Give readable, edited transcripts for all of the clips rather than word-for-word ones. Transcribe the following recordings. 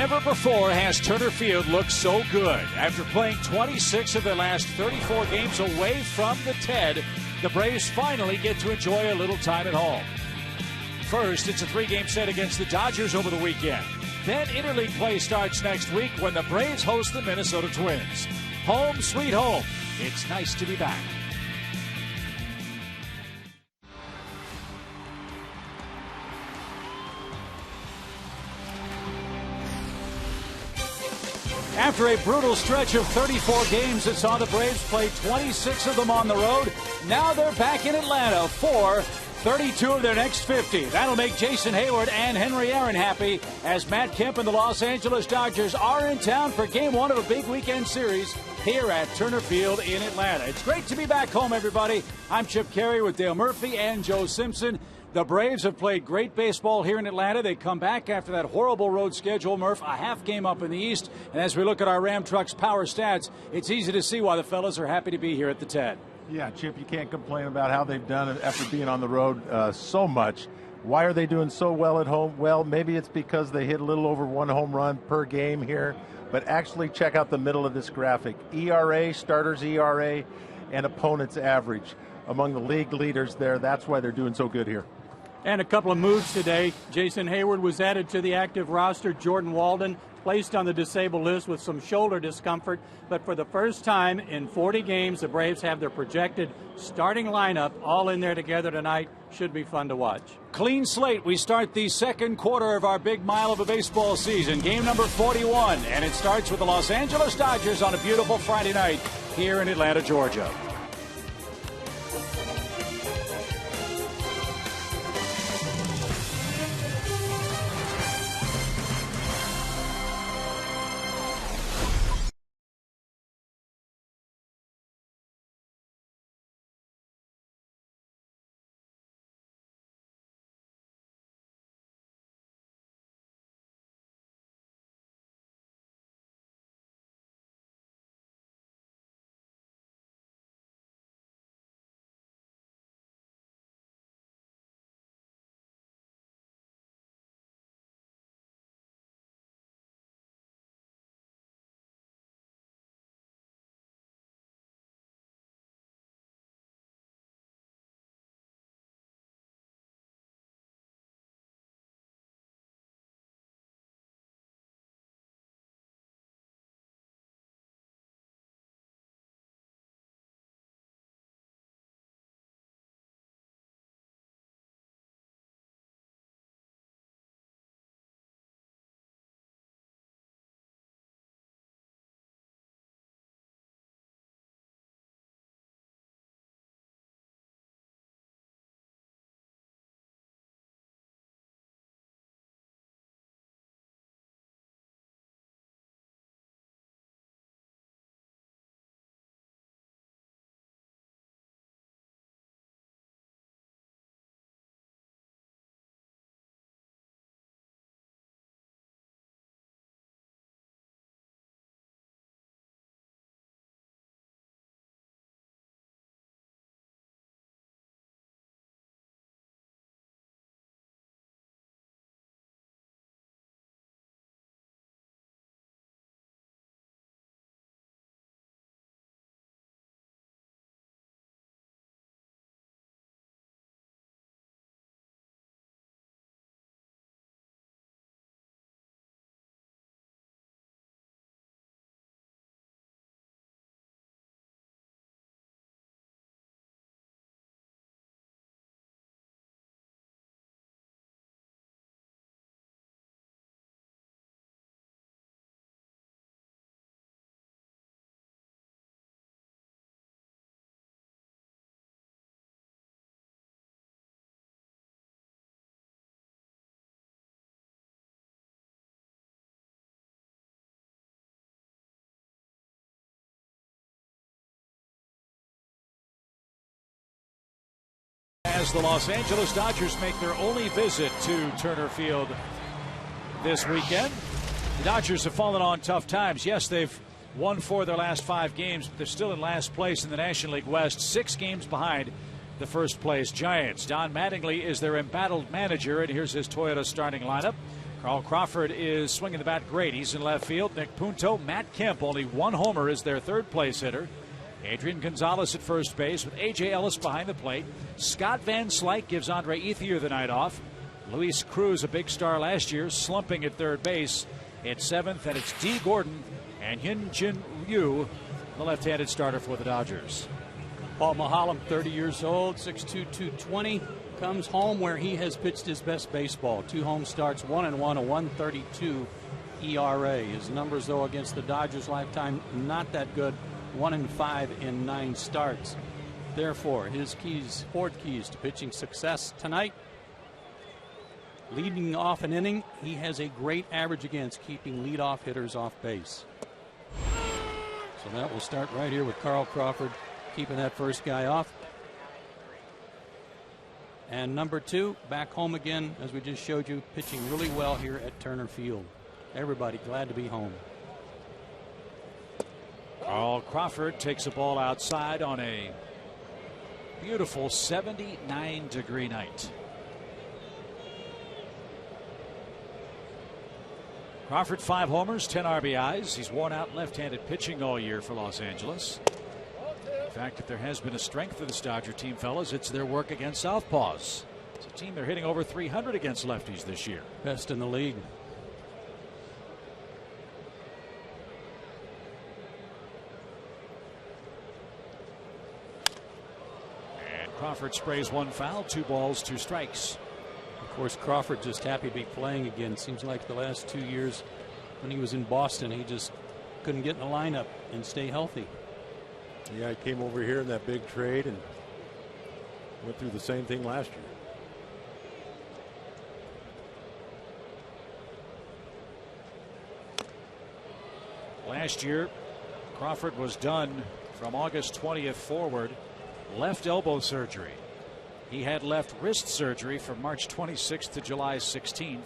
Never before has Turner Field looked so good. After playing 26 of their last 34 games away from the TED, the Braves finally get to enjoy a little time at home. First, it's a 3-game set against the Dodgers over the weekend. Then interleague play starts next week when the Braves host the Minnesota Twins. Home sweet home. It's nice to be back. After a brutal stretch of 34 games that saw the Braves play 26 of them on the road, now they're back in Atlanta for 32 of their next 50. That'll make Jason Hayward and Henry Aaron happy as Matt Kemp and the Los Angeles Dodgers are in town for Game 1 of a big weekend series here at Turner Field in Atlanta. It's great to be back home, everybody. I'm Chip Carey with Dale Murphy and Joe Simpson. The Braves have played great baseball here in Atlanta. They come back after that horrible road schedule, Murph, a half game up in the East. And as we look at our Ram Trucks power stats, it's easy to see why the fellas are happy to be here at the TED. Yeah, Chip, you can't complain about how they've done it after being on the road so much. Why are they doing so well at home? Well, maybe it's because they hit a little over 1 home run per game here. But actually check out the middle of this graphic. ERA, starters ERA, and opponents average. Among the league leaders there, that's why they're doing so good here. And a couple of moves today. Jason Hayward was added to the active roster. Jordan Walden placed on the disabled list with some shoulder discomfort. But for the first time in 40 games, the Braves have their projected starting lineup all in there together tonight. Should be fun to watch. Clean slate. We start the second quarter of our big mile of a baseball season. Game number 41. And it starts with the Los Angeles Dodgers on a beautiful Friday night here in Atlanta, Georgia. As the Los Angeles Dodgers make their only visit to Turner Field this weekend. The Dodgers have fallen on tough times. Yes, they've won 4 of their last 5 games, but they're still in last place in the National League West, 6 games behind the first place Giants. Don Mattingly is their embattled manager, and here's his Toyota starting lineup. Carl Crawford is swinging the bat great. He's in left field. Nick Punto, Matt Kemp, only one homer, is their third place hitter. Adrian Gonzalez at first base with A.J. Ellis behind the plate. Scott Van Slyke gives Andre Ethier the night off. Luis Cruz, a big star last year, slumping at third base. At seventh, and it's D. Gordon and Hyun-Jin Ryu, the left-handed starter for the Dodgers. Paul Mahalam, 30 years old, 6'2", 220. Comes home where he has pitched his best baseball. 2 home starts, 1-1, a 1.32 ERA. His numbers, though, against the Dodgers lifetime, not that good. 1-5 in 9 starts. Therefore, his keys, 4 keys to pitching success tonight. Leading off an inning, he has a great average against keeping leadoff hitters off base. So that will start right here with Carl Crawford keeping that first guy off. And number 2, back home again, as we just showed you, pitching really well here at Turner Field. Everybody glad to be home. Carl Crawford takes a ball outside on a beautiful 79-degree night. Crawford 5 homers, 10 RBIs. He's worn out left-handed pitching all year for Los Angeles. In fact, if there has been a strength of this Dodger team, fellas, it's their work against southpaws. It's a team they're hitting over 300 against lefties this year. Best in the league. And Crawford sprays 1 foul, 2 balls, 2 strikes. Of course, Crawford just happy to be playing again. Seems like the last 2 years when he was in Boston, he just couldn't get in the lineup and stay healthy. Yeah, he came over here in that big trade and went through the same thing last year. Last year, Crawford was done from August 20th forward, left elbow surgery. He had left wrist surgery from March 26th to July 16th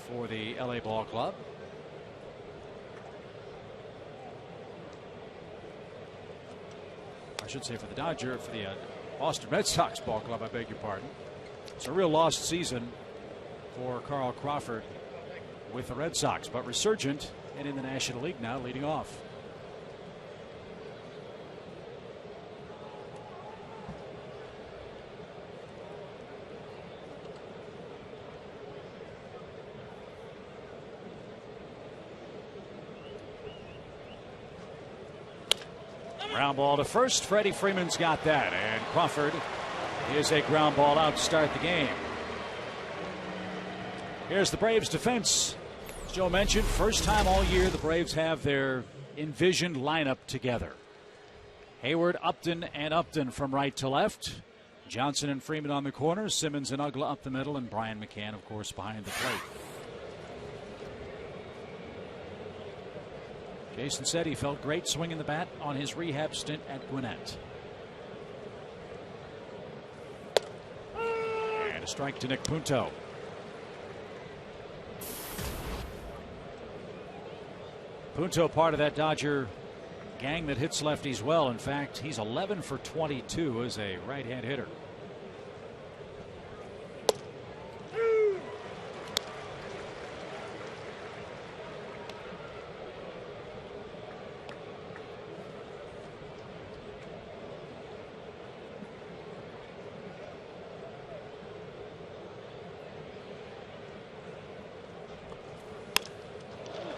for the LA Ball Club. I should say for the Boston Red Sox Ball Club, I beg your pardon. It's a real lost season for Carl Crawford with the Red Sox, but resurgent and in the National League now, leading off. Ground ball to first. Freddie Freeman's got that, and Crawford is a ground ball out to start the game. Here's the Braves defense. As Joe mentioned, first time all year the Braves have their envisioned lineup together. Hayward, Upton, and Upton from right to left. Johnson and Freeman on the corners. Simmons and Ugla up the middle, and Brian McCann, of course, behind the plate. Jason said he felt great swinging the bat on his rehab stint at Gwinnett. And a strike to Nick Punto. Punto, part of that Dodger gang that hits lefties well. In fact, he's 11 for 22 as a right-hand hitter.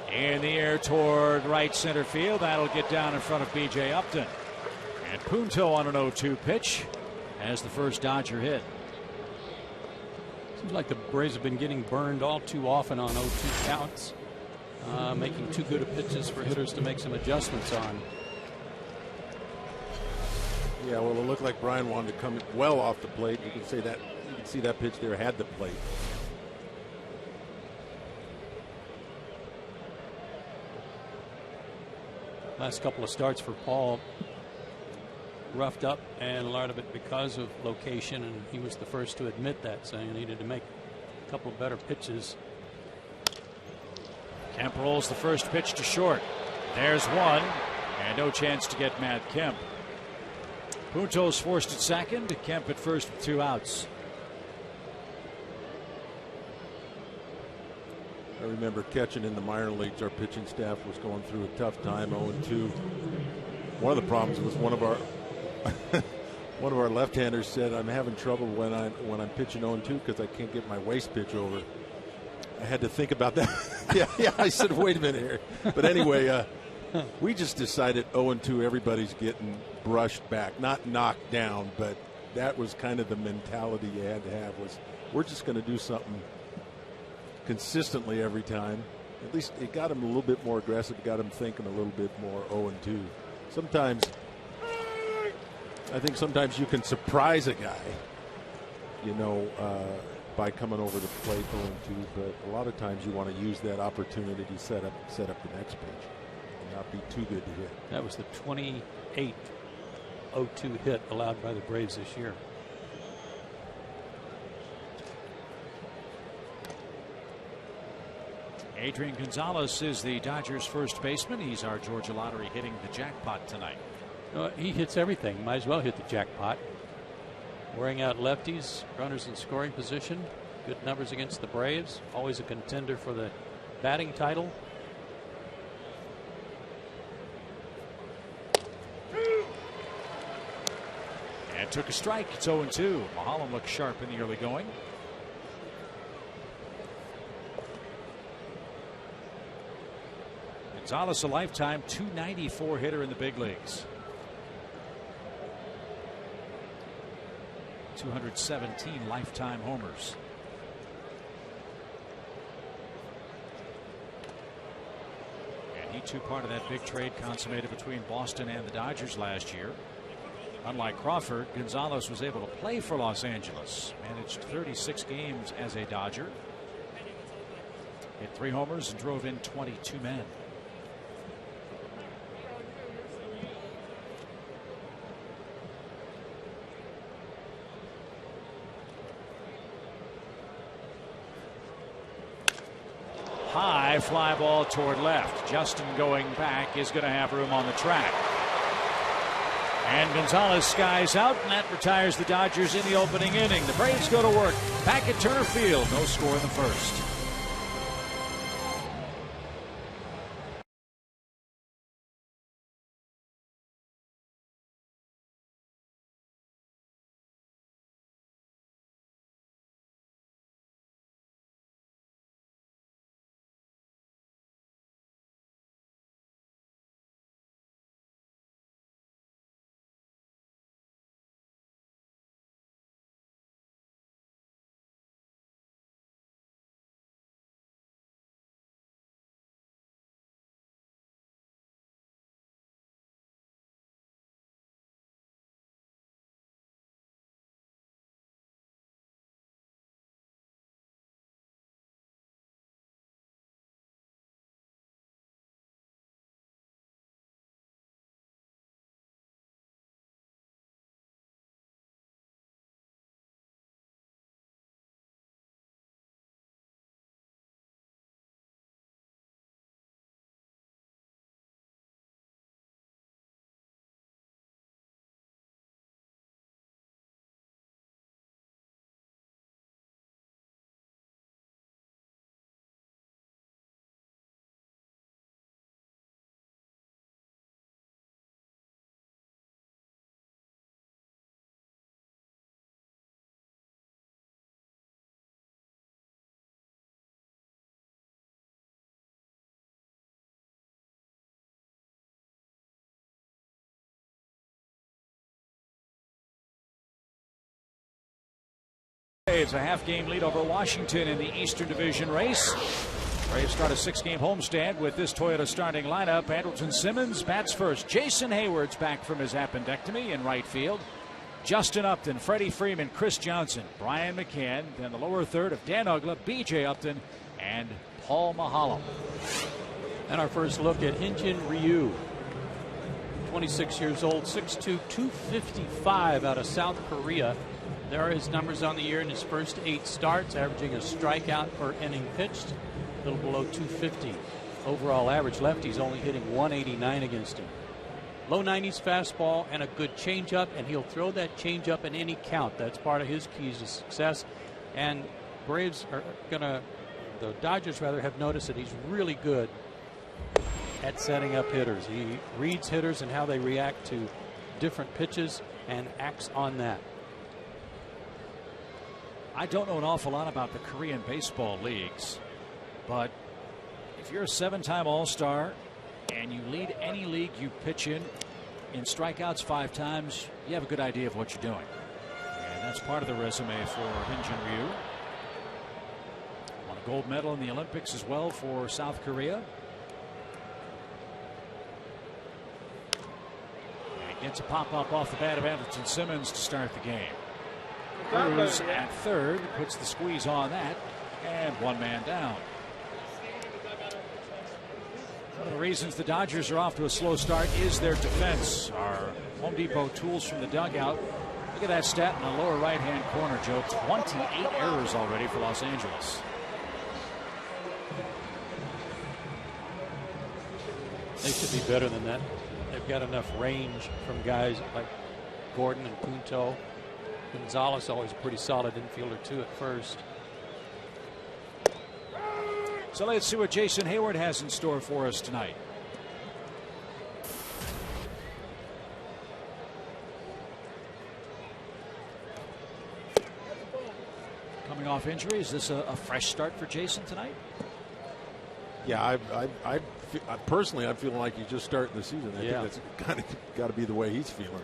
In the air toward right center field. That'll get down in front of B.J. Upton. And Punto on an 0-2 pitch as the first Dodger hit. Seems like the Braves have been getting burned all too often on 0-2 counts. Making too good of pitches for hitters to make some adjustments on. Yeah, well, it looked like Brian wanted to come well off the plate. You can say that. You can see that pitch there had the plate. Last couple of starts for Paul roughed up, and a lot of it because of location, and he was the first to admit that, saying he needed to make a couple of better pitches. Kemp rolls the first pitch to short. There's one, and no chance to get Matt Kemp. Punto's forced at second, Kemp at first with 2 outs. remember catching in the minor leagues. Our pitching staff was going through a tough time, 0-2. One of the problems was one of our one of our left-handers said, "I'm having trouble when I'm pitching 0-2 because I can't get my waist pitch over." I had to think about that. yeah. I said, "Wait a minute here." But anyway, we just decided 0-2. Everybody's getting brushed back, not knocked down, but that was kind of the mentality you had to have. Was we're just going to do something consistently every time. At least it got him a little bit more aggressive, got him thinking a little bit more 0-2. Sometimes, I think sometimes you can surprise a guy, by coming over the plate 0-2, but a lot of times you want to use that opportunity to set up the next pitch and not be too good to hit. That was the 28th 0-2 hit allowed by the Braves this year. Adrian Gonzalez is the Dodgers' first baseman. He's our Georgia Lottery hitting the jackpot tonight. He hits everything. Might as well hit the jackpot. Wearing out lefties, runners in scoring position. Good numbers against the Braves. Always a contender for the batting title. And took a strike. It's 0-2. Mahalam looks sharp in the early going. Gonzalez, a lifetime .294 hitter in the big leagues. 217 lifetime homers. And he too part of that big trade consummated between Boston and the Dodgers last year. Unlike Crawford, Gonzalez was able to play for Los Angeles. Managed 36 games as a Dodger. Hit 3 homers and drove in 22 men. High fly ball toward left. Justin going back is going to have room on the track. And Gonzalez skies out, and that retires the Dodgers in the opening inning. The Braves go to work back at Turner Field. No score in the first. It's a half-game lead over Washington in the Eastern Division race. Braves start a 6-game homestand with this Toyota starting lineup. Andrelton Simmons bats first. Jason Hayward's back from his appendectomy in right field. Justin Upton, Freddie Freeman, Chris Johnson, Brian McCann, then the lower third of Dan Uggla, B.J. Upton, and Paul Mahalam. And our first look at Hyun-Jin Ryu. 26 years old, 6'2", 255 out of South Korea. There are his numbers on the year in his first 8 starts, averaging a strikeout per inning pitched, a little below 250 overall average. Lefties only hitting 189 against him. Low 90s fastball and a good changeup, and he'll throw that changeup in any count. That's part of his keys to success. And Braves are going to The Dodgers rather have noticed that he's really good at setting up hitters. He reads hitters and how they react to different pitches and acts on that. I don't know an awful lot about the Korean baseball leagues, but if you're a 7-time All-Star and you lead any league you pitch in strikeouts 5 times, you have a good idea of what you're doing. And that's part of the resume for Hyun-Jin Ryu. Won a gold medal in the Olympics as well for South Korea. And gets a pop-up off the bat of Anderson Simmons to start the game. Cruz at third, puts the squeeze on that, and 1 man down. One of the reasons the Dodgers are off to a slow start is their defense. Our Home Depot tools from the dugout. Look at that stat in the lower right-hand corner, Joe. 28 errors already for Los Angeles. They should be better than that. They've got enough range from guys like Gordon and Punto. Gonzalez always a pretty solid infielder too at first. So let's see what Jason Hayward has in store for us tonight. Coming off injury, is this a fresh start for Jason tonight? Yeah, I personally, I'm feeling like he's just starting the season. I think that's kind of got to be the way he's feeling.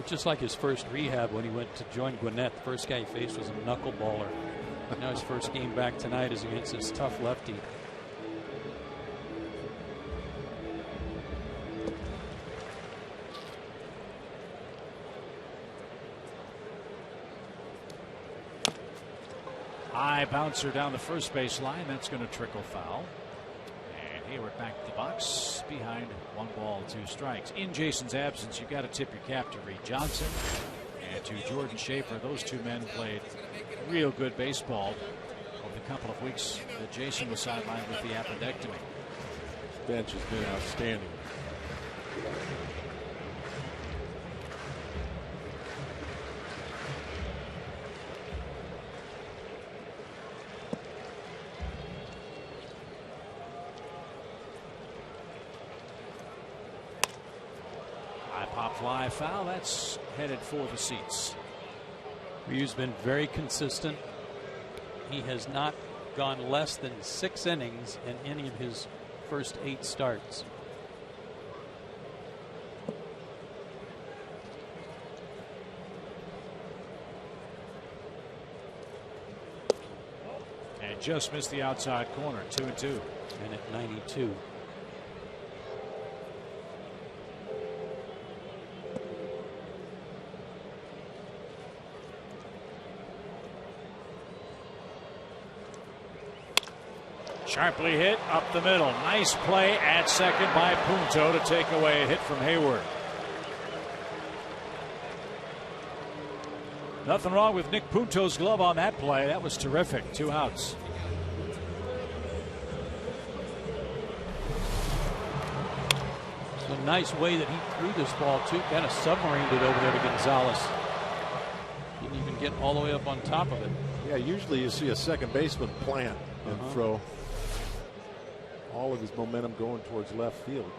Just like his first rehab when he went to join Gwinnett, the first guy he faced was a knuckleballer. Now his first game back tonight is against this tough lefty. High bouncer down the first base line. That's going to trickle foul. And Hayward back to the box behind 1 ball, 2 strikes. In Jason's absence, you've got to tip your cap to Reed Johnson and to Jordan Schaefer. Those 2 men played real good baseball over the couple of weeks that Jason was sidelined with the appendectomy. Bench has been outstanding. Pop fly foul. That's headed for the seats. Ryu's been very consistent. He has not gone less than 6 innings in any of his first 8 starts. And just missed the outside corner. 2-2. And at 92. Sharply hit up the middle. Nice play at second by Punto to take away a hit from Hayward. Nothing wrong with Nick Punto's glove on that play. That was terrific. 2 outs. It's a nice way that he threw this ball too. Kind of submarined it over there to Gonzalez. Didn't even get all the way up on top of it. Yeah, usually you see a second baseman plant and throw. All of his momentum going towards left field.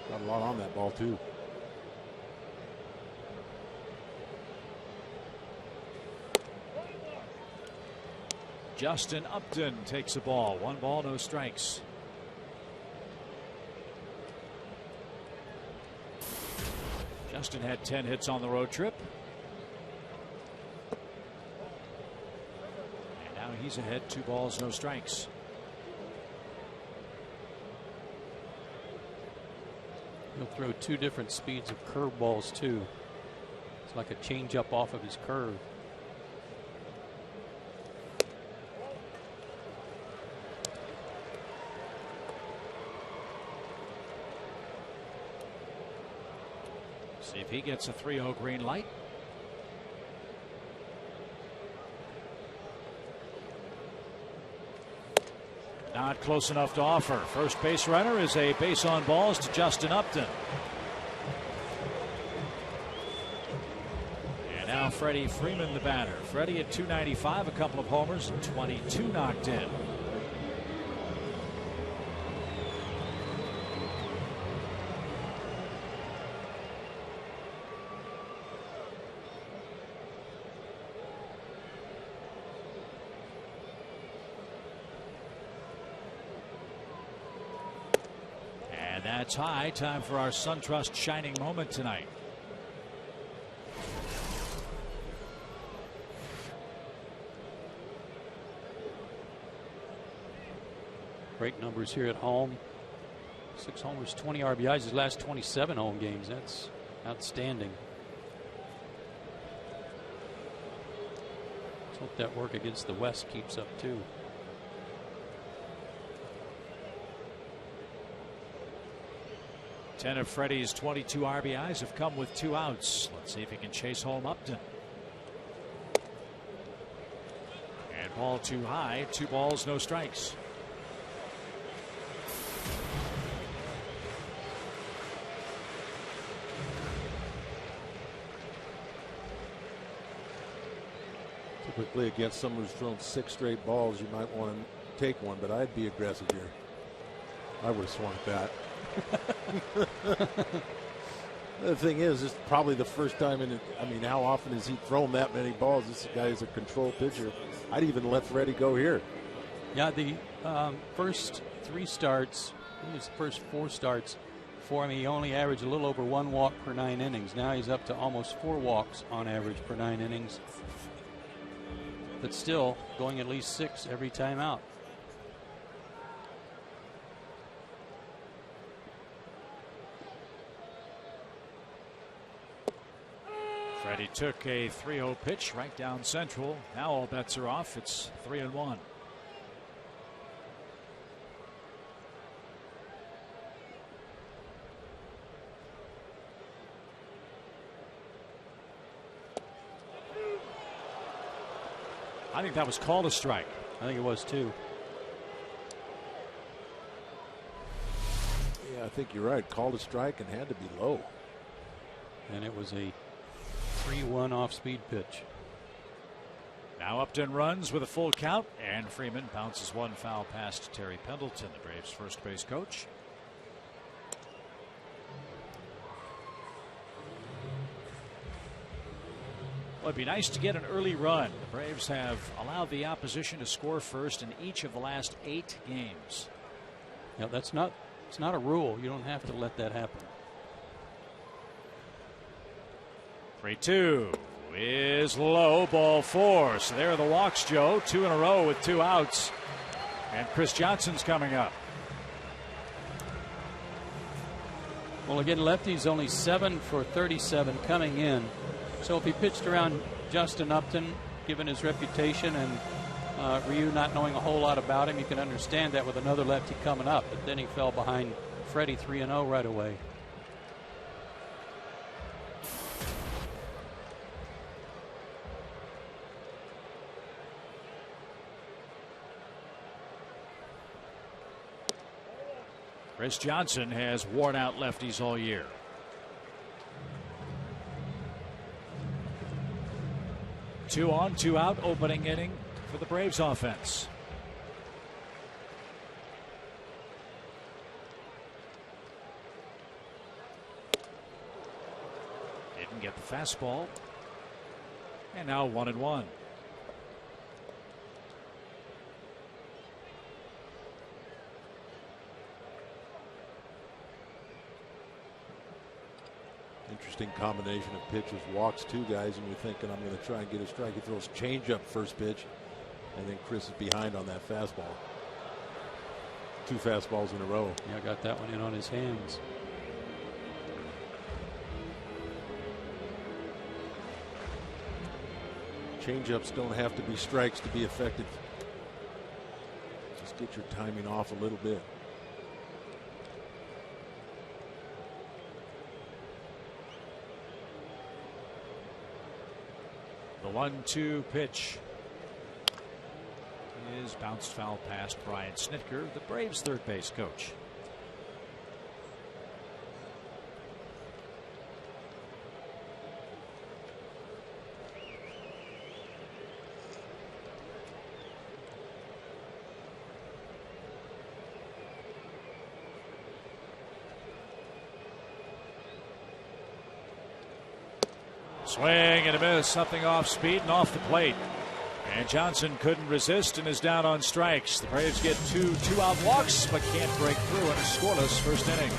Got a lot on that ball too. Justin Upton takes the ball. 1 ball, no strikes. Justin had 10 hits on the road trip. And now he's ahead. 2 balls, no strikes. He'll throw 2 different speeds of curveballs too. It's like a changeup off of his curve. See if he gets a 3-0 green light. Not close enough to offer. First base runner is a base on balls to Justin Upton. And now Freddie Freeman, the batter. Freddie at .295, a couple of homers, and 22 knocked in. And that's high. Time for our SunTrust shining moment tonight. Great numbers here at home. 6 homers, 20 RBIs his last 27 home games. That's outstanding. Let's hope that work against the West keeps up too. Ten of Freddie's 22 RBIs have come with 2 outs. Let's see if he can chase home Upton. And ball too high. 2 balls, no strikes. Typically against someone who's thrown 6 straight balls, you might want to take one, but I'd be aggressive here. I would have swung at that. The thing is, it's probably the first time in it. I mean, how often has he thrown that many balls? This guy is a control pitcher. I'd even let Freddie go here. Yeah, the first 3 starts, his first 4 starts for him, he only averaged a little over 1 walk per 9 innings. Now he's up to almost 4 walks on average per 9 innings. But still going at least 6 every time out. Freddie took a 3-0 pitch right down central. Now all bets are off. It's 3-1. I think that was called a strike. I think it was too. Yeah, I think you're right. Called a strike and had to be low. And it was a 3-1 off-speed pitch. Now Upton runs with a full count, and Freeman bounces one foul past Terry Pendleton, the Braves' first base coach. Well, it'd be nice to get an early run. The Braves have allowed the opposition to score first in each of the last 8 games. Yeah, it's not a rule. You don't have to let that happen. 3-2 is low, ball 4. So there are the walks, Joe. 2 in a row with 2 outs. And Chris Johnson's coming up. Well, again, lefty's only 7 for 37 coming in. So if he pitched around Justin Upton, given his reputation and Ryu not knowing a whole lot about him, you can understand that with another lefty coming up. But then he fell behind Freddie 3-0 right away. Chris Johnson has worn out lefties all year. Two on, 2 out, opening inning for the Braves offense. Didn't get the fastball. And now 1-1. Interesting combination of pitches, walks 2 guys, and you're thinking, I'm going to try and get a strike. He throws changeup first pitch, and then Chris is behind on that fastball. 2 fastballs in a row. Yeah, got that one in on his hands. Changeups don't have to be strikes to be effective. Just get your timing off a little bit. The 1-2 pitch is bounced foul past Brian Snitker, the Braves' third base coach. Swing and a miss, something off speed and off the plate. And Johnson couldn't resist and is down on strikes. The Braves get two out walks, but can't break through in a scoreless first inning.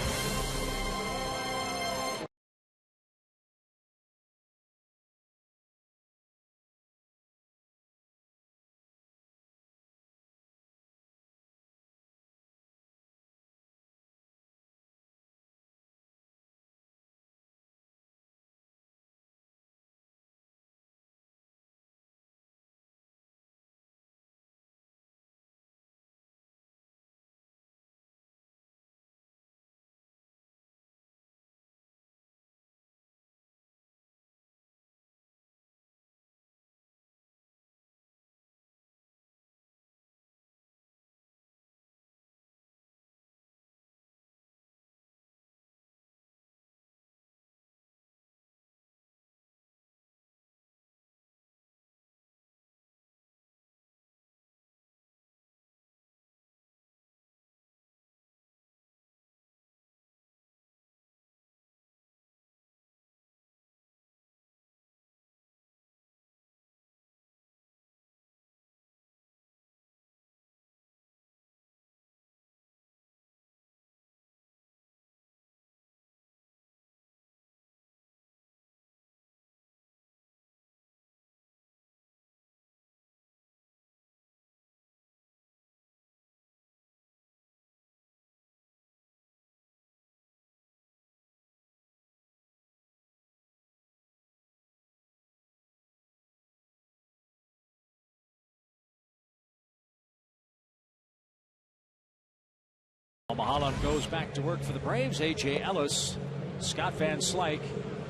Mulholland goes back to work for the Braves. A.J. Ellis, Scott Van Slyke,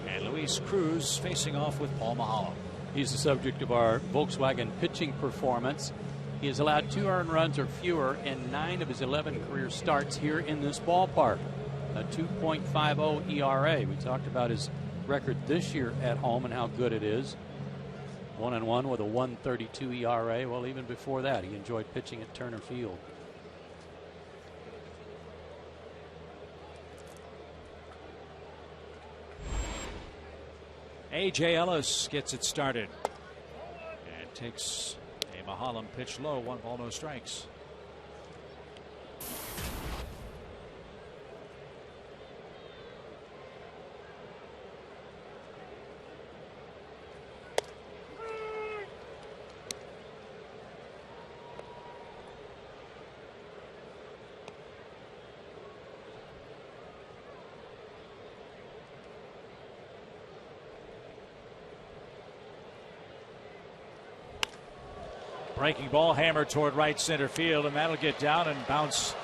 and Luis Cruz facing off with Paul Mulholland. He's the subject of our Volkswagen pitching performance. He has allowed 2 earned runs or fewer in 9 of his 11 career starts here in this ballpark. A 2.50 ERA. We talked about his record this year at home and how good it is. 1-1 with a 1.32 ERA. Well, even before that, he enjoyed pitching at Turner Field. A.J. Ellis gets it started and takes a Mulholland pitch low. 1 ball, no strikes. Breaking ball hammered toward right center field, and that'll get down and bounce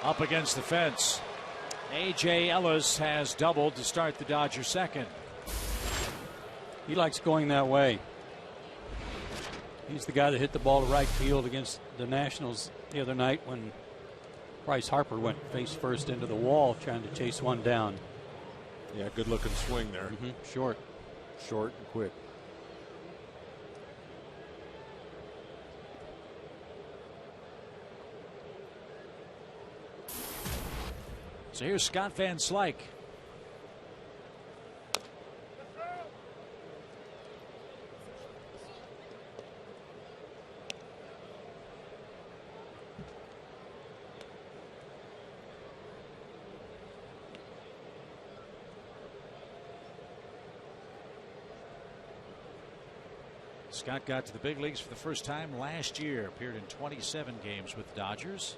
up against the fence. A.J. Ellis has doubled to start the Dodgers second. He likes going that way. He's the guy that hit the ball to right field against the Nationals the other night when Bryce Harper went face first into the wall trying to chase one down. Yeah, good looking swing there. Short and quick. So here's Scott Van Slyke. Scott got to the big leagues for the first time last year. Appeared in 27 games with the Dodgers.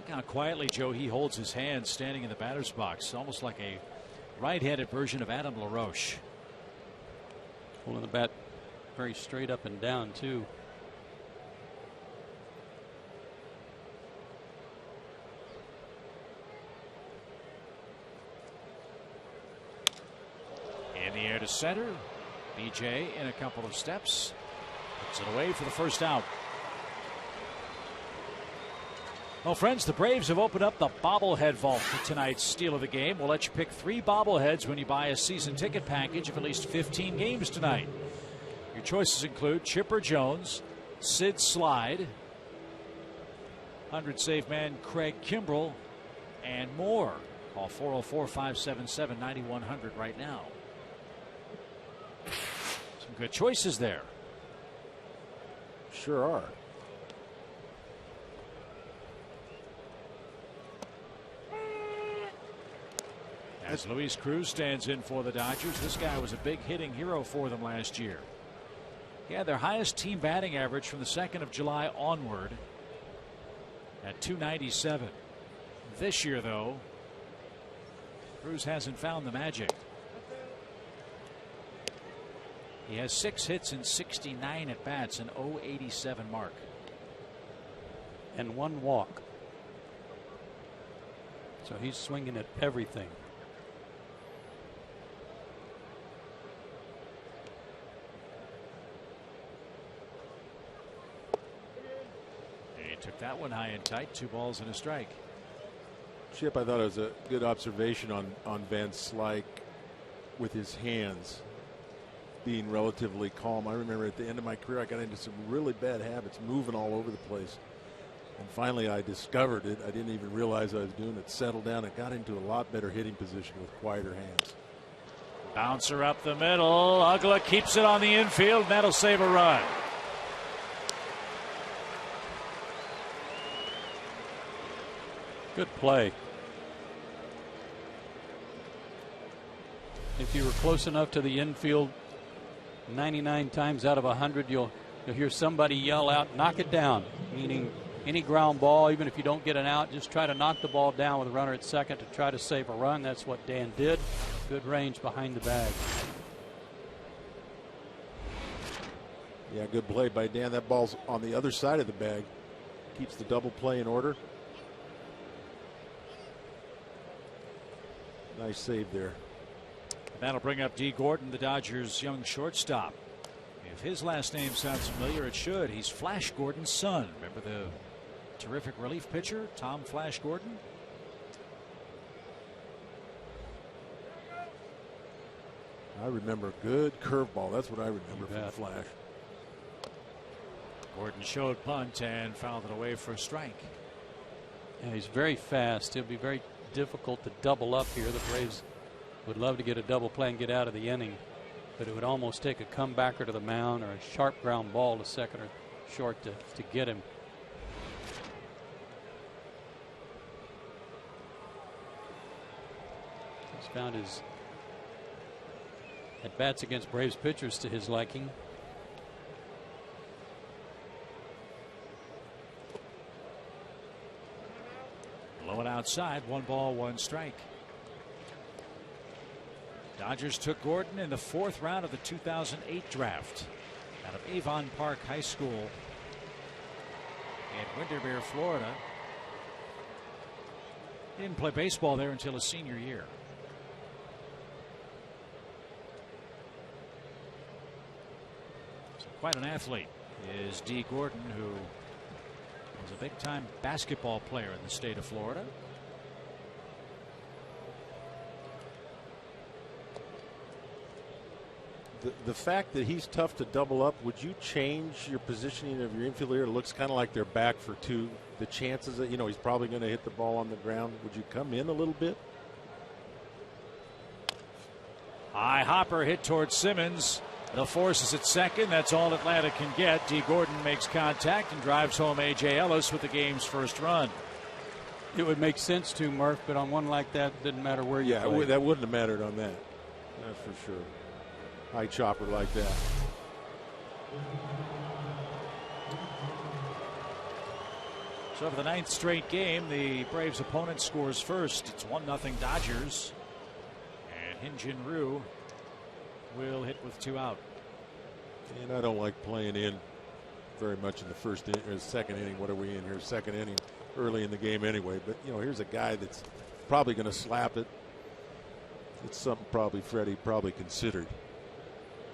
How quietly, Joe, he holds his hand standing in the batter's box, almost like a right-handed version of Adam LaRoche. Holding the bat very straight up and down, too. In the air to center. BJ in a couple of steps. Puts it away for the first out. Well, friends, the Braves have opened up the bobblehead vault for tonight's steal of the game. We'll let you pick 3 bobbleheads when you buy a season ticket package of at least 15 games tonight. Your choices include Chipper Jones, Sid Slide, 100 save man Craig Kimbrell, and more. Call 404-577-9100 right now. Some good choices there. Sure are. As Luis Cruz stands in for the Dodgers, this guy was a big hitting hero for them last year. He had their highest team batting average from the 2nd of July onward at .297. This year, though, Cruz hasn't found the magic. He has 6 hits in 69 at bats, an .087 mark. And 1 walk. So he's swinging at everything. He took that one high and tight. 2 balls and a strike. Chip, I thought it was a good observation on Van Slyke with his hands being relatively calm. I remember at the end of my career I got into some really bad habits, moving all over the place. And finally I discovered it. I didn't even realize I was doing it. Settled down and got into a lot better hitting position with quieter hands. Bouncer up the middle. Ugla keeps it on the infield, and that'll save a run. Good play. If you were close enough to the infield, 99 times out of 100, you'll hear somebody yell out, "Knock it down," meaning any ground ball, even if you don't get an out, just try to knock the ball down with a runner at second to try to save a run. That's what Dan did. Good range behind the bag. Yeah, good play by Dan. That ball's on the other side of the bag. Keeps the double play in order. Nice save there. That'll bring up Dee Gordon, the Dodgers' young shortstop. If his last name sounds familiar, it should. He's Flash Gordon's son. Remember the terrific relief pitcher, Tom Flash Gordon? I remember a good curveball. That's what I remember from Flash. Gordon showed punt and fouled it away for a strike. Yeah, he's very fast. It'll be very difficult to double up here. The Braves would love to get a double play and get out of the inning, but it would almost take a comebacker to the mound or a sharp ground ball to second or short to get him. He's found his at bats against Braves pitchers to his liking. Blow it outside. 1 ball, 1 strike. Dodgers took Gordon in the 4th round of the 2008 draft out of Avon Park High School in Windermere, Florida. He didn't play baseball there until his senior year. So quite an athlete is Dee Gordon, who was a big-time basketball player in the state of Florida. The fact that he's tough to double up, would you change your positioning of your infielder? It looks kind of like they're back for 2. The chances that, he's probably going to hit the ball on the ground, would you come in a little bit? High hopper hit towards Simmons. The force is at second. That's all Atlanta can get. Dee Gordon makes contact and drives home A.J. Ellis with the game's first run. It would make sense to, Murph, but on one like that, it didn't matter where you played. That wouldn't have mattered on that. That's for sure. High chopper like that. So for the 9th straight game, the Braves' opponent scores first. It's 1-0 Dodgers. And Hyun-Jin Ryu will hit with 2 out. And I don't like playing in very much in the first inning or second inning. What are we in here? Second inning, early in the game anyway. But here's a guy that's probably going to slap it. It's something probably Freddie probably considered.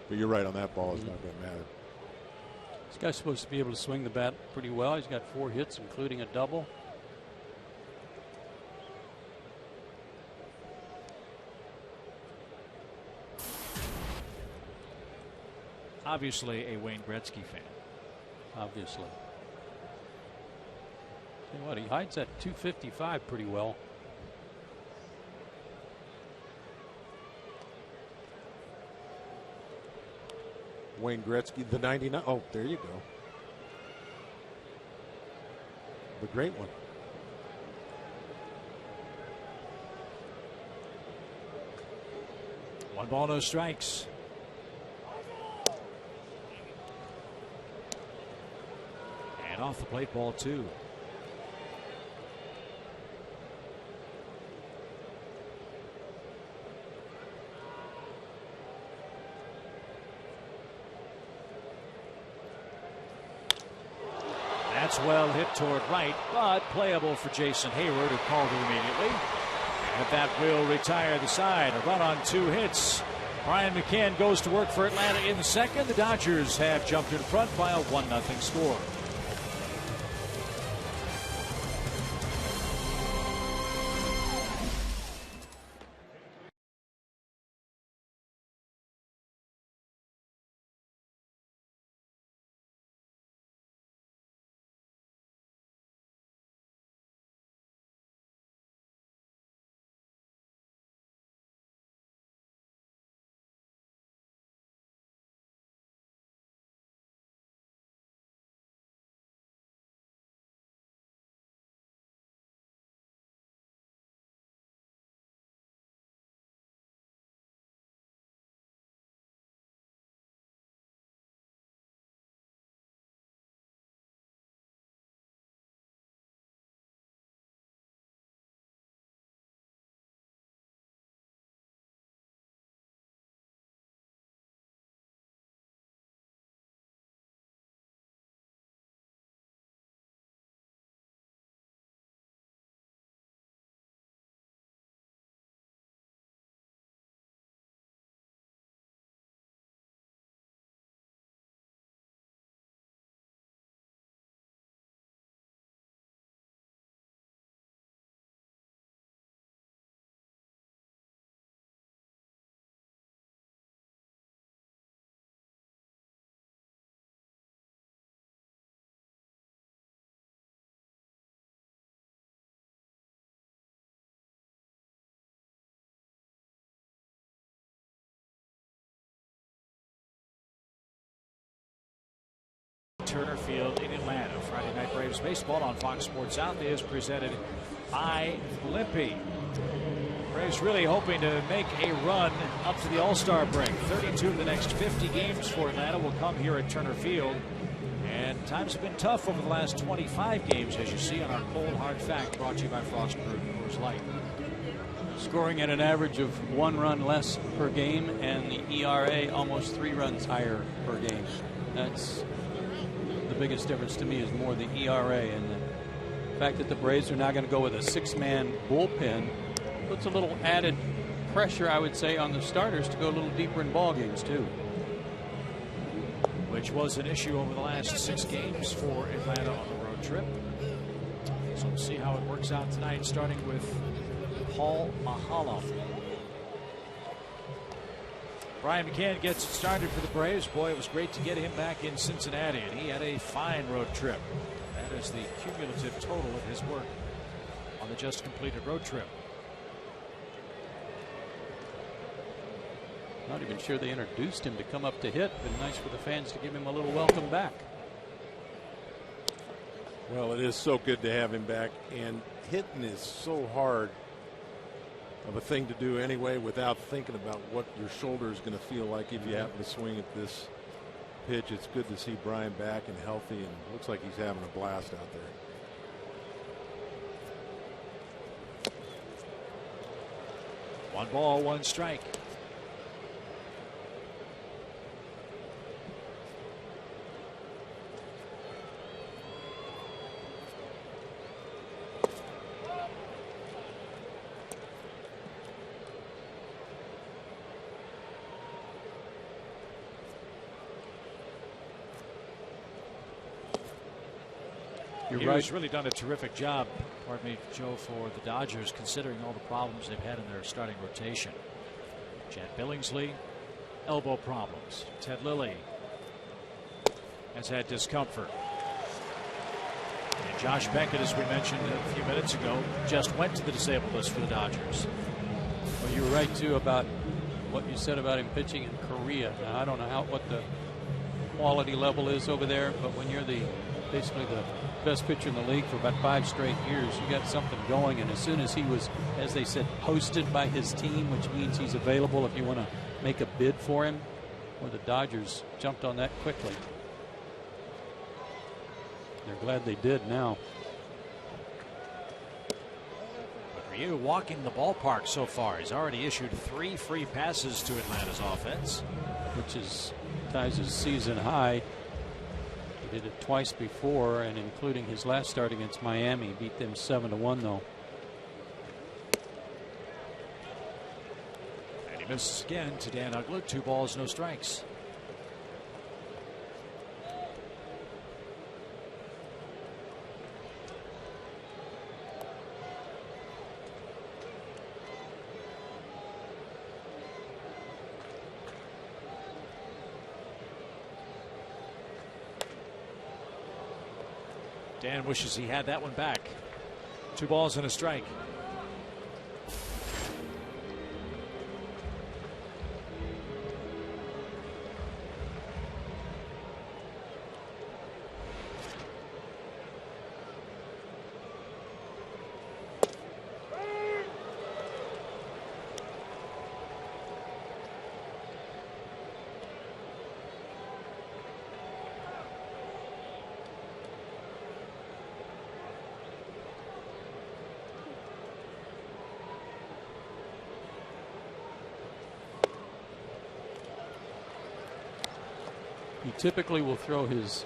But you're right on that ball. It's not going to matter. This guy's supposed to be able to swing the bat pretty well. He's got 4 hits, including a double. obviously a Wayne Gretzky fan. Obviously. Tell you what, he hides that 255 pretty well. Wayne Gretzky, the 99. Oh, there you go. The great one. One ball, no strikes. And off the plate, ball 2. That's well hit toward right, but playable for Jason Hayward, who called it immediately. And that will retire the side. A run on 2 hits. Brian McCann goes to work for Atlanta in second. The Dodgers have jumped in front by a 1-0 score. Turner Field in Atlanta. Friday Night Braves baseball on Fox Sports South is presented by Limpy. Braves really hoping to make a run up to the All-Star break. 32 of the next 50 games for Atlanta will come here at Turner Field. And times have been tough over the last 25 games, as you see on our cold hard fact, brought to you by Frost Brewed Slyke. Scoring at an average of 1 run less per game, and the ERA almost 3 runs higher per game. That's the biggest difference to me, is more the ERA, and the fact that the Braves are now going to go with a 6-man bullpen puts a little added pressure, I would say, on the starters to go a little deeper in ball games too. Which was an issue over the last 6 games for Atlanta on the road trip. So we'll see how it works out tonight, starting with Paul Mahala. Brian McCann gets started for the Braves. Boy, it was great to get him back in Cincinnati, and he had a fine road trip. That is the cumulative total of his work on the just completed road trip. Not even sure they introduced him to come up to hit. Been nice for the fans to give him a little welcome back. Well, it is so good to have him back, and hitting is so hard of a thing to do anyway without thinking about what your shoulder is going to feel like if you happen to swing at this pitch. It's good to see Brian back and healthy, and looks like he's having a blast out there. 1 ball, 1 strike. He's really done a terrific job, pardon me, Joe, for the Dodgers, considering all the problems they've had in their starting rotation. Chad Billingsley, elbow problems. Ted Lilly, has had discomfort. And Josh Beckett, as we mentioned a few minutes ago, just went to the disabled list for the Dodgers. Well, you were right too about what you said about him pitching in Korea. Now, I don't know what the quality level is over there, but when you're basically the best pitcher in the league for about 5 straight years, you got something going. And as soon as he was, as they said, posted by his team, which means he's available if you want to make a bid for him, well, the Dodgers jumped on that quickly. They're glad they did now. But Ryu walking the ballpark so far. He's already issued 3 free passes to Atlanta's offense, which ties his season high. He did it twice before, and including his last start against Miami, beat them 7-1 though. And he misses again to Dan Uggla. 2 balls, no strikes. Dan wishes he had that one back. 2 balls and a strike. He typically will throw his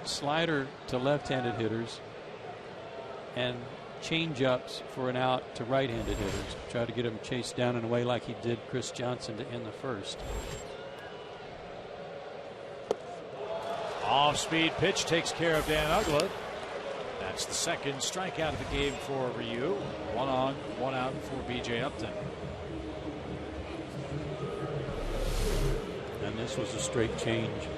slider to left-handed hitters and change-ups for an out to right-handed hitters. Try to get him chased down and away like he did Chris Johnson to end the first. Off-speed pitch takes care of Dan Uggla. That's the 2nd strikeout of the game for Ryu. 1 on, 1 out for B.J. Upton. And this was a straight change.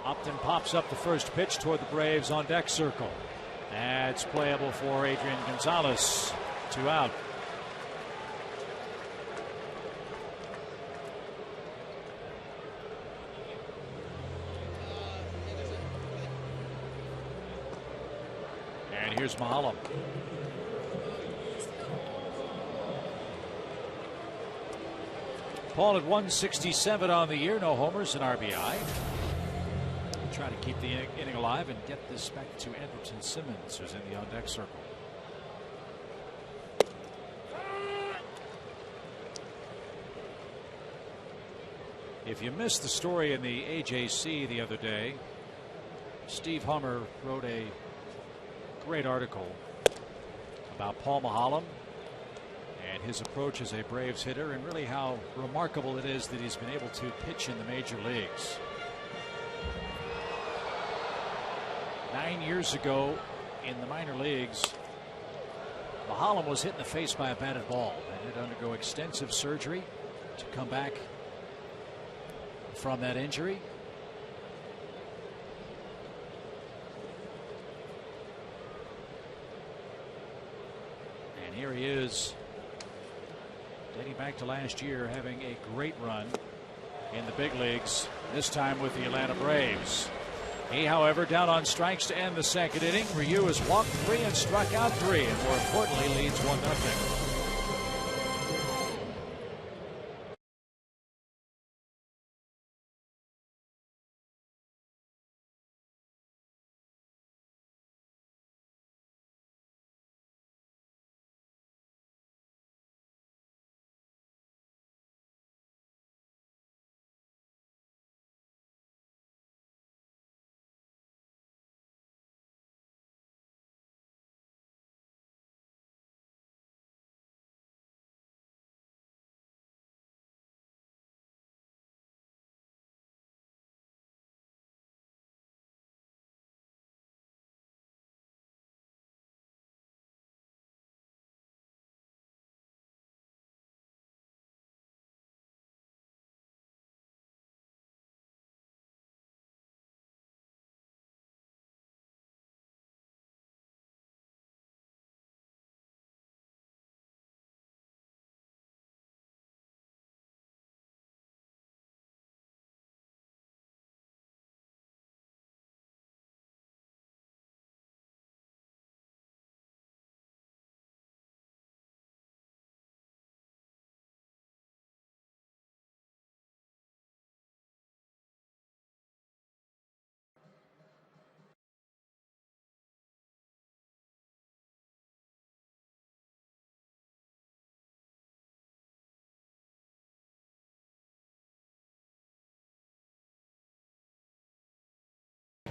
Upton pops up the first pitch toward the Braves on deck circle. That's playable for Adrian Gonzalez. 2 out. And here's Mahalam. Paul at 167 on the year, no homers and RBI. Try to keep the inning alive and get this back to Andrelton Simmons, who's in the on deck circle. If you missed the story in the AJC the other day, Steve Hummer wrote a great article about Paul Mahalam and his approach as a Braves hitter, and really how remarkable it is that he's been able to pitch in the major leagues. 9 years ago in the minor leagues, Mahalam was hit in the face by a batted ball and had to undergo extensive surgery to come back from that injury. And here he is, dating back to last year, having a great run in the big leagues, this time with the Atlanta Braves. He, however, down on strikes to end the 2nd inning. Ryu has walked 3 and struck out 3, and more importantly leads 1-0.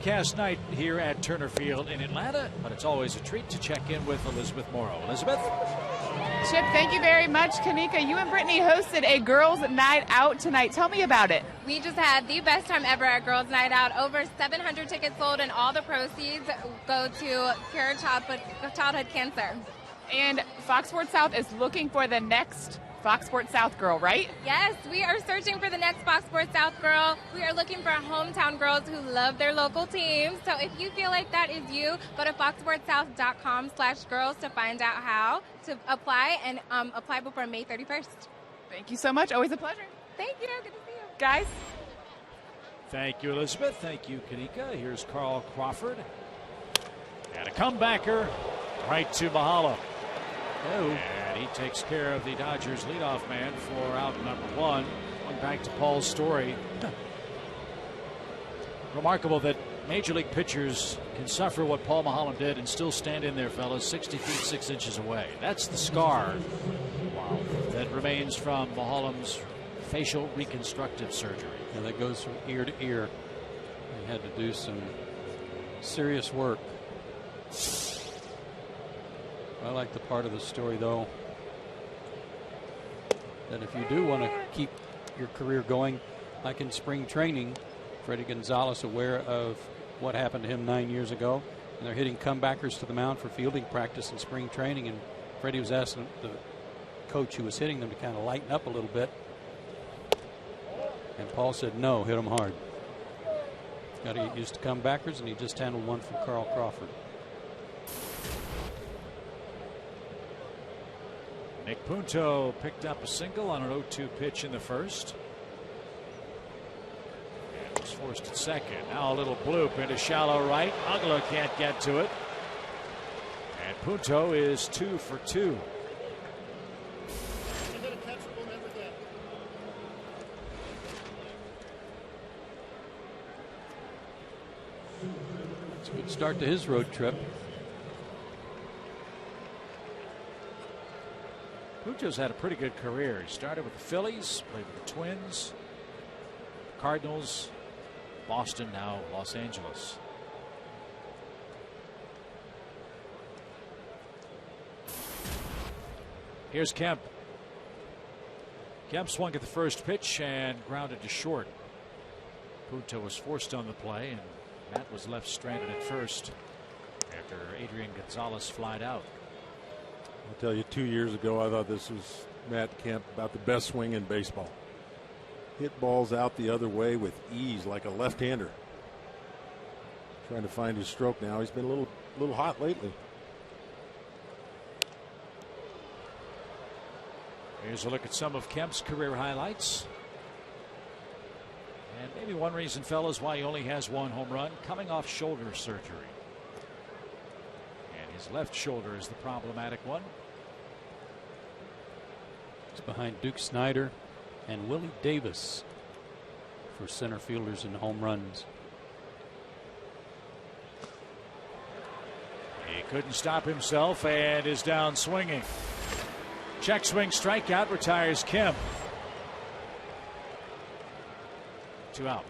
overcast night here at Turner Field in Atlanta, but it's always a treat to check in with Elizabeth Morrow. Elizabeth? Chip, thank you very much. Kanika, you and Brittany hosted a girls' night out tonight. Tell me about it. We just had the best time ever at Girls Night Out. Over 700 tickets sold, and all the proceeds go to cure childhood cancer. And Fox Sports South is looking for the next Fox Sports South girl, right? Yes, we are searching for the next Fox Sports South girl. We are looking for hometown girls who love their local teams. So if you feel like that is you, go to foxsportssouth.com/girls to find out how to apply, and apply before May 31st. Thank you so much. Always a pleasure. Thank you. Good to see you. Guys. Thank you, Elizabeth. Thank you, Kanika. Here's Carl Crawford. And a comebacker right to Mahala. And he takes care of the Dodgers leadoff man for out number one. Going back to Paul's story. Remarkable that Major League pitchers can suffer what Paul Maholm did and still stand in there, fellas, 60 feet 6 inches away. That's the scar that remains from Maholm's facial reconstructive surgery. And that goes from ear to ear. He had to do some serious work. I like the part of the story, though, that if you do want to keep your career going, like in spring training, Freddie Gonzalez, aware of what happened to him 9 years ago, and they're hitting comebackers to the mound for fielding practice in spring training, and Freddie was asking the coach who was hitting them to kind of lighten up a little bit, and Paul said, no, hit them hard. Got to get used to comebackers, and he just handled one from Carl Crawford. Nick Punto picked up a single on an 0-2 pitch in the first. And was forced at second. Now a little bloop into shallow right. Ugla can't get to it. And Punto is 2 for 2. It's a good start to his road trip. Punto's had a pretty good career. He started with the Phillies, played with the Twins, Cardinals, Boston, now Los Angeles. Here's Kemp. Kemp swung at the first pitch and grounded to short. Punto was forced on the play, and Matt was left stranded at first after Adrian Gonzalez flied out. I'll tell you, 2 years ago, I thought this was Matt Kemp, about the best swing in baseball. Hit balls out the other way with ease, like a left-hander. Trying to find his stroke now. He's been a little hot lately. Here's a look at some of Kemp's career highlights. And maybe one reason, fellas, why he only has one home run, coming off shoulder surgery. His left shoulder is the problematic one. It's behind Duke Snyder and Willie Davis for center fielders in home runs. He couldn't stop himself and is down swinging. Check swing strikeout, retires Kemp. 2 out.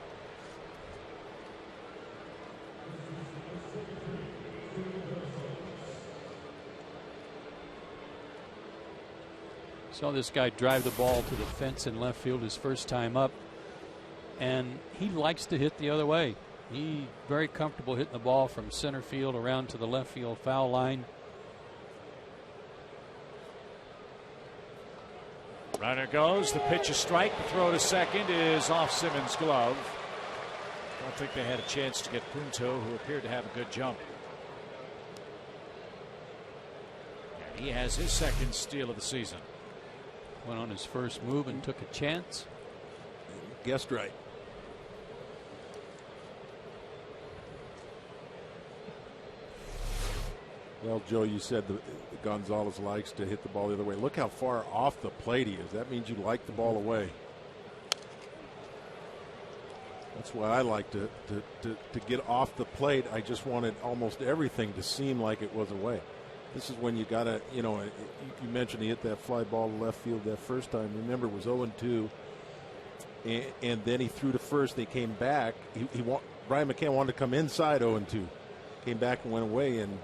Saw this guy drive the ball to the fence in left field his first time up, and he likes to hit the other way. He's very comfortable hitting the ball from center field around to the left field foul line. Runner goes, the pitch is strike, the throw to second is off Simmons' glove. Don't think they had a chance to get Punto, who appeared to have a good jump. And he has his second steal of the season. Went on his first move and took a chance. Guessed right. Well, Joe, you said the Gonzalez likes to hit the ball the other way. Look how far off the plate he is. That means you like the ball away. That's why I like to get off the plate. I just wanted almost everything to seem like it was away. This is when you got to, you mentioned he hit that fly ball to left field that first time. Remember, it was 0-2. And then he threw to first. They came back. Brian McCann wanted to come inside 0-2. Came back and went away, and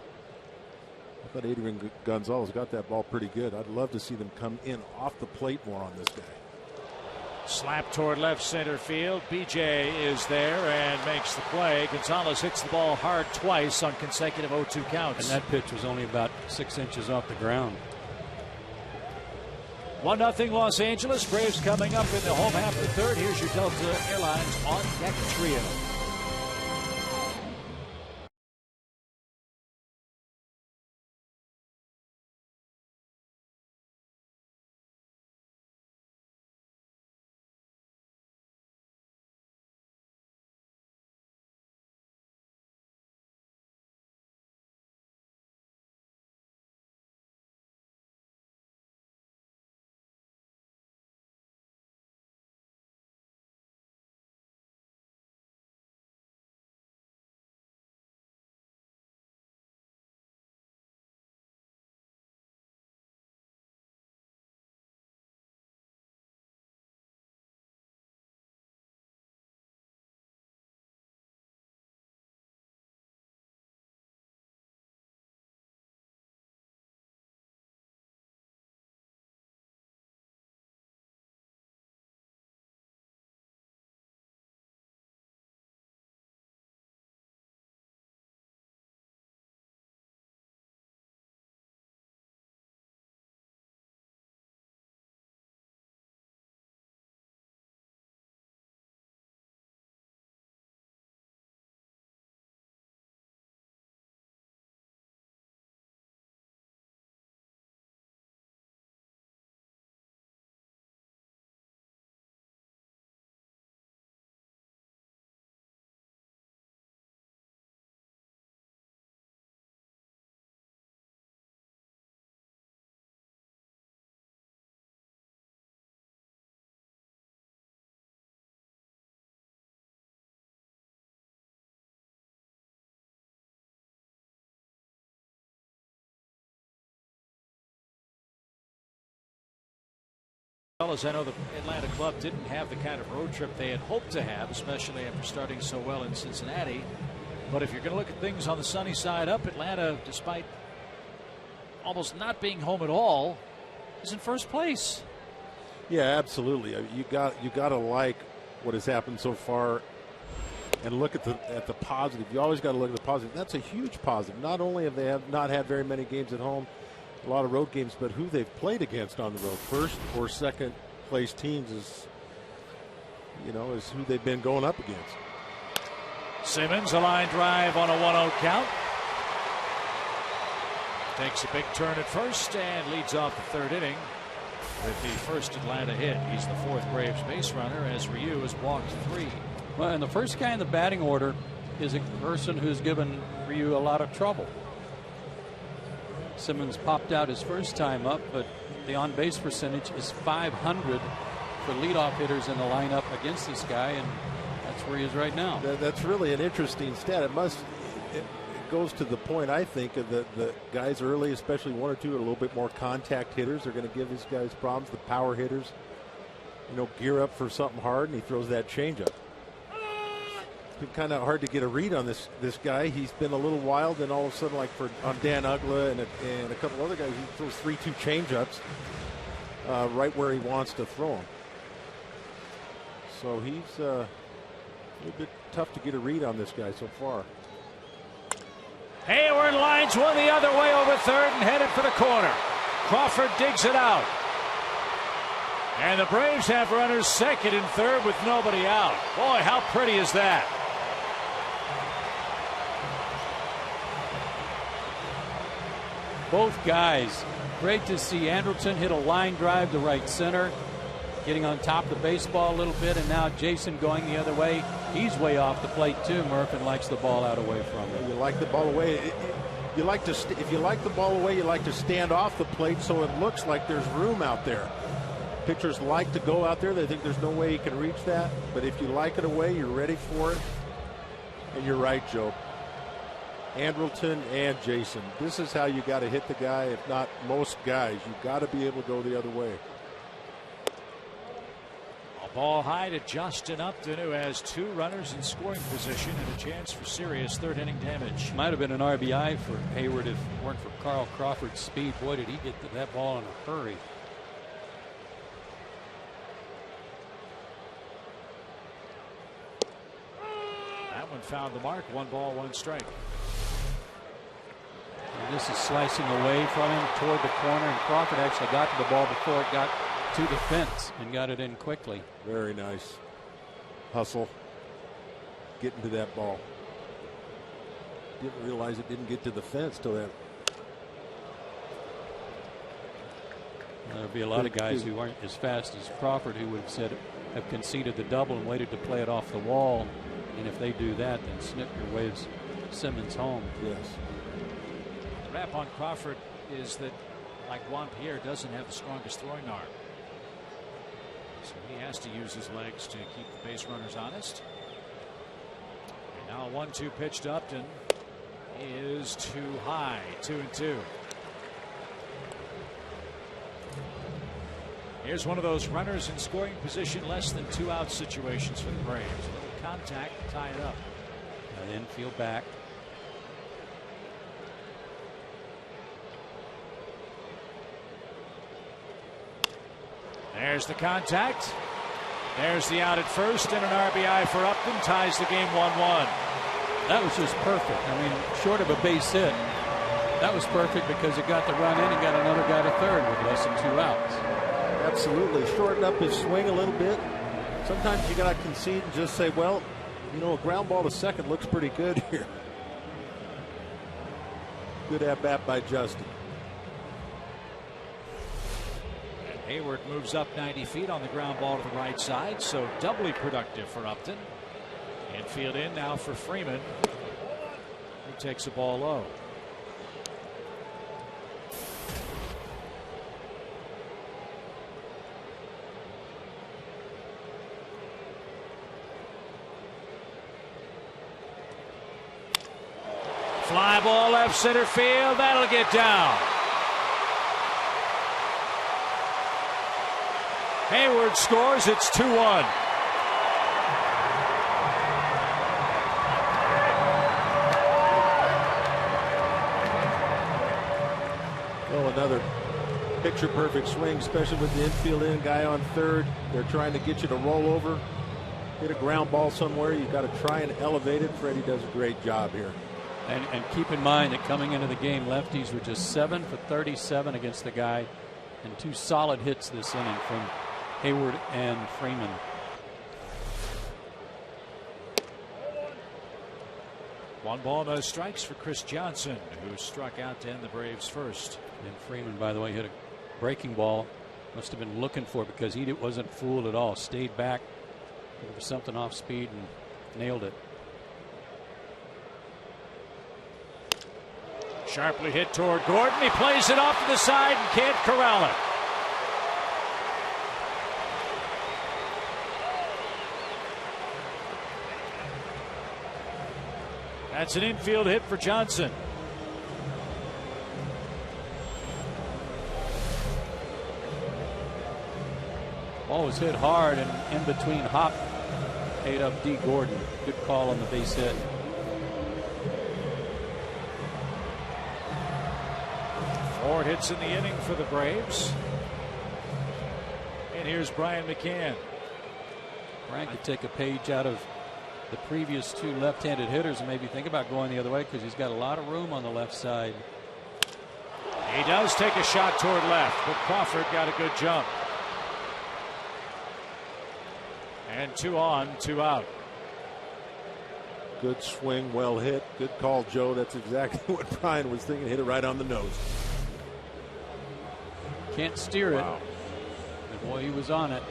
I thought Adrian Gonzalez got that ball pretty good. I'd love to see them come in off the plate more on this guy. Slap toward left center field. BJ is there and makes the play. Gonzalez hits the ball hard twice on consecutive 0-2 counts. And that pitch was only about 6 inches off the ground. 1-0 Los Angeles. Braves coming up in the home half of the third. Here's your Delta Airlines on deck trio. As I know, the Atlanta club didn't have the kind of road trip they had hoped to have, especially after starting so well in Cincinnati. But if you're going to look at things on the sunny side up, Atlanta, despite almost not being home at all, is in first place. Yeah, absolutely. You got to like what has happened so far, and look at the positive. You always got to look at the positive. That's a huge positive. Not only have they not had very many games at home, a lot of road games, but who they've played against on the road, first or second place teams, is who they've been going up against. Simmons, a line drive on a 1-0 count. Takes a big turn at first and leads off the third inning with the first Atlanta hit. He's the fourth Braves base runner as Ryu has walked 3. Well, and the first guy in the batting order is a person who's given Ryu a lot of trouble. Simmons popped out his first time up, but the on-base percentage is .500 for leadoff hitters in the lineup against this guy, and that's where he is right now. That's really an interesting stat. It goes to the point, I think, of the guys early, especially 1 or 2, are a little bit more contact hitters. They're going to give these guys problems. The power hitters, gear up for something hard, and he throws that changeup. It's been kind of hard to get a read on this guy. He's been a little wild, and all of a sudden, like on Dan Ugla and a couple other guys, he throws 3-2 changeups right where he wants to throw them. So he's a little bit tough to get a read on this guy so far. Hayward lines one the other way over third and headed for the corner. Crawford digs it out. And the Braves have runners second and third with nobody out. Boy, how pretty is that? Both guys, great to see. Andrelton hit a line drive to right center, getting on top of the baseball a little bit, and now Jason going the other way. He's way off the plate too, Murph, and likes the ball out away from him. You like the ball away. If you like the ball away, you like to stand off the plate so it looks like there's room out there. Pitchers like to go out there. They think there's no way he can reach that. But if you like it away, you're ready for it. And you're right, Joe. Andrelton and Jason. This is how you got to hit the guy. If not most guys, you got to be able to go the other way. Ball high to Justin Upton, who has 2 runners in scoring position and a chance for serious third-inning damage. Might have been an RBI for Hayward if it weren't for Carl Crawford's speed. Boy, did he get to that ball in a hurry. That one found the mark. 1 ball, 1 strike. And this is slicing away from him toward the corner, and Crawford actually got to the ball before it got to the fence and got it in quickly. Very nice hustle getting to that ball. Didn't realize it didn't get to the fence till that. There'll be a lot of guys who aren't as fast as Crawford who would have said have conceded the double and waited to play it off the wall. And if they do that, then Snitker waves Simmons home. Yes. The rap on Crawford is that, like Juan Pierre, doesn't have the strongest throwing arm. So he has to use his legs to keep the base runners honest. And now a 1-2 pitch to Upton is too high. 2-2. Here's one of those runners in scoring position, less than 2 out situations for the Braves. A little contact, tie it up. And infield back. There's the contact. There's the out at first, and an RBI for Upton ties the game 1-1. That was just perfect. I mean, short of a base hit, that was perfect because it got the run in and got another guy to third with less than 2 outs. Absolutely. Shorten up his swing a little bit. Sometimes you got to concede and just say, well, you know, a ground ball to second looks pretty good here. Good at bat by Justin. Hayward moves up 90 feet on the ground ball to the right side, so doubly productive for Upton. Infield in now for Freeman, who takes a ball low. Fly ball left center field, that'll get down. Hayward scores, it's 2-1. Well, another picture perfect swing, especially with the infield in guy on third. They're trying to get you to roll over, hit a ground ball somewhere. You've got to try and elevate it. Freddie does a great job here. And keep in mind that coming into the game, lefties were just 7 for 37 against the guy, and 2 solid hits this inning from Hayward and Freeman. One ball, no strikes for Chris Johnson, who struck out to end the Braves first. And Freeman, by the way, hit a breaking ball. Must have been looking for it because he wasn't fooled at all. Stayed back, looking for something off speed, and nailed it. Sharply hit toward Gordon. He plays it off to the side and can't corral it. That's an infield hit for Johnson. Ball was hit hard, and in between Hop ate up D. Gordon. Good call on the base hit. Four hits in the inning for the Braves. And here's Brian McCann. Brian could take a page out of the previous 2 left-handed hitters and maybe think about going the other way because he's got a lot of room on the left side. He does take a shot toward left, but Crawford got a good jump. And 2 on, 2 out. Good swing, well hit. Good call, Joe. That's exactly what Brian was thinking. Hit it right on the nose. Can't steer it. Wow. And boy, he was on it.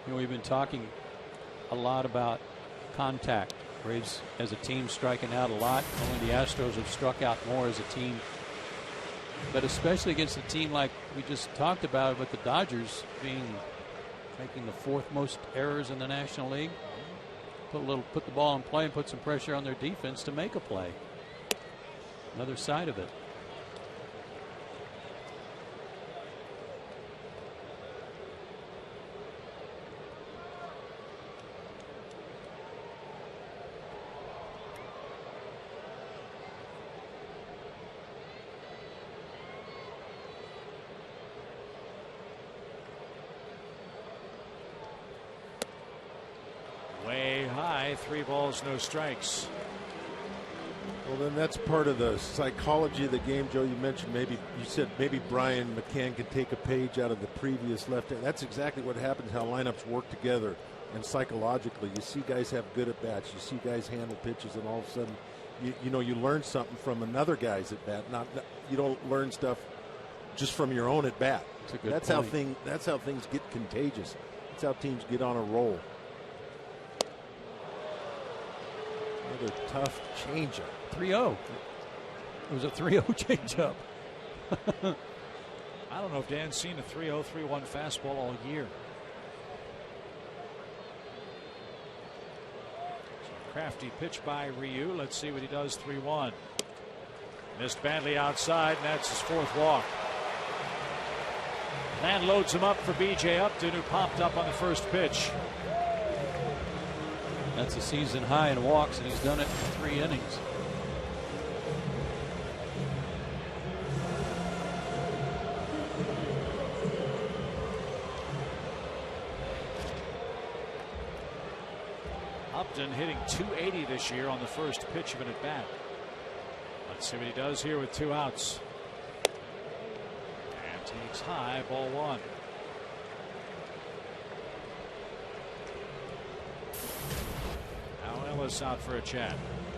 You know, we've been talking a lot about contact. Braves as a team striking out a lot. Only the Astros have struck out more as a team but especially against a team like we just talked about with the Dodgers making the 4th most errors in the National League. Put the ball in play and put some pressure on their defense to make a play. Another side of it. Way high, 3 balls, no strikes. Well, then that's part of the psychology of the game, Joe. You said maybe Brian McCann can take a page out of the previous left hand. That's exactly what happens, how lineups work together. And psychologically, you see guys have good at bats. You see guys handle pitches, and all of a sudden, you learn something from another guy's at bat. You don't learn stuff just from your own at bat. That's how things get contagious. That's how teams get on a roll. Another tough changeup. 3-0. It was a 3-0 changeup. I don't know if Dan's seen a 3-0, 3-1 fastball all year. So crafty pitch by Ryu. Let's see what he does. 3-1. Missed badly outside, and that's his 4th walk. And loads him up for B.J. Upton, who popped up on the first pitch. That's a season high in walks, and he's done it in 3 innings. Upton hitting .280 this year on the first pitch of an at-bat. Let's see what he does here with 2 outs. And takes high, ball 1. Ellis out for a chat.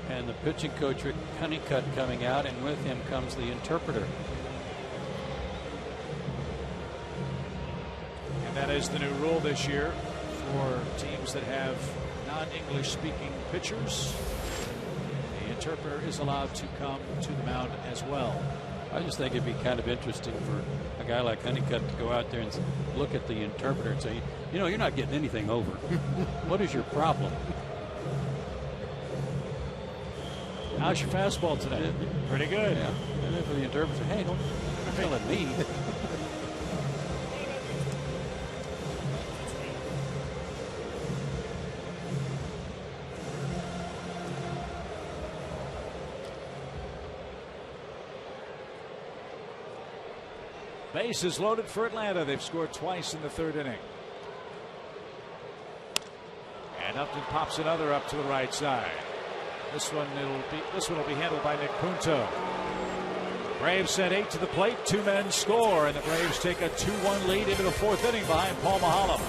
And the pitching coach, Rick Honeycutt, coming out, and with him comes the interpreter. And that is the new rule this year for teams that have non-English speaking pitchers. The interpreter is allowed to come to the mound as well. I just think it'd be kind of interesting for a guy like Honeycutt to go out there and look at the interpreter and say, you're not getting anything over. What is your problem? How's your fastball today? Pretty good. Yeah. And then for the interpreter, hey, don't yell at me. Bases loaded for Atlanta. They've scored twice in the 3rd inning. And Upton pops another up to the right side. This one will be handled by Nick Punto. Braves sent 8 to the plate. 2 men score, and the Braves take a 2-1 lead into the 4th inning behind Paul Mahalam.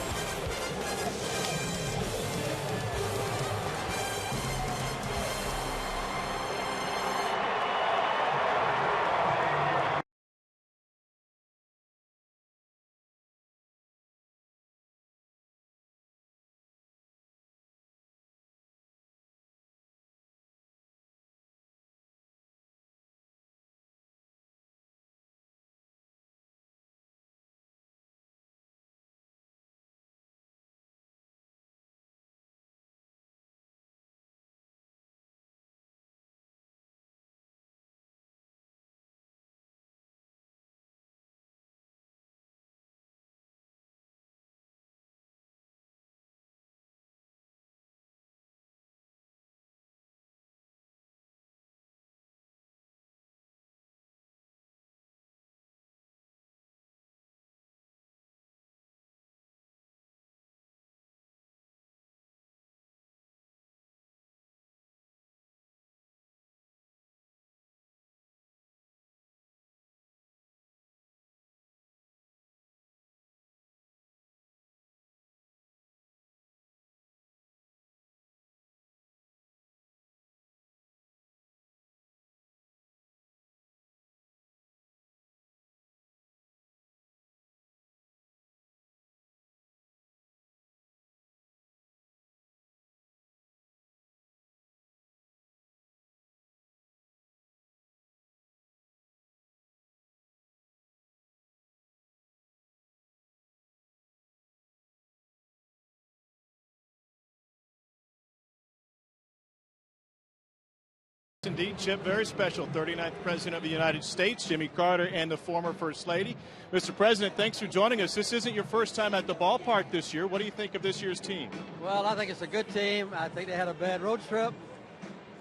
Indeed, Chip, very special. 39th President of the United States, Jimmy Carter, and the former First Lady. Mr. President, thanks for joining us. This isn't your first time at the ballpark this year. What do you think of this year's team? Well, I think it's a good team. I think they had a bad road trip.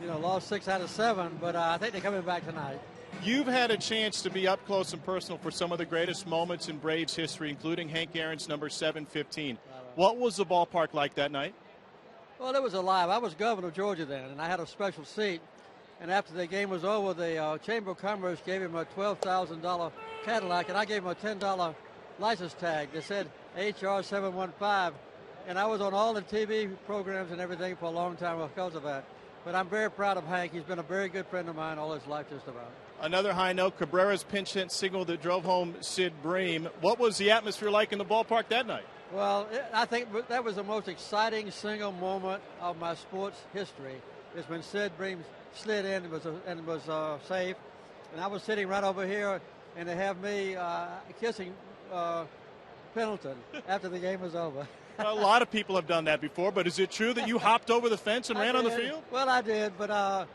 Lost 6 out of 7, but I think they're coming back tonight. You've had a chance to be up close and personal for some of the greatest moments in Braves history, including Hank Aaron's number 715. What was the ballpark like that night? Well, it was alive. I was governor of Georgia then, and I had a special seat. And after the game was over, the Chamber of Commerce gave him a $12,000 Cadillac, and I gave him a $10 license tag that said HR 715. And I was on all the TV programs and everything for a long time because of that. But I'm very proud of Hank. He's been a very good friend of mine all his life, just about. Another high note, Cabrera's pinch hit single that drove home Sid Bream. What was the atmosphere like in the ballpark that night? Well, I think that was the most exciting single moment of my sports history, is when Sid Bream slid in and was safe. And I was sitting right over here, and they have me kissing Pendleton after the game was over. Well, a lot of people have done that before, but is it true that you hopped over the fence and ran on the field? Well, I did, but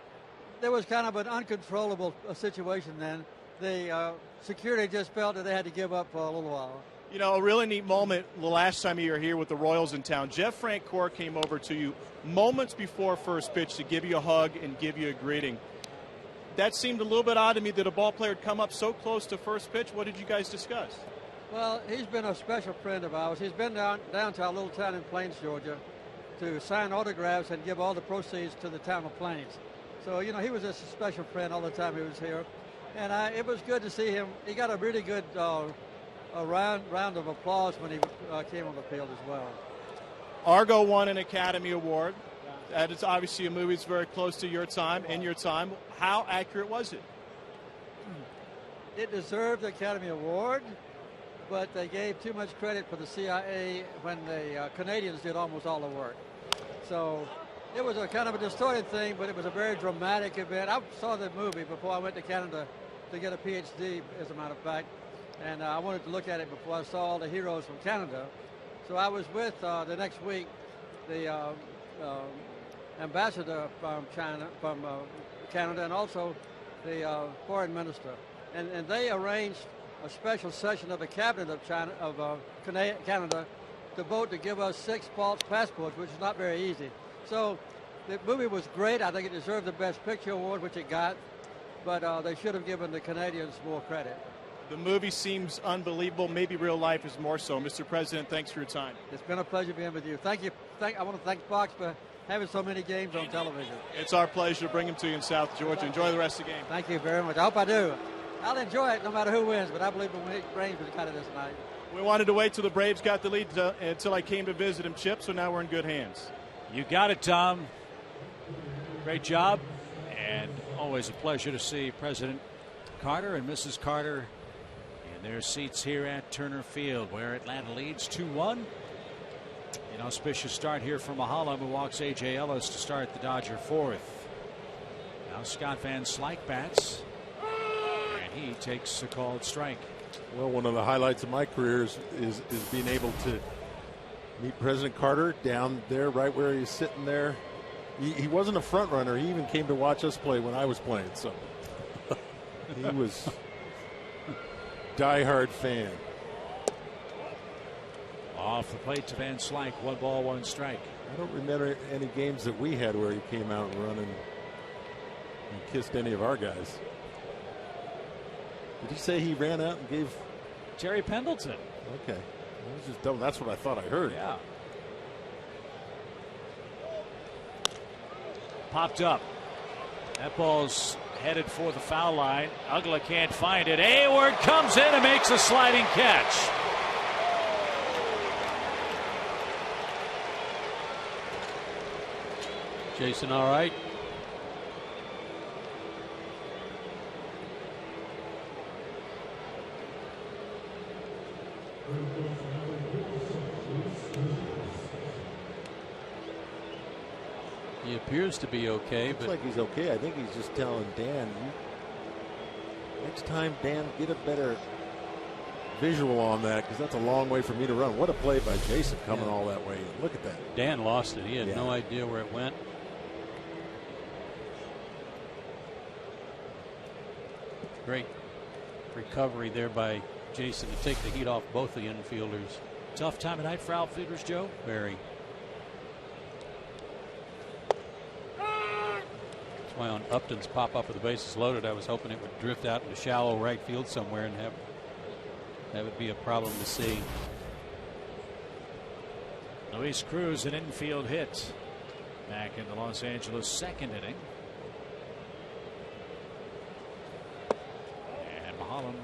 there was kind of an uncontrollable situation then. The security just felt that they had to give up for a little while. A really neat moment the last time you were here with the Royals in town. Jeff Francoeur came over to you moments before first pitch to give you a hug and give you a greeting. That seemed a little bit odd to me that a ball player had come up so close to first pitch. What did you guys discuss? Well, he's been a special friend of ours. He's been down to our little town in Plains, Georgia, to sign autographs and give all the proceeds to the town of Plains. So, he was just a special friend all the time he was here. And it was good to see him. He got a really good round of applause when he came on the field as well. Argo won an Academy Award. That is obviously a movie that's very close to your time, in your time. How accurate was it? It deserved the Academy Award, but they gave too much credit for the CIA when the Canadians did almost all the work. So it was a kind of a distorted thing, but it was a very dramatic event. I saw the movie before I went to Canada to get a PhD, as a matter of fact, and I wanted to look at it before I saw all the heroes from Canada. So I was with, the next week, the ambassador from Canada, and also the foreign minister. And they arranged a special session of the cabinet of Canada to vote to give us 6 false passports, which is not very easy. So the movie was great. I think it deserved the Best Picture award, which it got, but they should have given the Canadians more credit. The movie seems unbelievable. Maybe real life is more so. Mr. President, thanks for your time. It's been a pleasure being with you. Thank you. I want to thank Fox for having so many games on television. It's our pleasure to bring them to you in South Georgia. Enjoy the rest of the game. Thank you very much. I hope I do. I'll enjoy it no matter who wins, but I believe the Braves will got it this night. We wanted to wait till the Braves got the lead until I came to visit him, Chip, so now we're in good hands. You got it, Tom. Great job. And always a pleasure to see President Carter and Mrs. Carter in their seats here at Turner Field, where Atlanta leads 2-1. An auspicious start here for Mahala, who walks A.J. Ellis to start the Dodger 4th. Now Scott Van Slyke bats, and he takes a called strike. Well, one of the highlights of my career is being able to meet President Carter down there, right where he's sitting there. He wasn't a front runner. He even came to watch us play when I was playing. So he was diehard fan. Off the plate to Van Slyke, 1 ball, 1 strike. I don't remember any games that we had where he came out and running and kissed any of our guys. Did he say he ran out and gave Terry Pendleton? Okay, I was just dumb. That's what I thought I heard. Yeah. Popped up. That ball's headed for the foul line. Ugla can't find it. Hayward comes in and makes a sliding catch. Jason, all right? He appears to be okay. Looks like he's okay. I think he's just telling Dan, next time, Dan, get a better visual on that, because that's a long way for me to run. What a play by Jason coming all that way. Look at that. Dan lost it. He had no idea where it went. great recovery there by Jason to take the heat off both the infielders. Tough time of night for outfielders, Joe. Very. That's why on Upton's pop up with the bases loaded, I was hoping it would drift out into shallow right field somewhere, and that would be a problem to see. Luis Cruz, an infield hit back in the Los Angeles second inning. And Mahalam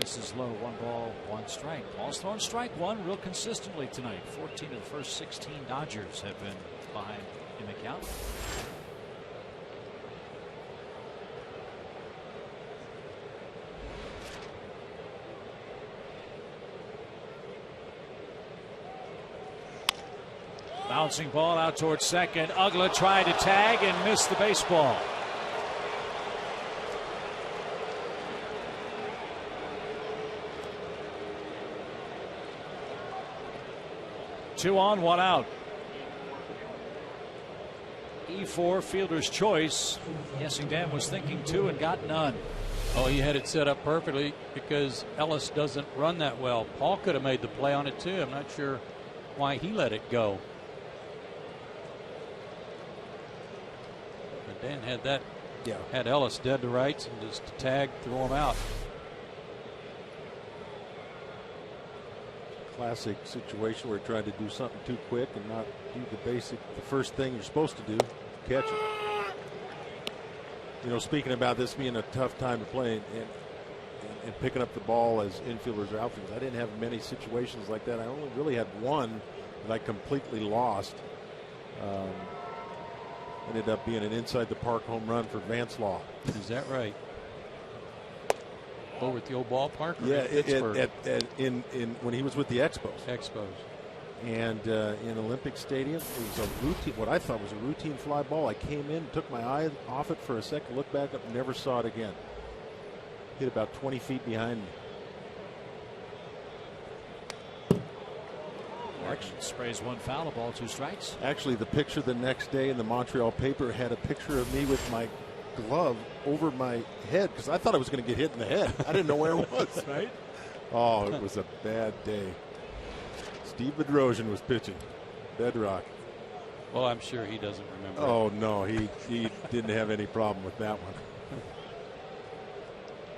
misses low, 1 ball, 1 strike. Ball's thrown strike 1 real consistently tonight. 14 of the first 16 Dodgers have been behind in the count. Bouncing ball out towards second. Ugla tried to tag and missed the baseball. Two on, 1 out. E4 fielder's choice. Guessing Dan was thinking 2 and got none. Oh, he had it set up perfectly because Ellis doesn't run that well. Paul could have made the play on it too. I'm not sure why he let it go. But Dan had that. Yeah. Had Ellis dead to rights and just tag, throw him out. Classic situation where he tried to do something too quick and not do the first thing you're supposed to do, catch it. You know, speaking about this being a tough time to play and picking up the ball as infielders or outfielders, I didn't have many situations like that. I only really had one that I completely lost. Ended up being an inside the park home run for Vance Law. Is that right? Over at the old ballpark? Yeah, when he was with the Expos. Expos. And in Olympic Stadium, it was a routine, what I thought was a routine fly ball. I came in, took my eye off it for a second, looked back up, never saw it again. Hit about 20 feet behind me. Actually, sprays 1 foul, a ball, 2 strikes. Actually, the picture the next day in the Montreal paper had a picture of me with my glove over my head because I thought I was going to get hit in the head. I didn't know where it was. Right? Oh, it was a bad day. Steve Bedrosian was pitching. Bedrock. Well, I'm sure he doesn't remember. Oh, no, he didn't have any problem with that one.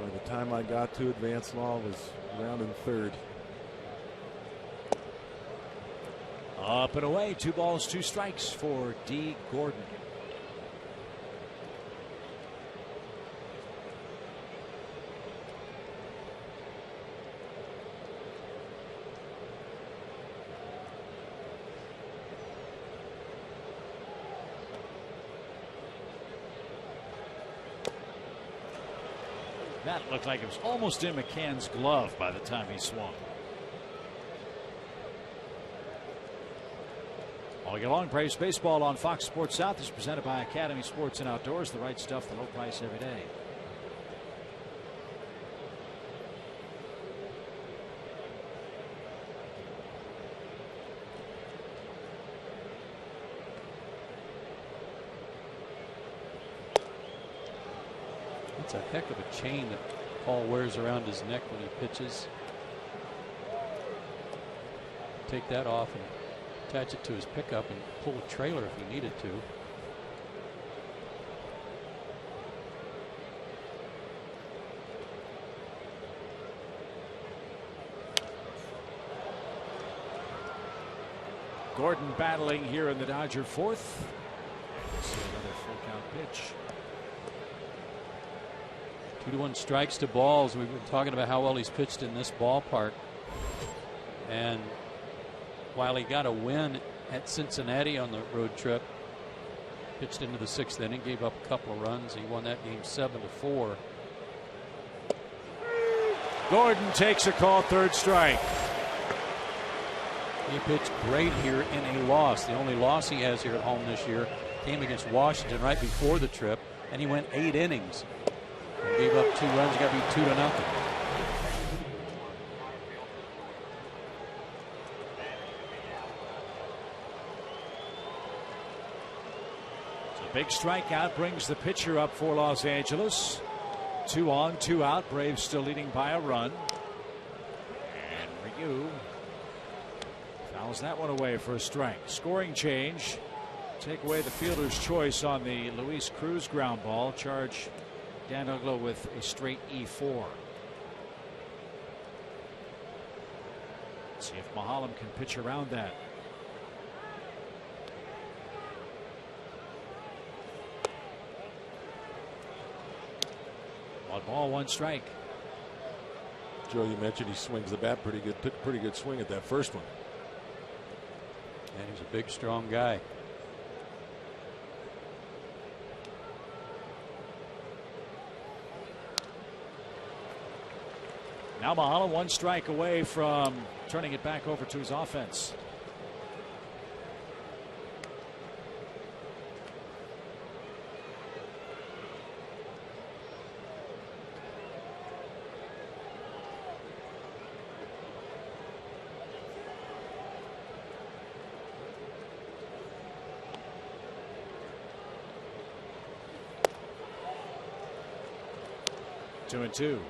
By the time I got to it, Vance Law was rounding third. Up and away, 2 balls, 2 strikes for D. Gordon. That looked like it was almost in McCann's glove by the time he swung. All year long, Braves baseball on Fox Sports South is presented by Academy Sports and Outdoors. The right stuff, the low price every day. It's a heck of a chain that Paul wears around his neck when he pitches. Take that off and attach it to his pickup and pull a trailer if he needed to. Gordon battling here in the Dodger fourth. See another full count pitch. 2-1 strikes to balls. We've been talking about how well he's pitched in this ballpark. And while he got a win at Cincinnati on the road trip, pitched into the 6th inning, gave up a couple of runs. He won that game 7-4. Gordon takes a call, 3rd strike. He pitched great here in a loss. The only loss he has here at home this year came against Washington right before the trip, and he went 8 innings. And gave up 2 runs. He got beat 2-0. Big strikeout brings the pitcher up for Los Angeles. 2 on, 2 out. Braves still leading by a run. And Ryu fouls that one away for a strike. Scoring change. Take away the fielder's choice on the Luis Cruz ground ball. Charge Dan Uglo with a straight E4. See if Mahalam can pitch around that. One ball, one strike. Joe, you mentioned he swings the bat pretty good. Took a pretty good swing at that first one. And he's a big, strong guy. Now Mahalam 1 strike away from turning it back over to his offense. Two and two.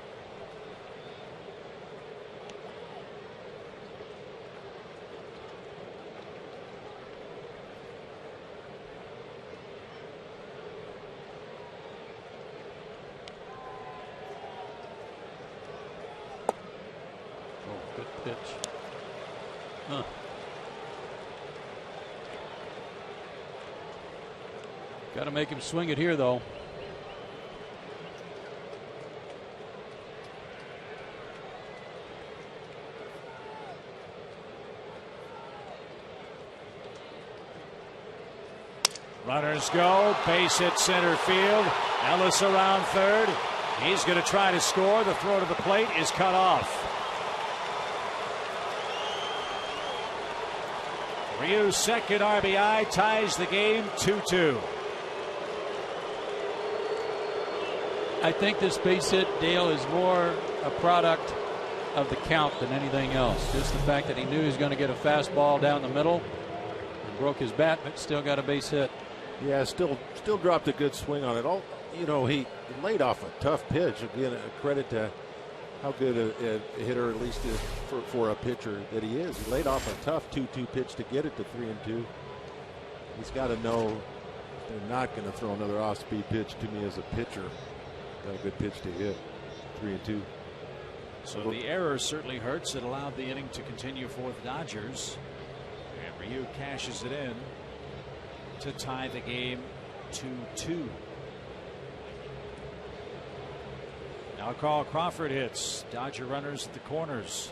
Good pitch. Huh. Got to make him swing it here, though. Runners go, base hit center field. Ellis around third. He's going to try to score. The throw to the plate is cut off. Ryu's second RBI ties the game 2-2. I think this base hit, Dale, is more a product of the count than anything else. Just the fact that he knew he was going to get a fastball down the middle and broke his bat, but still got a base hit. Yeah, still dropped a good swing on it. He laid off a tough pitch. Again, a credit to how good a hitter, at least is for a pitcher that he is. He laid off a tough 2-2 pitch to get it to 3-2. He's got to know they're not going to throw another off-speed pitch to me as a pitcher. Got a good pitch to hit. 3-2. So the error certainly hurts. It allowed the inning to continue for the Dodgers. And Ryu cashes it in to tie the game 2-2. Now Carl Crawford hits. Dodger runners at the corners.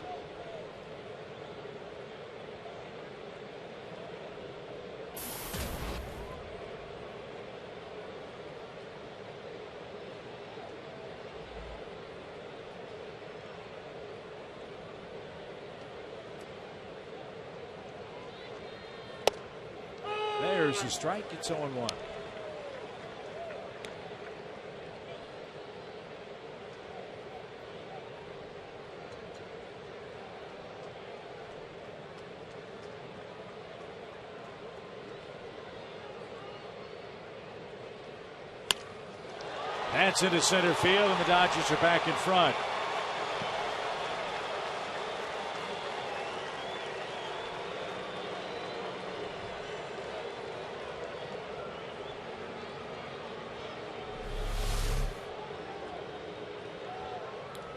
There's a strike. It's 0-1. That's into center field, and the Dodgers are back in front.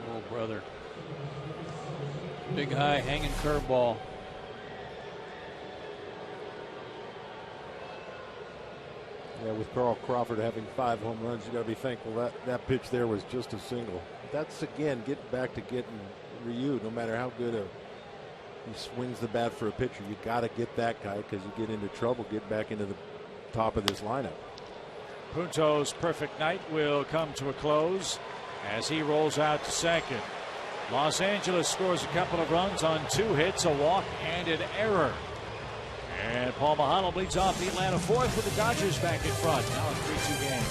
Oh, brother. Big high hanging curveball. Yeah, with Carl Crawford having 5 home runs, you got to be thankful that pitch there was just a single. That's again getting back to getting Ryu. No matter how good he swings the bat for a pitcher, you got to get that guy because you get into trouble. Get back into the top of this lineup. Punto's perfect night will come to a close as he rolls out to second. Los Angeles scores a couple of runs on 2 hits, a walk, and an error. And Paul Mahalam leads off the Atlanta fourth with the Dodgers back in front. Now a 3-2 game.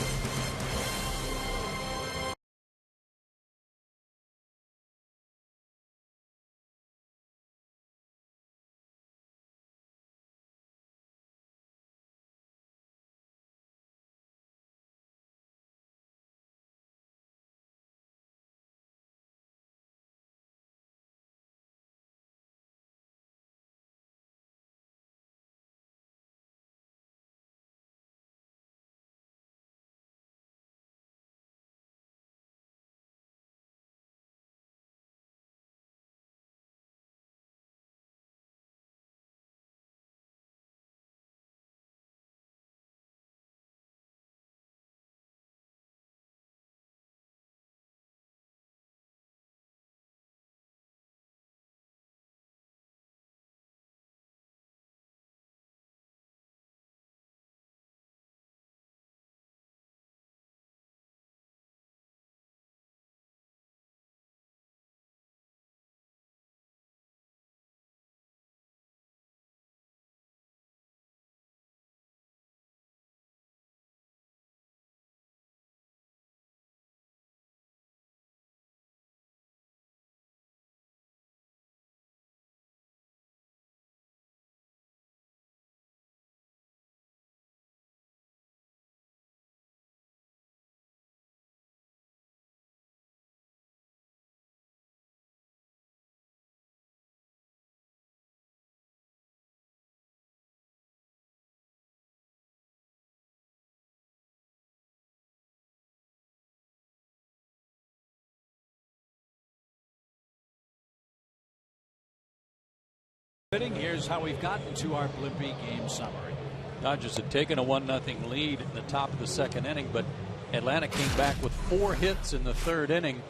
Here's how we've gotten to our Blimpie game summary. Dodgers had taken a 1-0 lead in the top of the second inning, but Atlanta came back with 4 hits in the third inning.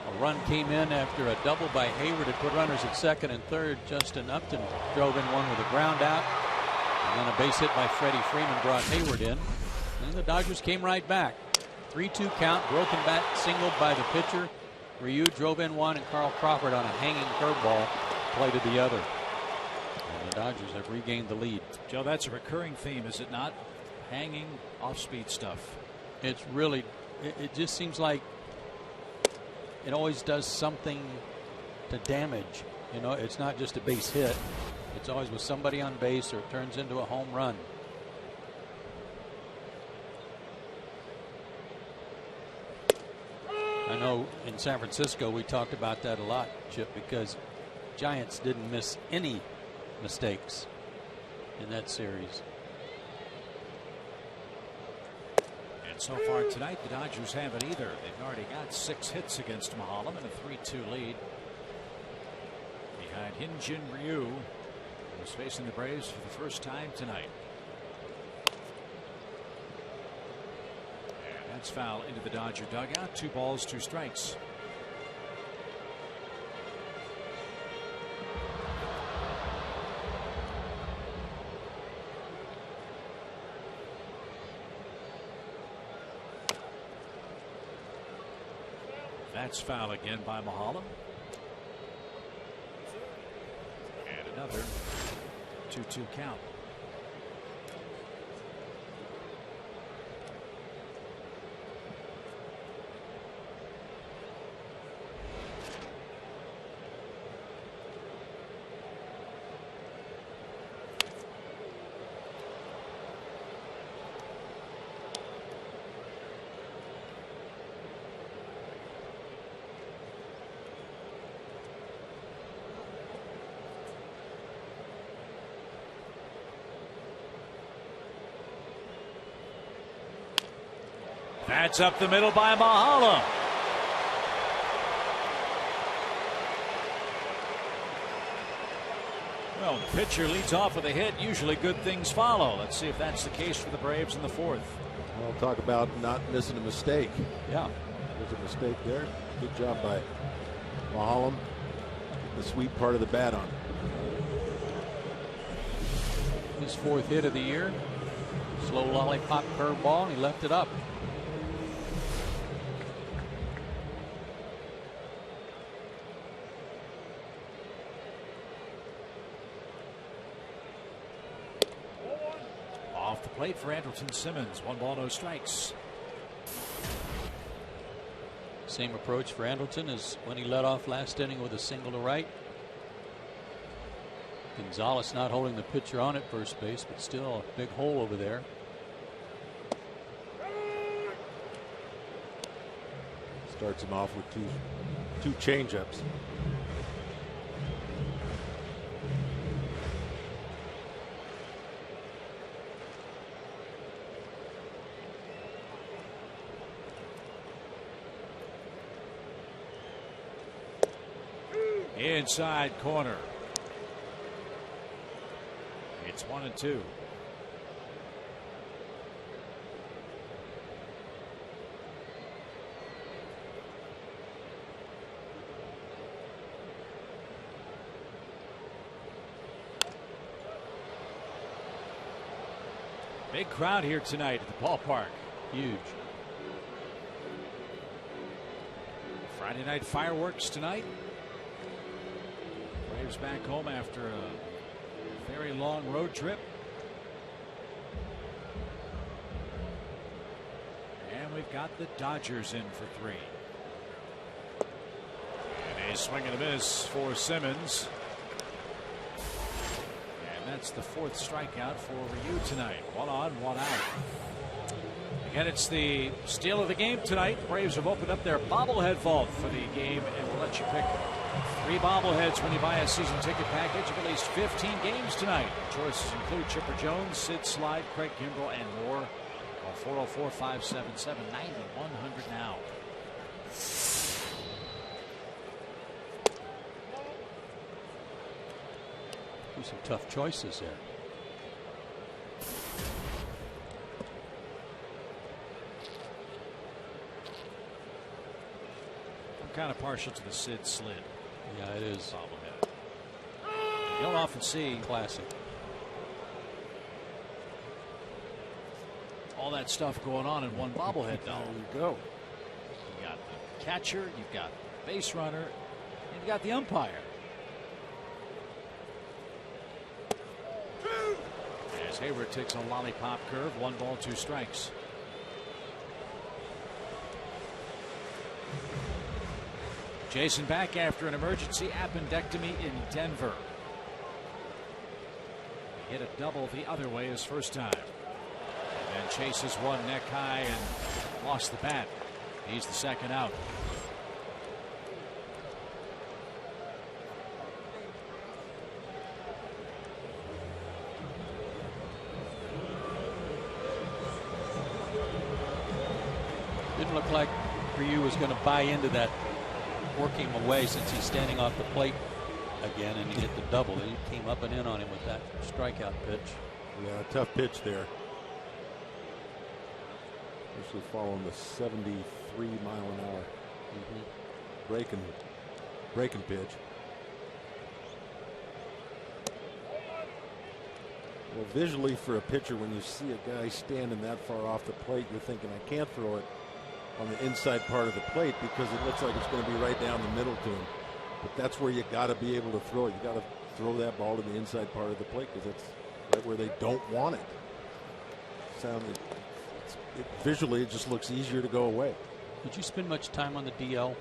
A run came in after a double by Hayward had put runners at second and third. Justin Upton drove in one with a ground out, and then a base hit by Freddie Freeman brought Hayward in. And the Dodgers came right back. 3-2 count, broken bat singled by the pitcher. Ryu drove in one, and Carl Crawford on a hanging curveball plated the other. And the Dodgers have regained the lead. Joe, that's a recurring theme, is it not? Hanging off-speed stuff. It's really, it just seems like it always does something to damage. You know, it's not just a base hit. It's always with somebody on base, or it turns into a home run. I know in San Francisco we talked about that a lot, Chip, because Giants didn't miss any mistakes in that series. And so far tonight, the Dodgers haven't either. They've already got 6 hits against Mahalam and a 3-2 lead. Behind Hyun-Jin Ryu, who's facing the Braves for the first time tonight. And that's foul into the Dodger dugout. 2 balls, 2 strikes. That's foul again by Mahalam. And another 2-2 count. That's up the middle by Mahalam. Well, the pitcher leads off with a hit. Usually good things follow. Let's see if that's the case for the Braves in the 4th. Well, talk about not missing a mistake. Yeah. There's a mistake there. Good job by Mahalam. The sweet part of the bat on. His 4th hit of the year. Slow lollipop curveball, and he left it up. Off the plate for Andrelton Simmons. 1 ball, no strikes. Same approach for Andrelton as when he led off last inning with a single to right. Gonzalez not holding the pitcher on at first base, but still a big hole over there. Starts him off with two changeups. Inside corner. It's 1-2. Big crowd here tonight at the ballpark. Huge. Friday night fireworks tonight. Braves back home after a very long road trip. And we've got the Dodgers in for 3. And a swing and a miss for Simmons. And that's the 4th strikeout for Ryu tonight. 1 on, 1 out. Again, it's the steal of the game tonight. The Braves have opened up their bobblehead vault for the game, and we'll let you pick 3 bobbleheads when you buy a season ticket package of at least 15 games tonight. Choices include Chipper Jones, Sid Slyke, Craig Kimbrell, and more. Call 404-577-9100 now. Some tough choices there. I'm kind of partial to the Sid slid. Yeah, it is. Bobblehead. You don't often see classic. All that stuff going on in one bobblehead doll. There you go. You got the catcher, you've got the base runner, and you've got the umpire. As Hayward takes a lollipop curve, 1 ball, 2 strikes. Jason back after an emergency appendectomy in Denver. He hit a double the other way his first time. And chases one neck high and lost the bat. He's the second out. Didn't look like Ryu was going to buy into that working him away since he's standing off the plate again, and he hit the double. He came up and in on him with that strikeout pitch. Yeah, tough pitch there. Especially following the 73 mile an hour breaking pitch. Well, visually for a pitcher, when you see a guy standing that far off the plate, you're thinking, I can't throw it on the inside part of the plate because it looks like it's going to be right down the middle to him. But that's where you got to be able to throw it. You got to throw that ball to the inside part of the plate because that's right where they don't want it. Visually, it just looks easier to go away. Did you spend much time on the DL?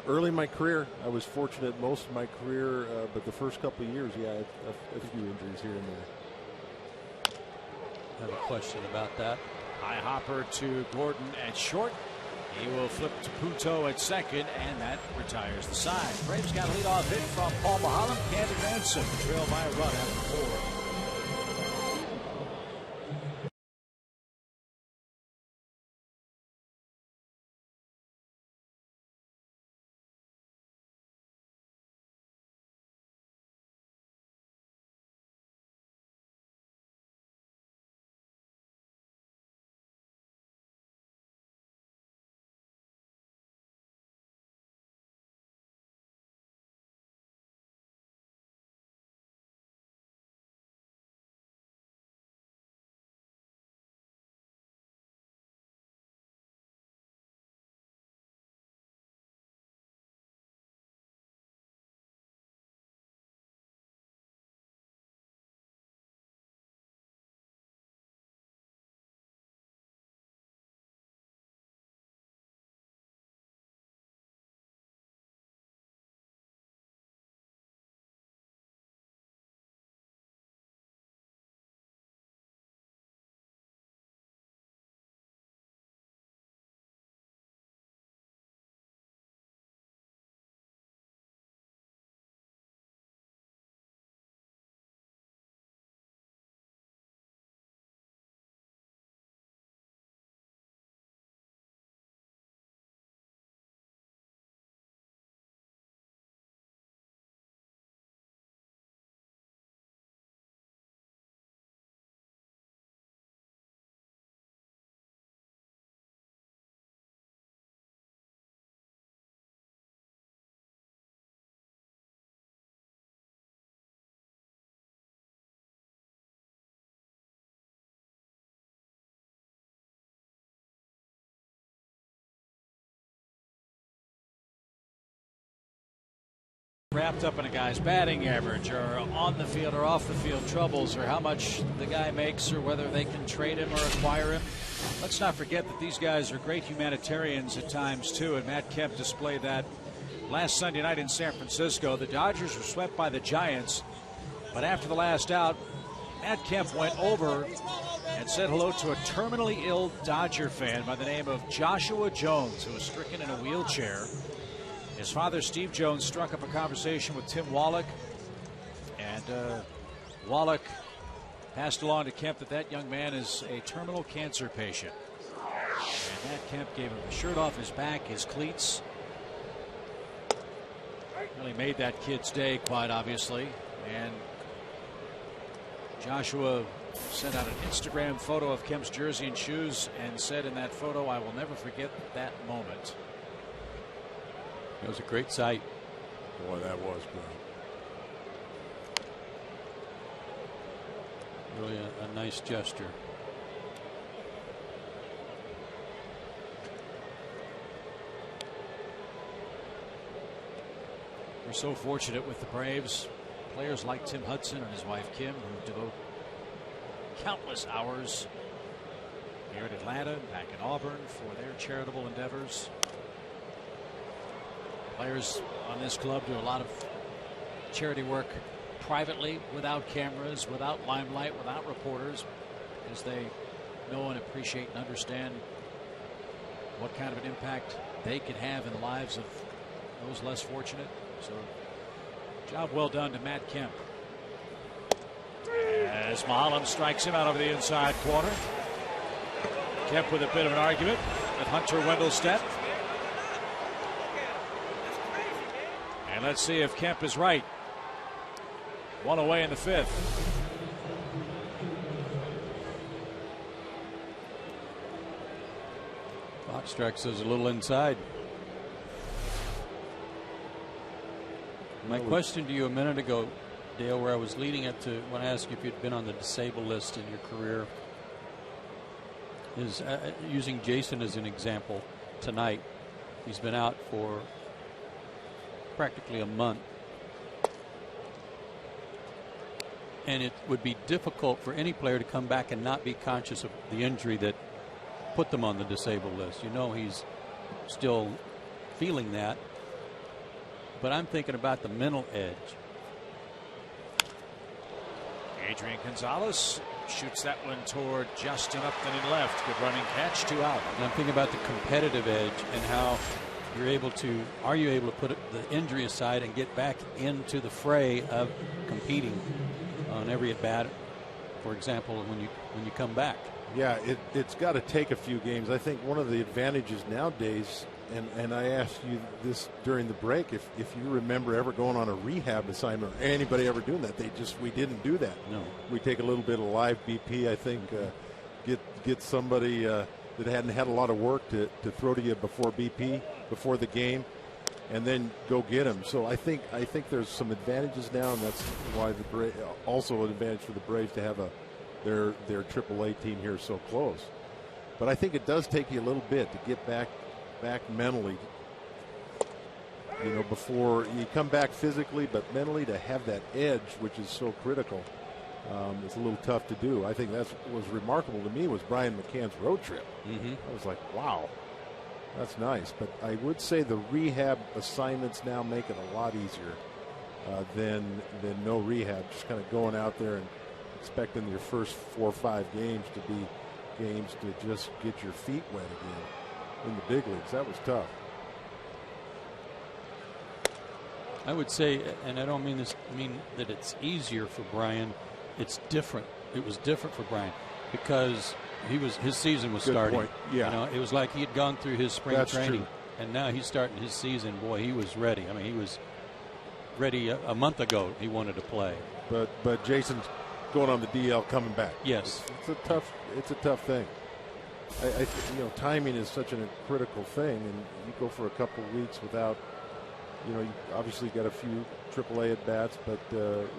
Early in my career, I was fortunate most of my career, but the first couple of years, yeah, a few injuries here and there. I have a question about that. High hopper to Gordon at short. He will flip to Punto at second, and that retires the side. Braves got a leadoff hit from Paul Maholm. Can't advance him. Trail by a run after 4. Wrapped up in a guy's batting average or on the field or off the field troubles or how much the guy makes or whether they can trade him or acquire him. Let's not forget that these guys are great humanitarians at times too, and Matt Kemp displayed that last Sunday night in San Francisco. The Dodgers were swept by the Giants, but after the last out, Matt Kemp went over and said hello to a terminally ill Dodger fan by the name of Joshua Jones, who was stricken in a wheelchair. His father, Steve Jones, struck up a conversation with Tim Wallach, and Wallach passed along to Kemp that young man is a terminal cancer patient. And Matt Kemp gave him the shirt off his back, his cleats. Really made that kid's day, quite obviously. And Joshua sent out an Instagram photo of Kemp's jersey and shoes and said in that photo, "I will never forget that moment." It was a great sight. Boy, that was great. Really a nice gesture. We're so fortunate with the Braves. Players like Tim Hudson and his wife Kim, who devote countless hours here in Atlanta, back in Auburn for their charitable endeavors. Players on this club do a lot of charity work privately, without cameras, without limelight, without reporters, because they know and appreciate and understand what kind of an impact they can have in the lives of those less fortunate. So, job well done to Matt Kemp. As Mahalam strikes him out over the inside corner. Kemp with a bit of an argument with Hunter Wendelstedt. And let's see if Kemp is right. One away in the fifth. Clock strikes us a little inside. My question to you a minute ago, Dale, where I was leading it to when I asked you if you'd been on the disabled list in your career, is using Jason as an example tonight. He's been out for practically a month. And it would be difficult for any player to come back and not be conscious of the injury that put them on the disabled list. You know, he's still feeling that. But I'm thinking about the mental edge. Adrian Gonzalez shoots that one toward Justin Upton in left. Good running catch, 2 out. And I'm thinking about the competitive edge and how you're able to, are you able to put the injury aside and get back into the fray of competing on every at bat, for example, when you come back? Yeah, it's got to take a few games. I think one of the advantages nowadays, and I asked you this during the break, if you remember ever going on a rehab assignment or anybody ever doing that. We didn't do that. No. We take a little bit of live BP, I think, get somebody that hadn't had a lot of work to throw to you before BP, before the game, and then go get them. So I think there's some advantages now, and that's why also an advantage for the Braves to have their AAA team here so close. But I think it does take you a little bit to get back mentally, you know, before you come back physically, but mentally to have that edge, which is so critical. It's a little tough to do. I think that's what was remarkable to me was Brian McCann's road trip. I was like, wow, that's nice. But I would say the rehab assignments now make it a lot easier than no rehab. Just kind of going out there and expecting your first 4 or 5 games to be games to just get your feet wet again in the big leagues. That was tough. I would say, and I don't mean that it's easier for Brian. It's different. It was different for Brian because his season was Good starting. point. Yeah. You know, it was like he had gone through his spring That's training, true. and now he's starting his season. Boy, he was ready. I mean, he was ready a month ago. He wanted to play. But Jason's going on the DL, coming back. Yes, it's a tough thing. I timing is such a critical thing, and you go for a couple of weeks without, you know, you obviously got a few AAA at bats, but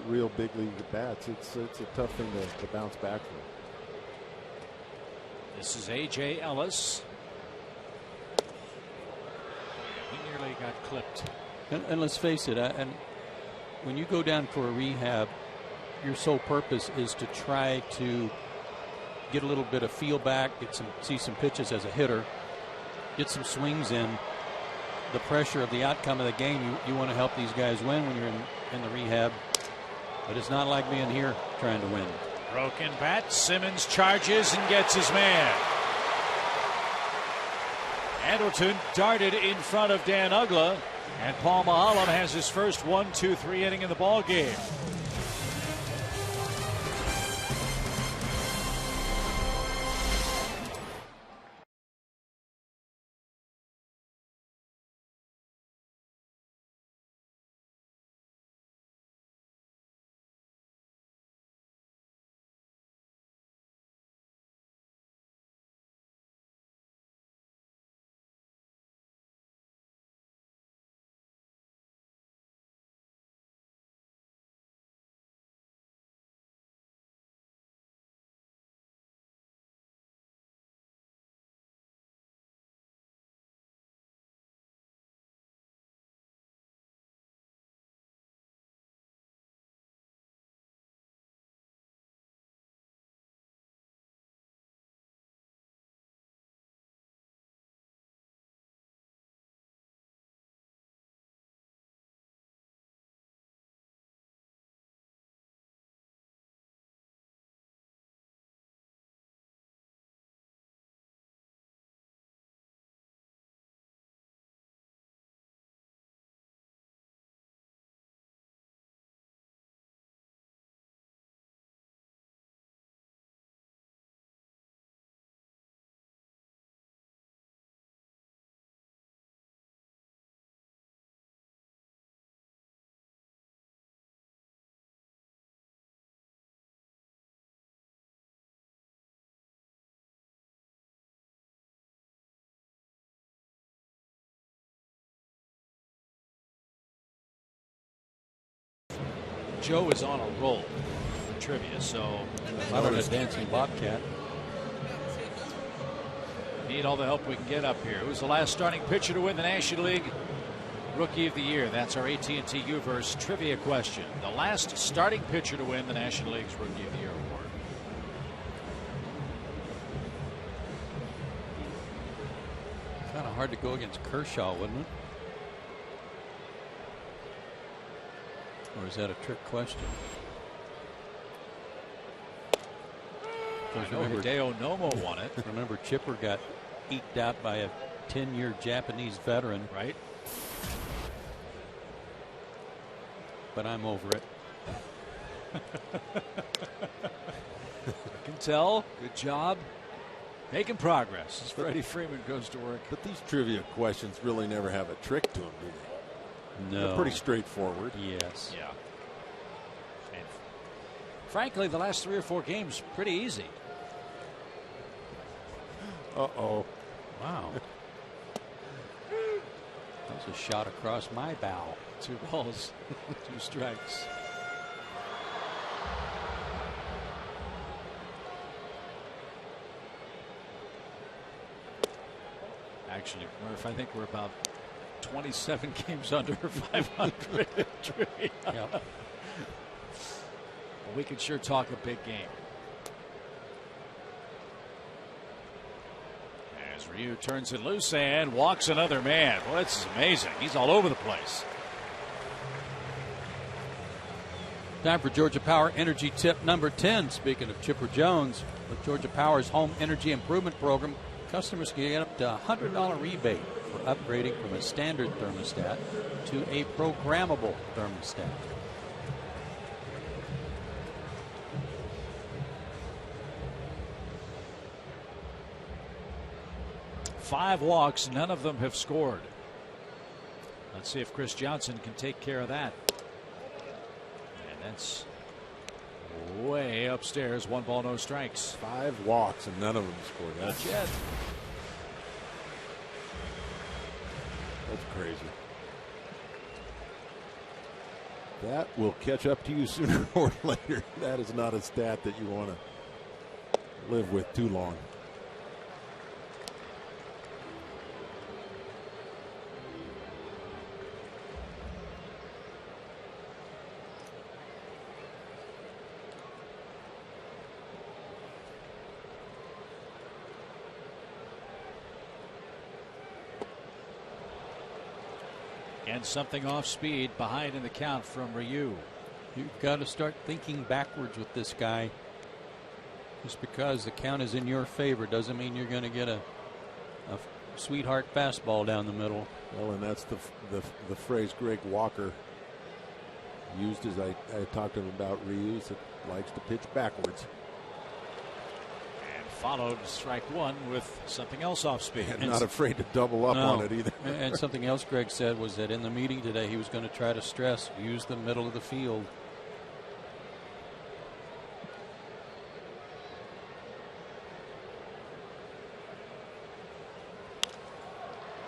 real big league at bats. It's a tough thing to bounce back from. This is A.J. Ellis. He nearly got clipped. and let's face it. And when you go down for a rehab, your sole purpose is to try to get a little bit of feel back, see some pitches as a hitter, get some swings in. The pressure of the outcome of the game, you want to help these guys win when you're in the rehab. But it's not like being here trying to win. Broken bat. Simmons charges and gets his man. Andrelton darted in front of Dan Uggla, and Paul Mahalam has his first 1-2-3 inning in the ball game. Joe is on a roll for trivia, so I don't know, dancing bobcat. Need all the help we can get up here. Who's the last starting pitcher to win the National League Rookie of the Year? That's our AT&T Uverse trivia question. The last starting pitcher to win the National League's Rookie of the Year award. Kind of hard to go against Kershaw, wouldn't it? Or is that a trick question? I know Hideo Nomo won it. Remember, Chipper got eked out by a 10-year Japanese veteran. Right. But I'm over it. I can tell. Good job. Making progress as Freddie Freeman goes to work. But these trivia questions really never have a trick to them, do they? No. They're pretty straightforward. Yes. Yeah. And frankly, the last 3 or 4 games, pretty easy. Uh-oh. Wow. That was a shot across my bow. 2 balls, 2 strikes. Actually, Murph, I think we're about 27 games under 500 in trivia. Yep. Well, we can sure talk a big game. As Ryu turns it loose and walks another man. Well, this is amazing. He's all over the place. Time for Georgia Power Energy tip number 10. Speaking of Chipper Jones, with Georgia Power's Home Energy Improvement Program, customers can get up to a $100 rebate for upgrading from a standard thermostat to a programmable thermostat. Five walks, none of them have scored. Let's see if Chris Johnson can take care of that. And that's way upstairs. 1 ball, no strikes. 5 walks and none of them scored. Not yet. That's crazy. That will catch up to you sooner or later. That is not a stat that you want to live with too long. And something off speed, behind in the count from Ryu. You've got to start thinking backwards with this guy. Just because the count is in your favor doesn't mean you're going to get a sweetheart fastball down the middle. Well, and that's the phrase Greg Walker used as I talked to him about Ryu, that likes to pitch backwards. And followed strike 1 with something else off speed. And not afraid to double up on it either. And something else Greg said was that in the meeting today he was going to try to stress use the middle of the field.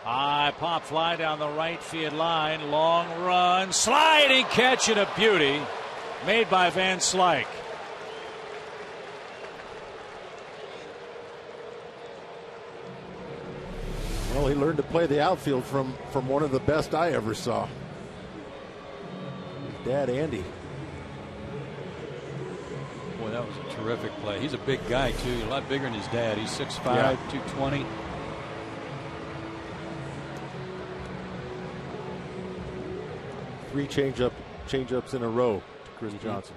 High pop fly down the right field line. Long run. Sliding catch and a beauty made by Van Slyke. Well, he learned to play the outfield from one of the best I ever saw. His dad, Andy. Boy, that was a terrific play. He's a big guy, too. A lot bigger than his dad. He's 6'5", 220. Three change-ups in a row to Chris Johnson.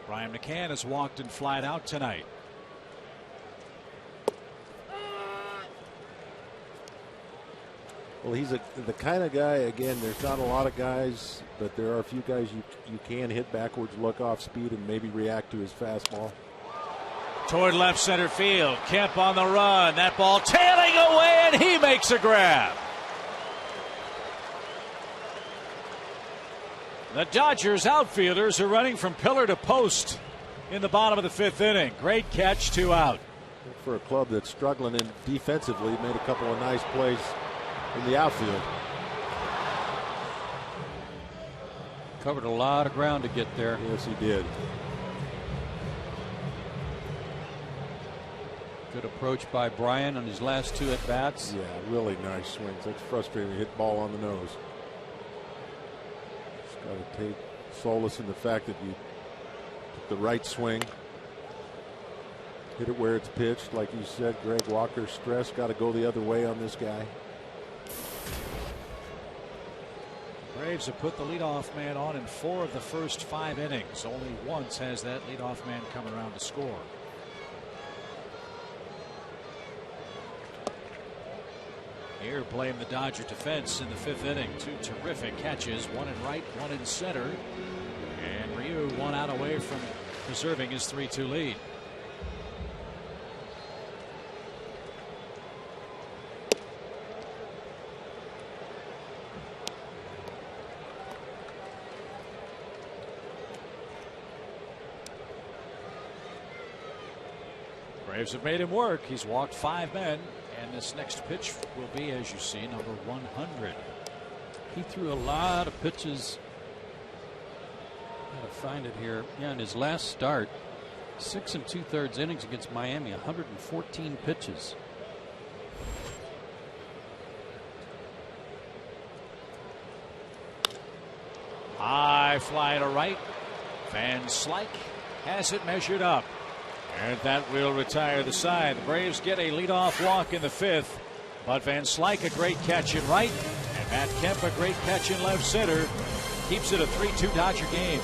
Brian McCann has walked and flied out tonight. Well, he's the kind of guy, again, there's not a lot of guys, but there are a few guys you can hit backwards, look off speed, and maybe react to his fastball. Toward left center field. Kemp on the run. That ball tailing away, and he makes a grab. The Dodgers outfielders are running from pillar to post in the bottom of the 5th inning. Great catch, 2 out. For a club that's struggling in defensively, made a couple of nice plays in the outfield. Covered a lot of ground to get there. Yes, he did. Good approach by Brian on his last 2 at bats. Yeah, really nice swings. That's frustrating to hit ball on the nose. Just got to take solace in the fact that you took the right swing. Hit it where it's pitched. Like you said, Greg Walker, stress got to go the other way on this guy. Braves have put the leadoff man on in 4 of the first 5 innings. Only once has that leadoff man come around to score. Here playing the Dodger defense in the 5th inning. 2 terrific catches, 1 in right, 1 in center. And Ryu 1 out away from preserving his 3-2 lead. Braves have made him work. He's walked 5 men. And this next pitch will be, as you see, number 100. He threw a lot of pitches. Gotta find it here. Yeah, in his last start, 6 2/3 innings against Miami, 114 pitches. High fly to right. Van Slyke has it measured up. And that will retire the side. The Braves get a leadoff walk in the 5th. But Van Slyke, a great catch in right. And Matt Kemp, a great catch in left center. Keeps it a 3-2 Dodger game.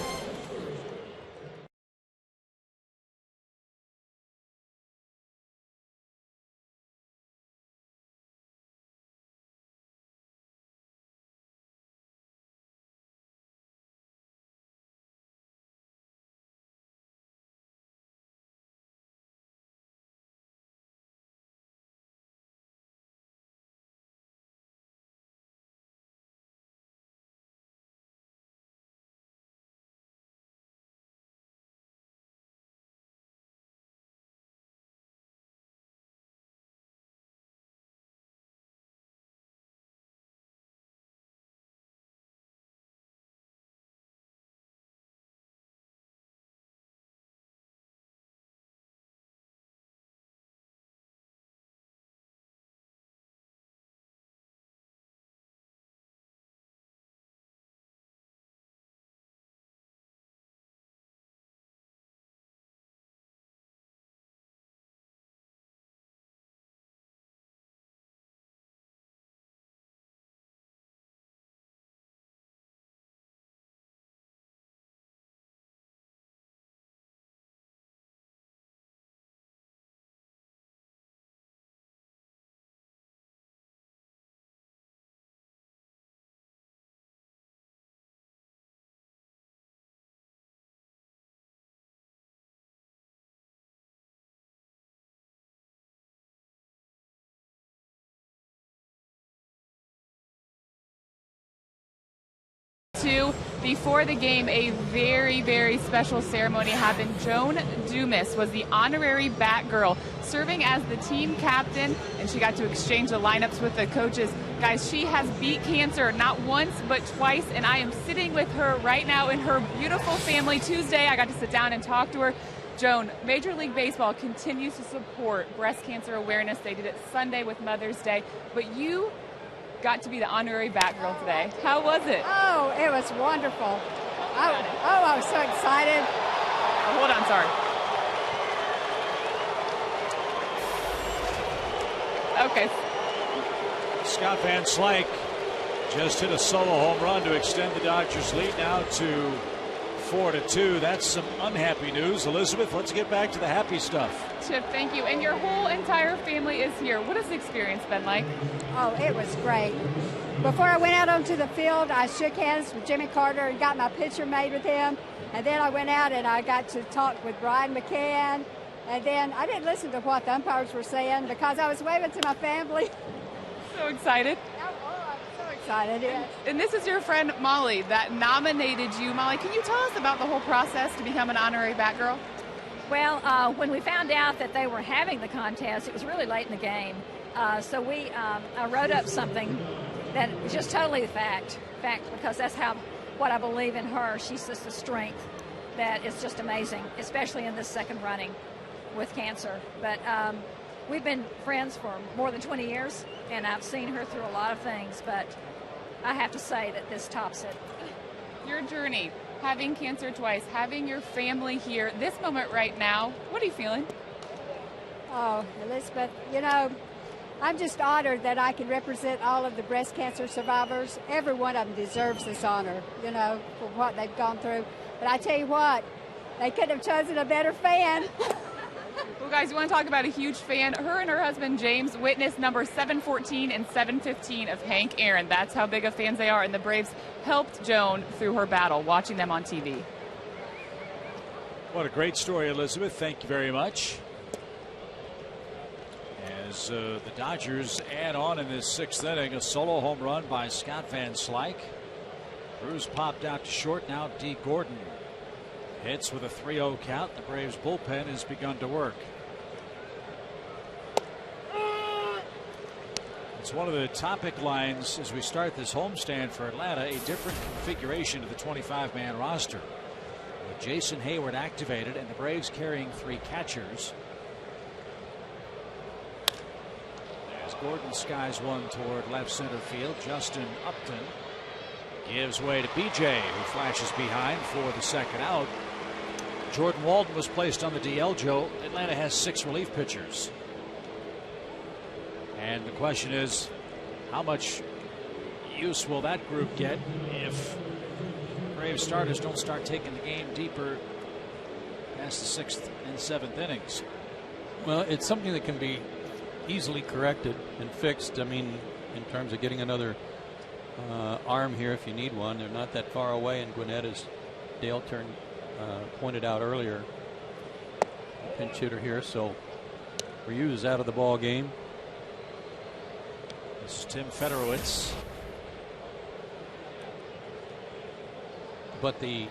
Before the game, a very, very special ceremony happened. Joan Dumas was the honorary Batgirl, serving as the team captain, and she got to exchange the lineups with the coaches. Guys, she has beat cancer not once but twice, and I am sitting with her right now in her beautiful family. Tuesday, I got to sit down and talk to her. Joan, Major League Baseball continues to support breast cancer awareness. They did it Sunday with Mother's Day, but you got to be the honorary Batgirl today. How was it? Oh, it was wonderful. I was so excited. Oh, hold on, sorry. Okay. Scott Van Slyke just hit a solo home run to extend the Dodgers lead now to 4-2. That's some unhappy news. Elizabeth, let's get back to the happy stuff. Chip, thank you. And your whole entire family is here. What has the experience been like? Oh, it was great. Before I went out onto the field, I shook hands with Jimmy Carter and got my picture made with him. And then I went out and I got to talk with Brian McCann. And then I didn't listen to what the umpires were saying because I was waving to my family. So excited. Excited, yes. And this is your friend Molly that nominated you. Molly, can you tell us about the whole process to become an honorary Batgirl? Well, when we found out that they were having the contest, it was really late in the game. So I wrote up something that is just totally the fact, because that's how what I believe in her. She's just a strength that is just amazing, especially in this second running with cancer. But we've been friends for more than 20 years, and I've seen her through a lot of things, but I have to say that this tops it. Your journey, having cancer twice, having your family here, this moment right now, what are you feeling? Oh, Elizabeth, you know, I'm just honored that I can represent all of the breast cancer survivors. Every one of them deserves this honor, you know, for what they've gone through. But I tell you what, they couldn't have chosen a better fan. Well, guys, you want to talk about a huge fan? Her and her husband, James, witnessed number 714 and 715 of Hank Aaron. That's how big of fans they are. And the Braves helped Joan through her battle, watching them on TV. What a great story, Elizabeth. Thank you very much. As the Dodgers add on in this sixth inning, a solo home run by Scott Van Slyke. Cruz popped out to short. Now D. Gordon hits with a 3-0 count. The Braves bullpen has begun to work. It's one of the topic lines as we start this homestand for Atlanta, a different configuration of the 25-man roster. With Jason Hayward activated and the Braves carrying 3 catchers. As Gordon skies one toward left center field, Justin Upton gives way to BJ, who flashes behind for the second out. Jordan Walden was placed on the DL, Joe. Atlanta has 6 relief pitchers. And the question is, how much use will that group get if Braves starters don't start taking the game deeper past the 6th and 7th innings? Well, it's something that can be easily corrected and fixed. I mean, in terms of getting another arm here if you need one. They're not that far away, and Gwinnett, as Dale pointed out earlier, pinch hitter here, so Ryu is out of the ball game. This is Tim Federowicz. But the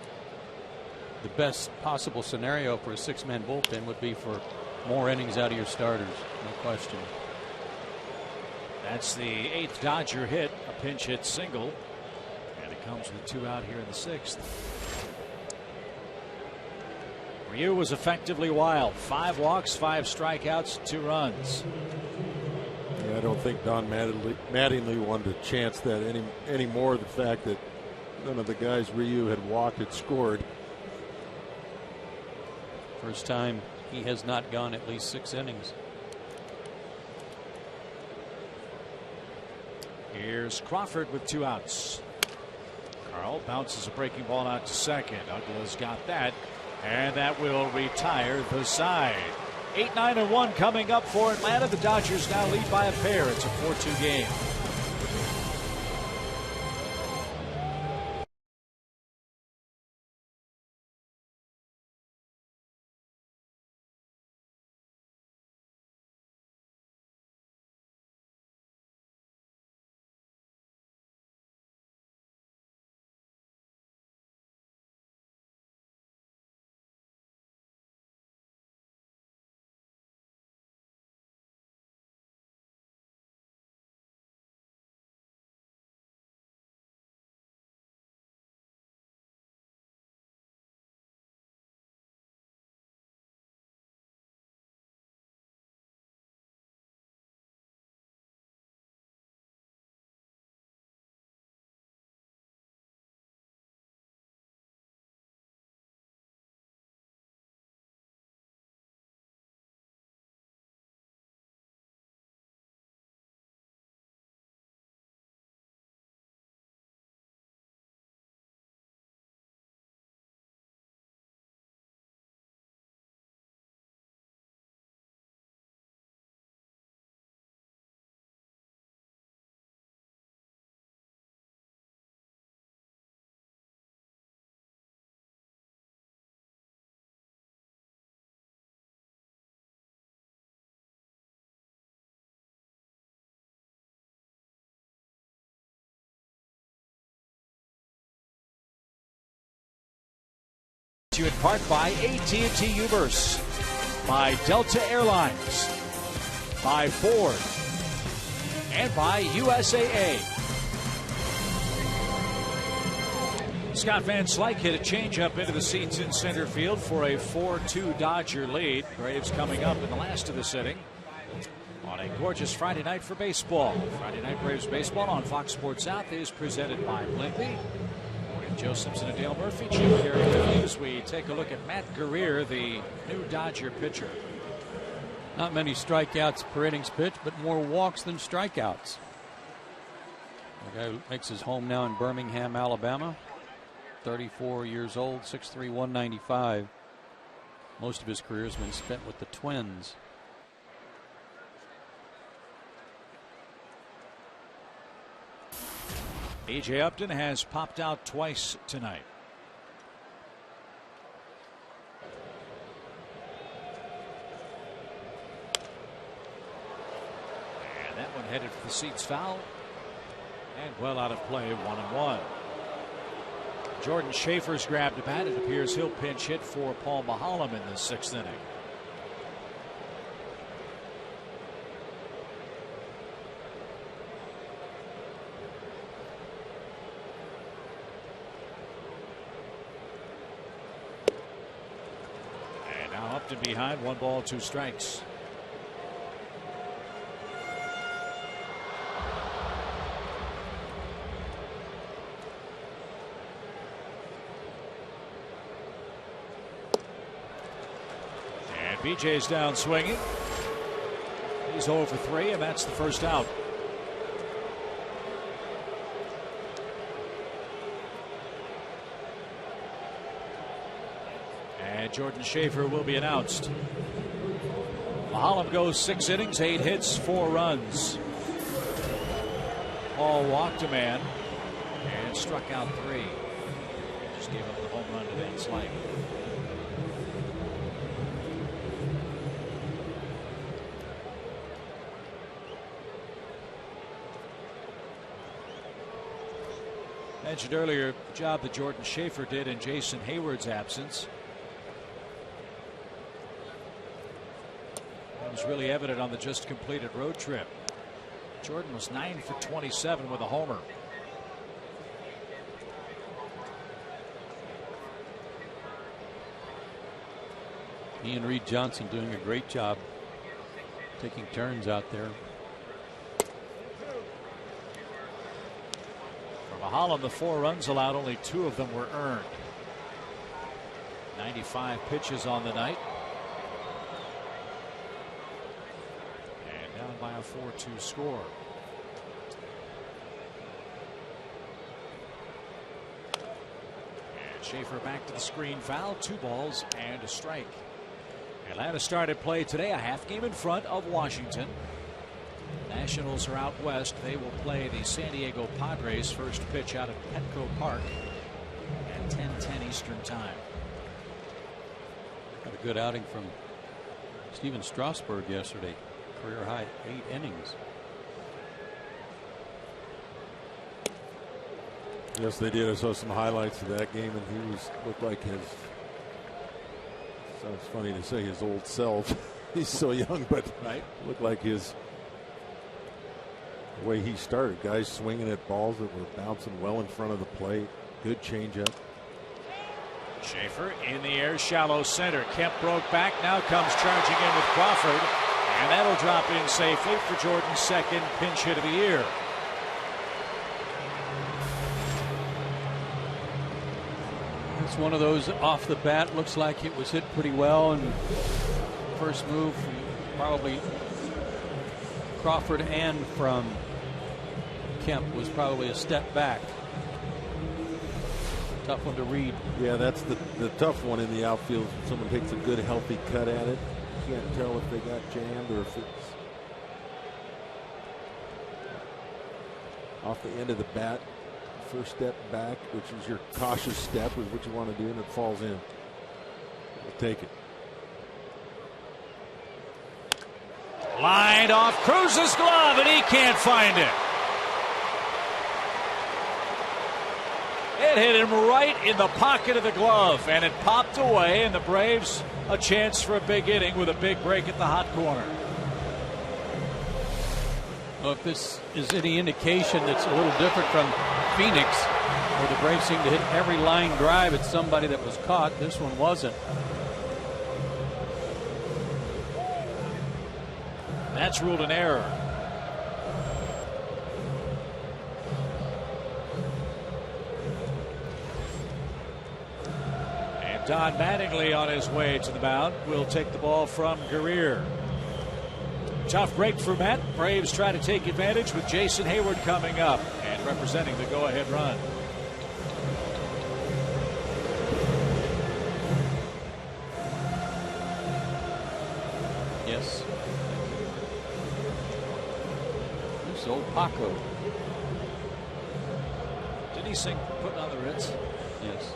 best possible scenario for a 6-man bullpen would be for more innings out of your starters, no question. That's the 8th Dodger hit, a pinch hit single, and it comes with 2 out here in the 6th. Ryu was effectively wild. 5 walks, 5 strikeouts, 2 runs. Yeah, I don't think Don Mattingly wanted to chance that any more. The fact that none of the guys Ryu had walked had scored. First time he has not gone at least 6 innings. Here's Crawford with 2 outs. Carl bounces a breaking ball out to second. Uggla's got that, and that will retire the side. 8-9-1 coming up for Atlanta. The Dodgers now lead by a pair. It's a 4-2 game. In part by AT&T Uverse, by Delta Airlines, by Ford, and by USAA. Scott Van Slyke hit a changeup into the seats in center field for a 4-2 Dodger lead. Braves coming up in the last of the inning on a gorgeous Friday night for baseball. Friday Night Braves baseball on Fox Sports South is presented by Blimpie. With Joe Simpson and Dale Murphy, Jim Carey as we take a look at Matt Guerrier, the new Dodger pitcher. Not many strikeouts per innings pitched, but more walks than strikeouts. The guy who makes his home now in Birmingham, Alabama. 34 years old, 6'3", 195. Most of his career has been spent with the Twins. A.J. Upton has popped out twice tonight. And that one headed for the seats foul. And well out of play, 1-1. Jordan Schaefer's grabbed a bat. It appears he'll pinch hit for Paul Maholm in the 6th inning. And now Upton behind, 1 ball, 2 strikes. BJ's down swinging. He's 0 for 3, and that's the first out. And Jordan Schaefer will be announced. Maholm goes 6 innings, 8 hits, 4 runs. Paul walked a man and struck out 3. Just gave up the home run to Van Slyke. Mentioned earlier the job that Jordan Schaefer did in Jason Hayward's absence. That was really evident on the just completed road trip. Jordan was 9 for 27 with a homer. He and Reed Johnson doing a great job taking turns out there. Maholm, the 4 runs allowed, only 2 of them were earned. 95 pitches on the night. And down by a 4-2 score. And Schaefer back to the screen foul. 2 balls and a strike. Atlanta started play today, a half game in front of Washington. Nationals are out west. They will play the San Diego Padres. First pitch out of Petco Park at 10:10 Eastern time. Got a good outing from Steven Strasburg yesterday. Career high 8 innings. Yes, they did. I saw some highlights of that game, and he looked like his. Sounds funny to say his old self. He's so young, but right. Looked like his. The way he started, guys swinging at balls that were bouncing well in front of the plate. Good changeup. Schaefer in the air, shallow center. Kemp broke back, now comes charging in with Crawford, and that'll drop in safely for Jordan's 2nd pinch hit of the year. It's one of those off the bat. Looks like it was hit pretty well, and first move from probably Crawford and from Kemp was probably a step back. Tough one to read. Yeah, that's the tough one in the outfield. Someone takes a good healthy cut at it. You can't tell if they got jammed or if it's off the end of the bat. First step back, which is your cautious step, is what you want to do, and it falls in. We'll take it. Lined off Cruz's glove, and he can't find it. It hit him right in the pocket of the glove, and it popped away, and the Braves a chance for a big inning with a big break at the hot corner. Well, if this is any indication that's a little different from Phoenix, where the Braves seemed to hit every line drive at somebody that was caught. This one wasn't. That's ruled an error. And Don Mattingly on his way to the mound will take the ball from Guerrier. Tough break for Matt. Braves try to take advantage with Jason Hayward coming up and representing the go-ahead run. Yes. Who's old Paco? Did he sing Putting on the Ritz? Yes.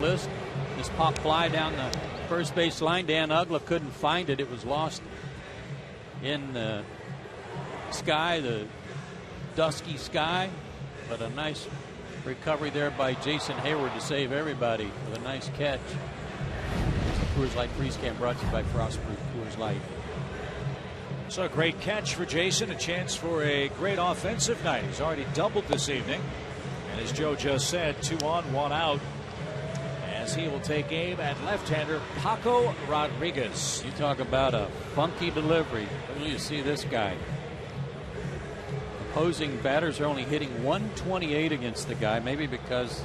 List. This pop fly down the first base line. Dan Ugla couldn't find it. It was lost in the sky, the dusky sky. But a nice recovery there by Jason Hayward to save everybody with a nice catch. Coors Light Freeze Can brought to you by Frostproof Coors Light. So a great catch for Jason. A chance for a great offensive night. He's already doubled this evening. And as Joe just said, 2 on, 1 out. As he will take aim at left-hander Paco Rodriguez. You talk about a funky delivery. Wait till you see this guy. Opposing batters are only hitting 128 against the guy, maybe because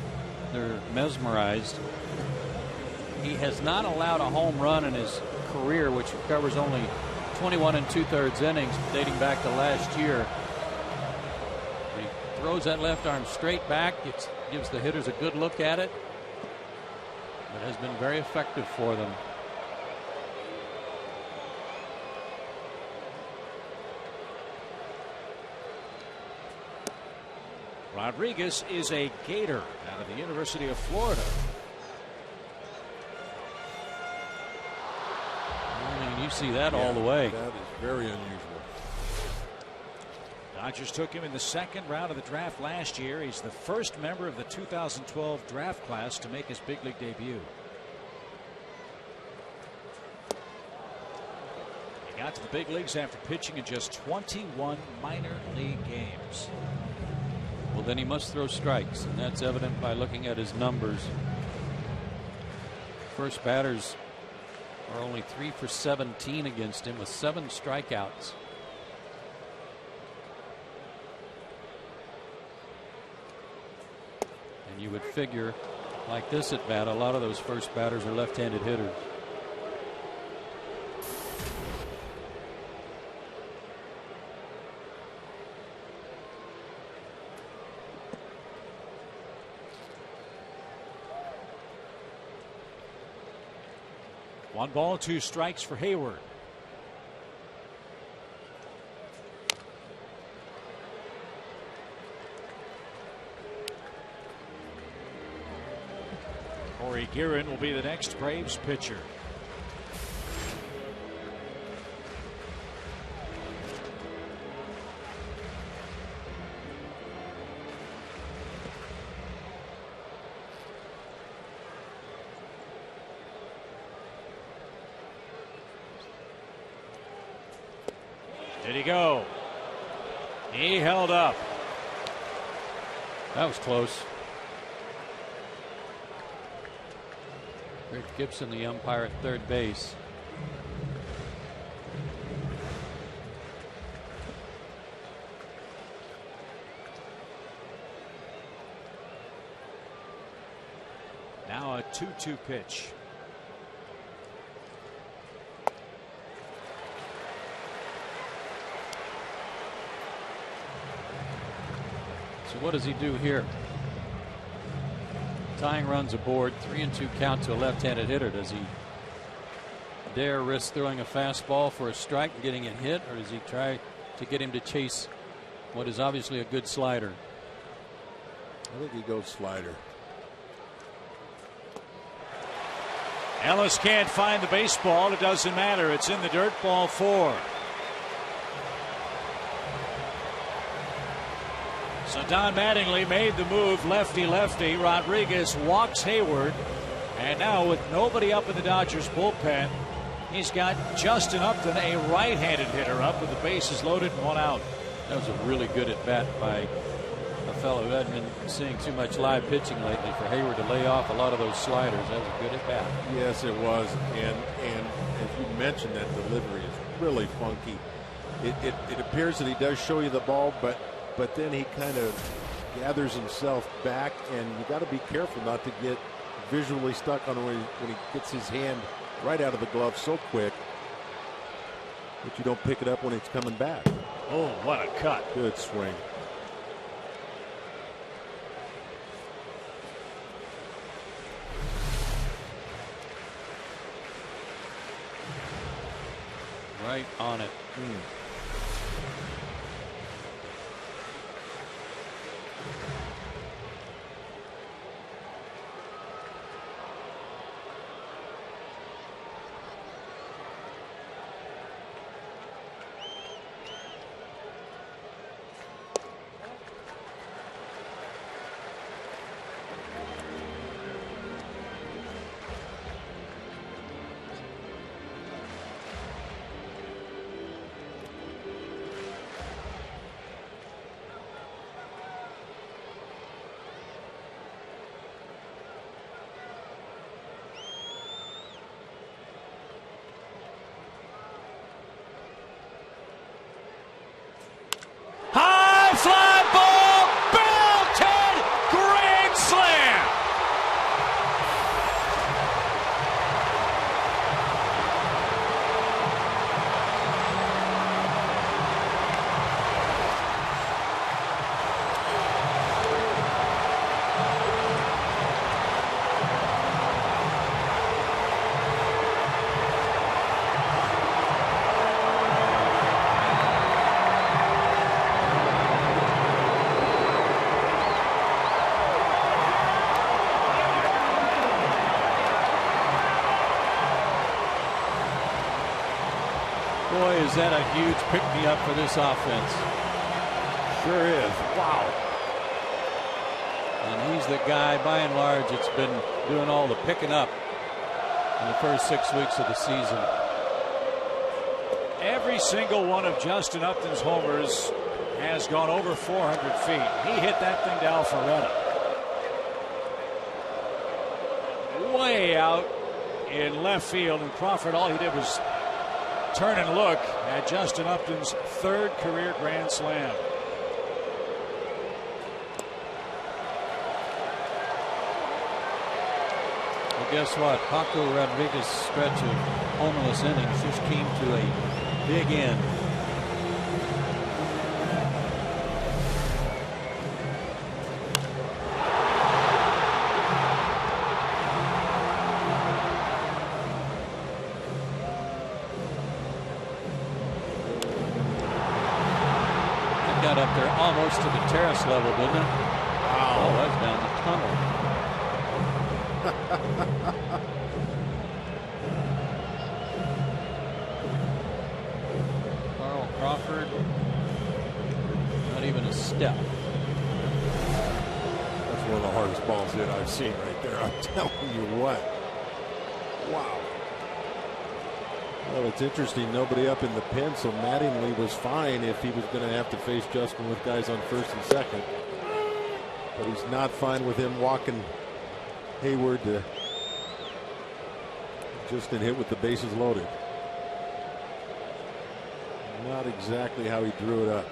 they're mesmerized. He has not allowed a home run in his career, which covers only 21 2/3 innings dating back to last year. He throws that left arm straight back. It gives the hitters a good look at it. It has been very effective for them. Rodriguez is a Gator out of the University of Florida. I mean, you see that all the way. That is very unusual. Dodgers took him in the 2nd round of the draft last year. He's the first member of the 2012 draft class to make his big league debut. He got to the big leagues after pitching in just 21 minor league games. Well, then he must throw strikes, and that's evident by looking at his numbers. First batters are only 3 for 17 against him with 7 strikeouts. And you would figure, like this at bat, a lot of those first batters are left-handed hitters. One ball, 2 strikes for Hayward. Corey Guerin will be the next Braves pitcher. Did he go? He held up. That was close. Rick Gibson, the umpire at third base. Now a 2-2 pitch. So what does he do here? Tying runs aboard, 3-2 count to a left-handed hitter. Does he dare risk throwing a fastball for a strike and getting it hit, or does he try to get him to chase what is obviously a good slider? I think he goes slider. Ellis can't find the baseball. It doesn't matter. It's in the dirt. Ball 4. So Don Mattingly made the move, lefty-lefty. Rodriguez walks Hayward. And now with nobody up in the Dodgers bullpen, he's got Justin Upton, a right-handed hitter, up with the bases loaded and 1 out. That was a really good at-bat by a fellow who hadn't been seeing too much live pitching lately, for Hayward to lay off a lot of those sliders. That was a good at-bat. Yes, it was. And as you mentioned, that delivery is really funky. It appears that he does show you the ball, but then he kind of gathers himself back, and you got to be careful not to get visually stuck on when he gets his hand right out of the glove so quick that you don't pick it up when it's coming back. Oh, what a cut. Good swing. Right on it. Fly ball, belted, grand slam. Boy, is that a huge pick-me-up for this offense. Sure is. Wow. And he's the guy, by and large, that's been doing all the picking up in the first 6 weeks of the season. Every single one of Justin Upton's homers has gone over 400 feet. He hit that thing to Alpharetta. Way out in left field, and Crawford, all he did was turn and look at Justin Upton's third career grand slam. Well, guess what? Paco Rodriguez's stretch of homerless innings just came to a big end. Got up there almost to the terrace level, didn't it? Wow. Oh, that's down the tunnel. Carl Crawford, not even a step. That's one of the hardest balls that I've seen right there. I'm telling you what. Wow. Well, it's interesting. Nobody up in the pen, so Mattingly was fine if he was going to have to face Justin with guys on first and second. But he's not fine with him walking Hayward to Justin hit with the bases loaded. Not exactly how he drew it up.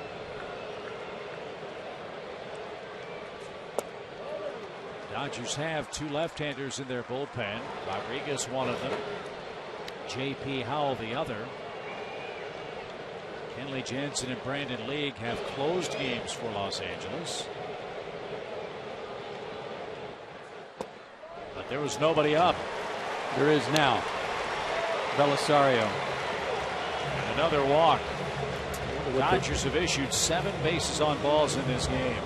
Dodgers have two left-handers in their bullpen. Rodriguez, one of them. J.P. Howell, the other. Kenley Jansen and Brandon League have closed games for Los Angeles. But there was nobody up. There is now. Belisario. And another walk. The Dodgers have issued 7 bases on balls in this game.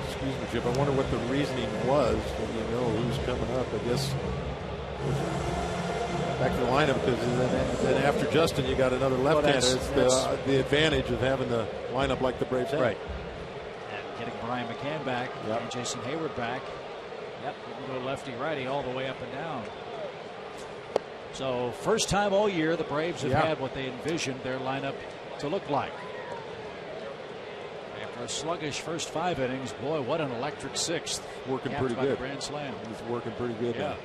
Excuse me, Chip. I wonder what the reasoning was when you know who's coming up. I guess back to the lineup, because then after Justin, you got another left-hander. It's the advantage of having the lineup like the Braves have. Right. And getting Brian McCann back, and Jason Hayward back. Yep, we can go lefty-righty all the way up and down. So first time all year the Braves have had what they envisioned their lineup to look like. And for a sluggish first 5 innings, boy, what an electric 6th. Working pretty good. Grand slam. He's working pretty good. Yeah.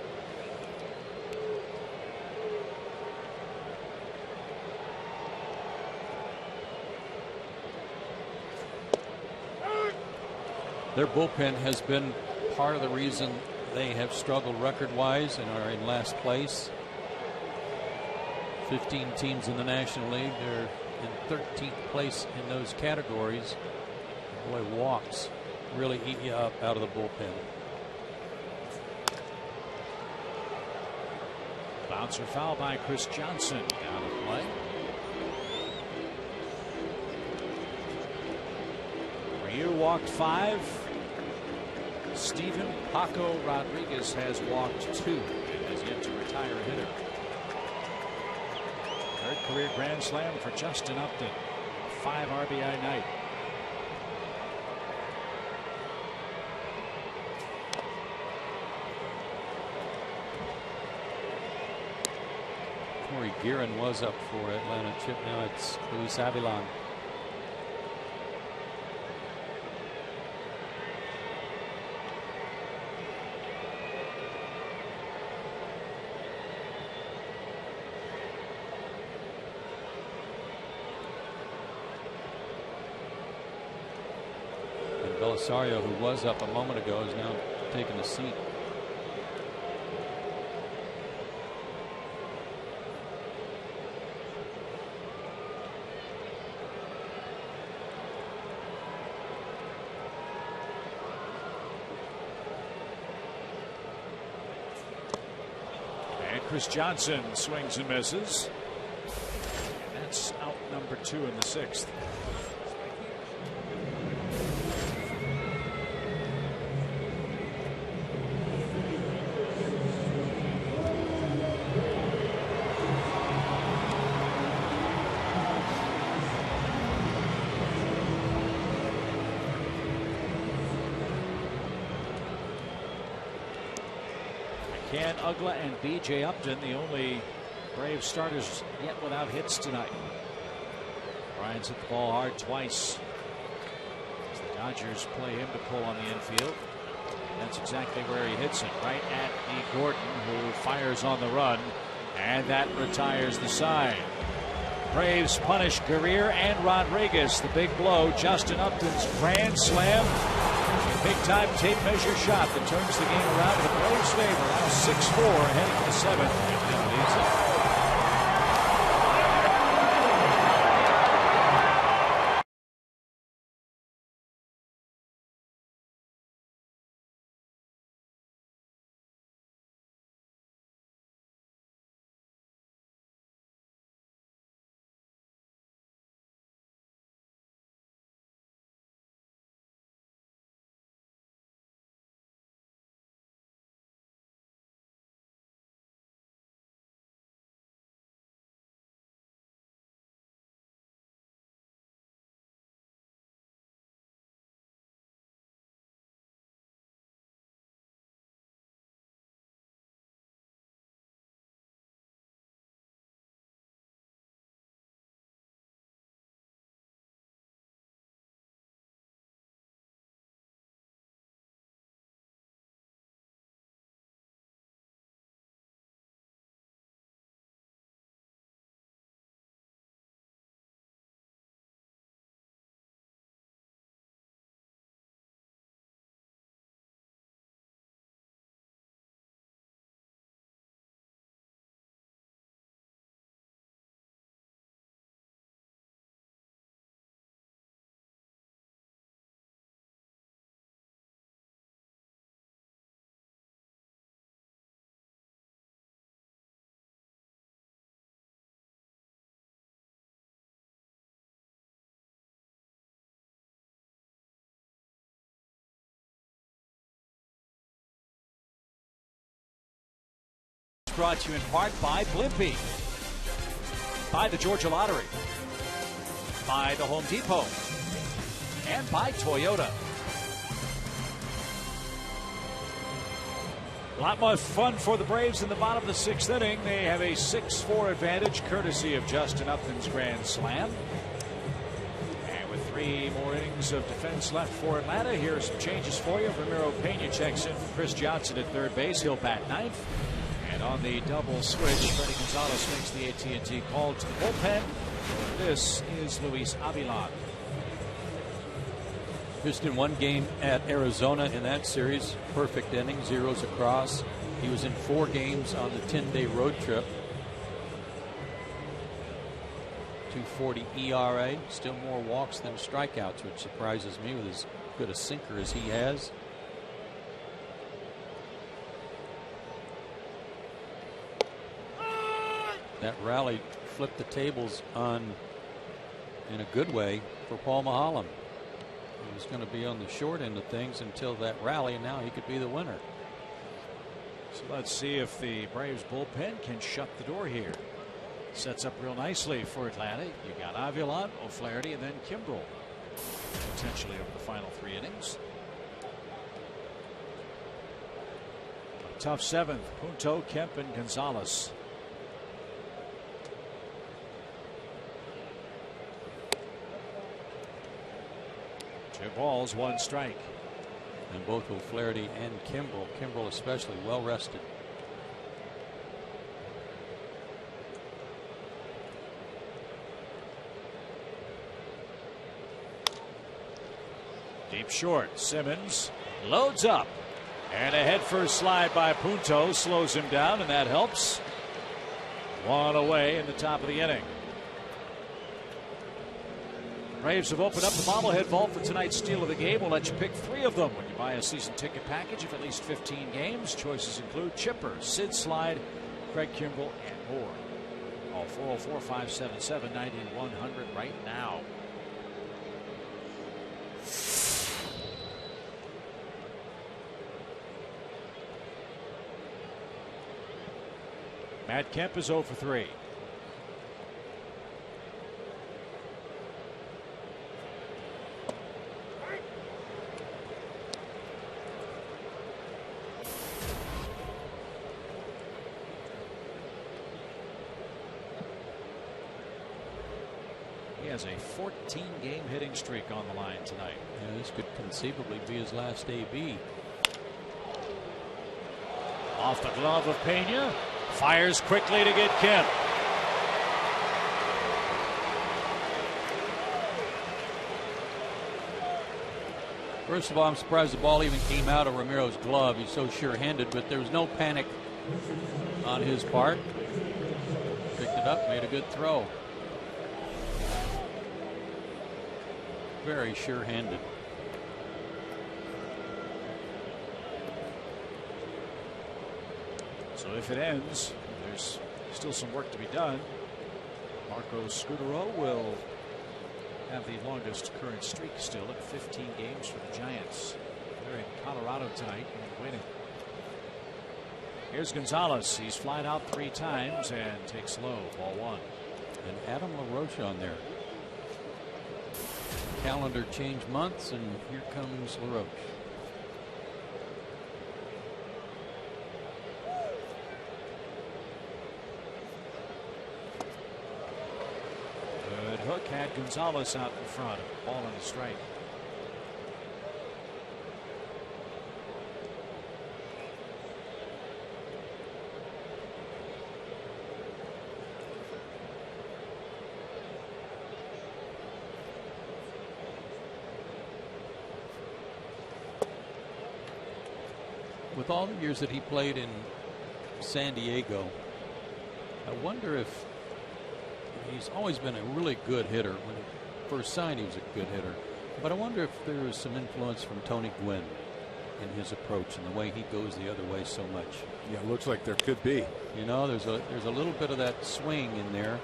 Their bullpen has been part of the reason they have struggled record-wise and are in last place. 15 teams in the National League. They're in 13th place in those categories. Boy, walks really eat you up out of the bullpen. Bouncer foul by Chris Johnson out of play. Ryu walked 5. Steven Paco Rodriguez has walked 2 and has yet to retire a hitter. 3rd career grand slam for Justin Upton. A 5 RBI night. Corey Guerin was up for Atlanta, Chip. Now it's Luis Avilan. Belisario, who was up a moment ago, is now taking a seat. And Chris Johnson swings and misses. And that's out number 2 in the 6th. Can Ugla and B.J. Upton, the only Braves starters yet without hits tonight. Bryant's hit the ball hard twice as the Dodgers play him to pull on the infield. That's exactly where he hits it, right at E. Gordon, who fires on the run, and that retires the side. Braves punish Guerrier and Rodriguez. The big blow, Justin Upton's grand slam. Big time tape measure shot that turns the game around in the Braves' favor. Now 6-4 heading to the 7th. And leads it. brought to you in part by Blimpie, by the Georgia Lottery, by the Home Depot, and by Toyota. A lot more fun for the Braves in the bottom of the 6th inning. They have a 6-4 advantage courtesy of Justin Upton's grand slam. And with 3 more innings of defense left for Atlanta, here are some changes for you. Ramiro Pena checks in for Chris Johnson at third base. He'll bat 9th. And on the double switch, Freddie Gonzalez makes the AT&T call to the bullpen. This is Luis Avilan. Just in one game at Arizona in that series, perfect inning, zeros across. He was in 4 games on the 10-day road trip. 2.40 ERA, still more walks than strikeouts, which surprises me with as good a sinker as he has. That rally flipped the tables on, in a good way, for Paul Maholm. He was going to be on the short end of things until that rally, and now he could be the winner. So let's see if the Braves bullpen can shut the door here. Sets up real nicely for Atlanta. You got Avilan, O'Flaherty, and then Kimbrell potentially over the final 3 innings. A tough 7th. Punto, Kemp, and Gonzalez. 2 balls, 1 strike. And both O'Flaherty and Kimbrell especially, well rested. Deep short. Simmons loads up. And a head first slide by Punto slows him down, and that helps. 1 away in the top of the inning. Braves have opened up the bobblehead vault for tonight's steal of the game. We'll let you pick 3 of them when you buy a season ticket package of at least 15 games. Choices include Chipper, Sid Slide, Craig Kimbrell, and more. Call 404-577-9100 right now. Matt Kemp is 0 for 3. He has a 14-game hitting streak on the line tonight. Yeah, this could conceivably be his last AB. Off the glove of Pena. Fires quickly to get Kemp. First of all, I'm surprised the ball even came out of Ramiro's glove. He's so sure-handed, but there was no panic on his part. Picked it up, made a good throw. Very sure-handed. So if it ends, there's still some work to be done. Marco Scudero will have the longest current streak still at 15 games for the Giants. They're in Colorado tonight and winning. Here's Gonzalez. He's flied out 3 times and takes low. Ball 1. And Adam LaRoche on there. Calendar change months, and here comes LaRoche. Good hook, had Gonzalez out in front. Ball on the strike. With all the years that he played in San Diego, I wonder if he's always been a really good hitter. When he first signed, he was a good hitter. But I wonder if there is some influence from Tony Gwynn in his approach and the way he goes the other way so much. Yeah, it looks like there could be. You know, there's a little bit of that swing in there.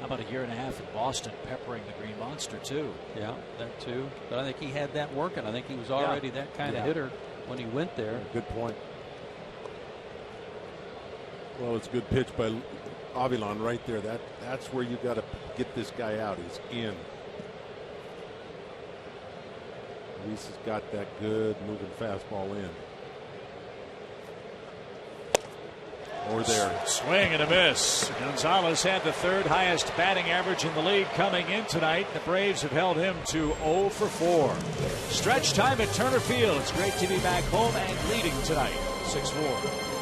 How about a year and a half in Boston peppering the Green Monster too? Yeah, that too. But I think he had that working. I think he was already that kind of hitter when he went there. Good point. Well, it's a good pitch by Avilan right there. That's where you got to get this guy out. He's in. Reese has got that good moving fastball in. Or there. Swing and a miss. Gonzalez had the third highest batting average in the league coming in tonight. The Braves have held him to 0 for 4. Stretch time at Turner Field. It's great to be back home and leading tonight. 6-4.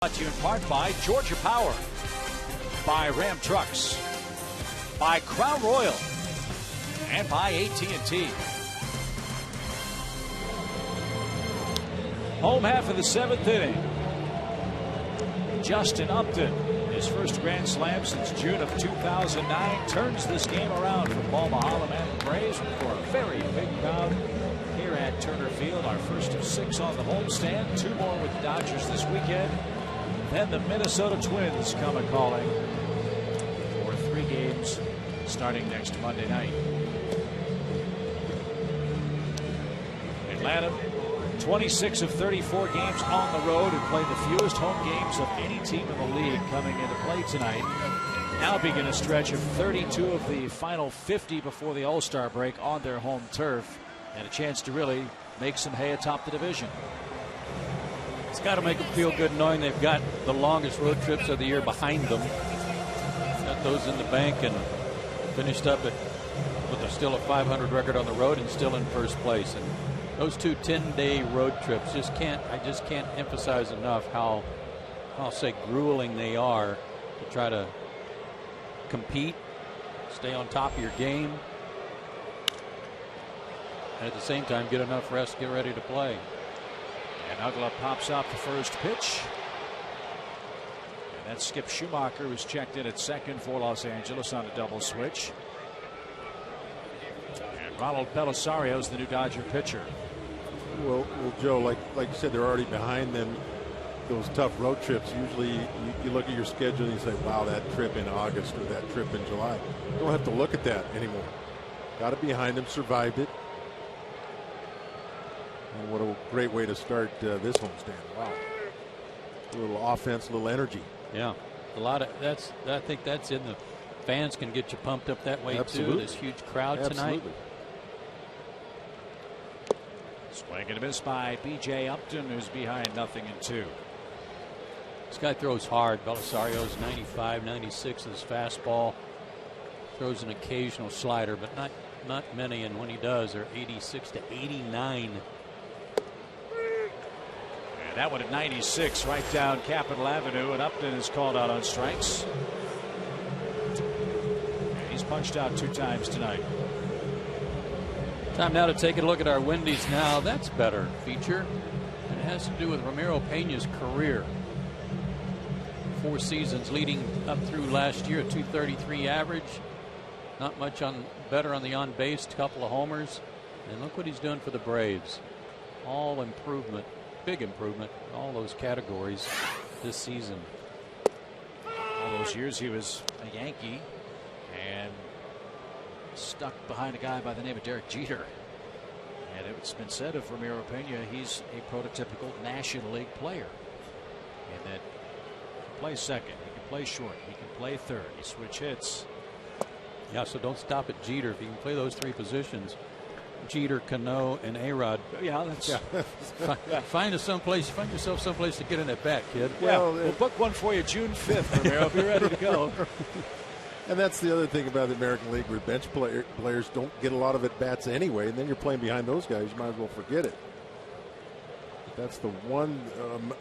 Brought to you in part by Georgia Power, by Ram Trucks, by Crown Royal, and by AT&T. Home half of the 7th inning. Justin Upton, his first Grand Slam since June of 2009, turns this game around for Paul Mahalam and the Braves for a very big crowd here at Turner Field. Our first of 6 on the homestand. 2 more with the Dodgers this weekend. Then the Minnesota Twins come a-calling for 3 games starting next Monday night. Atlanta, 26 of 34 games on the road and played the fewest home games of any team in the league coming into play tonight. Now begin a stretch of 32 of the final 50 before the All-Star break on their home turf, and a chance to really make some hay atop the division. It's got to make them feel good knowing they've got the longest road trips of the year behind them. Got those in the bank and finished up with still a 500 record on the road and still in first place. And those 2 10-day road trips I just can't emphasize enough how I'll say grueling they are to try to compete, stay on top of your game, and at the same time get enough rest to get ready to play. And Ugla pops out the first pitch. And that's Skip Schumacher, who's checked in at second for Los Angeles on a double switch. And Ronald Belisario is the new Dodger pitcher. Well, Joe, like you said, they're already behind them. Those tough road trips. Usually, you look at your schedule and you say, "Wow, that trip in August or that trip in July." You don't have to look at that anymore. Got it behind them, survived it. And what a great way to start this homestand. Wow. A little offense, a little energy. Yeah. A lot of that's, I think that's in the fans can get you pumped up that way too. This huge crowd tonight. Swing and a miss by B.J. Upton, who's behind 0-2. This guy throws hard. Belisario's 95, 96 with his fastball. Throws an occasional slider, but not many. And when he does, they're 86 to 89. That one at 96 right down Capitol Avenue, and Upton is called out on strikes. And he's punched out 2 times tonight. Time now to take a look at our Wendy's Now That's Better feature. And it has to do with Ramiro Peña's career. 4 seasons leading up through last year, a 233 average. Not much better on the on base, couple of homers. And look what he's doing for the Braves. all improvement, big improvement in all those categories this season. All those years he was a Yankee and stuck behind a guy by the name of Derek Jeter. And it's been said of Ramiro Pena, he's a prototypical National League player. And that he can play second, he can play short, he can play third, he switch hits. Yeah, so don't stop at Jeter. If you can play those three positions, Jeter, Cano, and A-Rod. Yeah, that's find yourself someplace to get in at bat, kid. Well, we'll book one for you June 5th, Ramiro. Be ready to go. And that's the other thing about the American League, where bench players don't get a lot of at-bats anyway, and then you're playing behind those guys. You might as well forget it. But that's the one,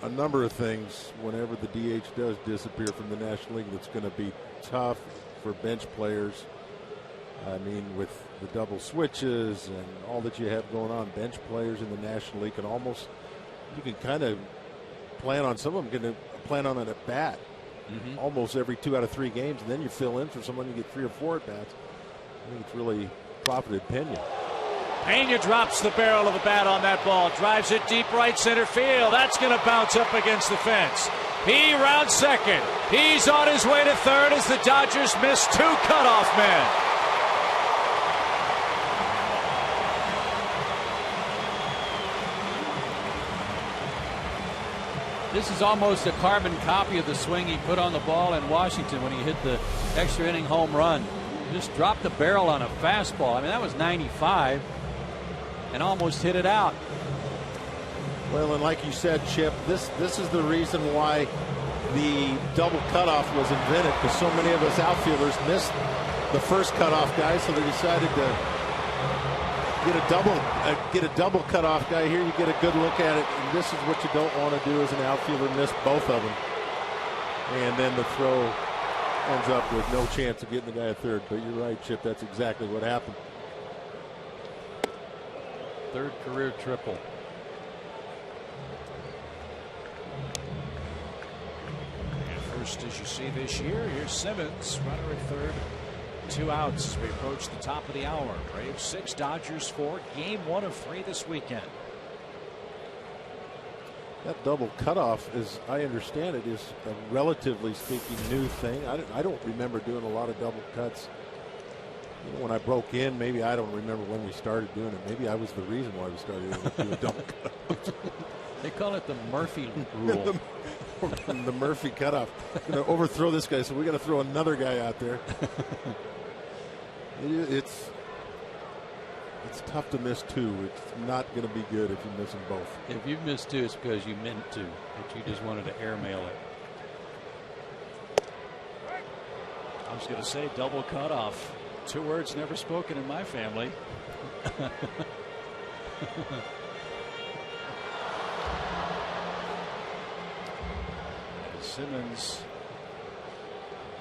a number of things, whenever the DH does disappear from the National League, that's going to be tough for bench players. I mean, with the double switches and all that you have going on, bench players in the National League can almost, you can kind of plan on, some of them can plan on an at-bat. Almost every 2 out of 3 games, and then you fill in for someone, you get 3 or 4 at bats. I think it's really profited Pena. Pena drops the barrel of the bat on that ball, drives it deep right center field. That's going to bounce up against the fence. He rounds second. He's on his way to third as the Dodgers miss 2 cutoff men. This is almost a carbon copy of the swing he put on the ball in Washington when he hit the extra inning home run. Just dropped the barrel on a fastball. I mean, that was 95 and almost hit it out. Well, and like you said, Chip, this is the reason why the double cutoff was invented, because so many of us outfielders missed the first cutoff guy, so they decided to get a double cutoff guy. Here you get a good look at it, and this is what you don't want to do as an outfielder, miss both of them, and then the throw ends up with no chance of getting the guy at third. But you're right, Chip, that's exactly what happened. Third career triple. And first, as you see this year, here's Simmons, runner at third. 2 outs as we approach the top of the hour. Braves 6, Dodgers 4. Game 1 of 3 this weekend. That double cutoff, as I understand it, is a relatively speaking new thing. I don't remember doing a lot of double cuts. You know, when I broke in, maybe I don't remember when we started doing it. Maybe I was the reason why we started doing double cutoffs. They call it the Murphy rule. the Murphy cutoff. Going to overthrow this guy, so we got to throw another guy out there. It's tough to miss 2. It's not going to be good if you miss them both. If you missed 2, it's because you meant to, but you just wanted to airmail it. I was going to say double cutoff. 2 words never spoken in my family. Simmons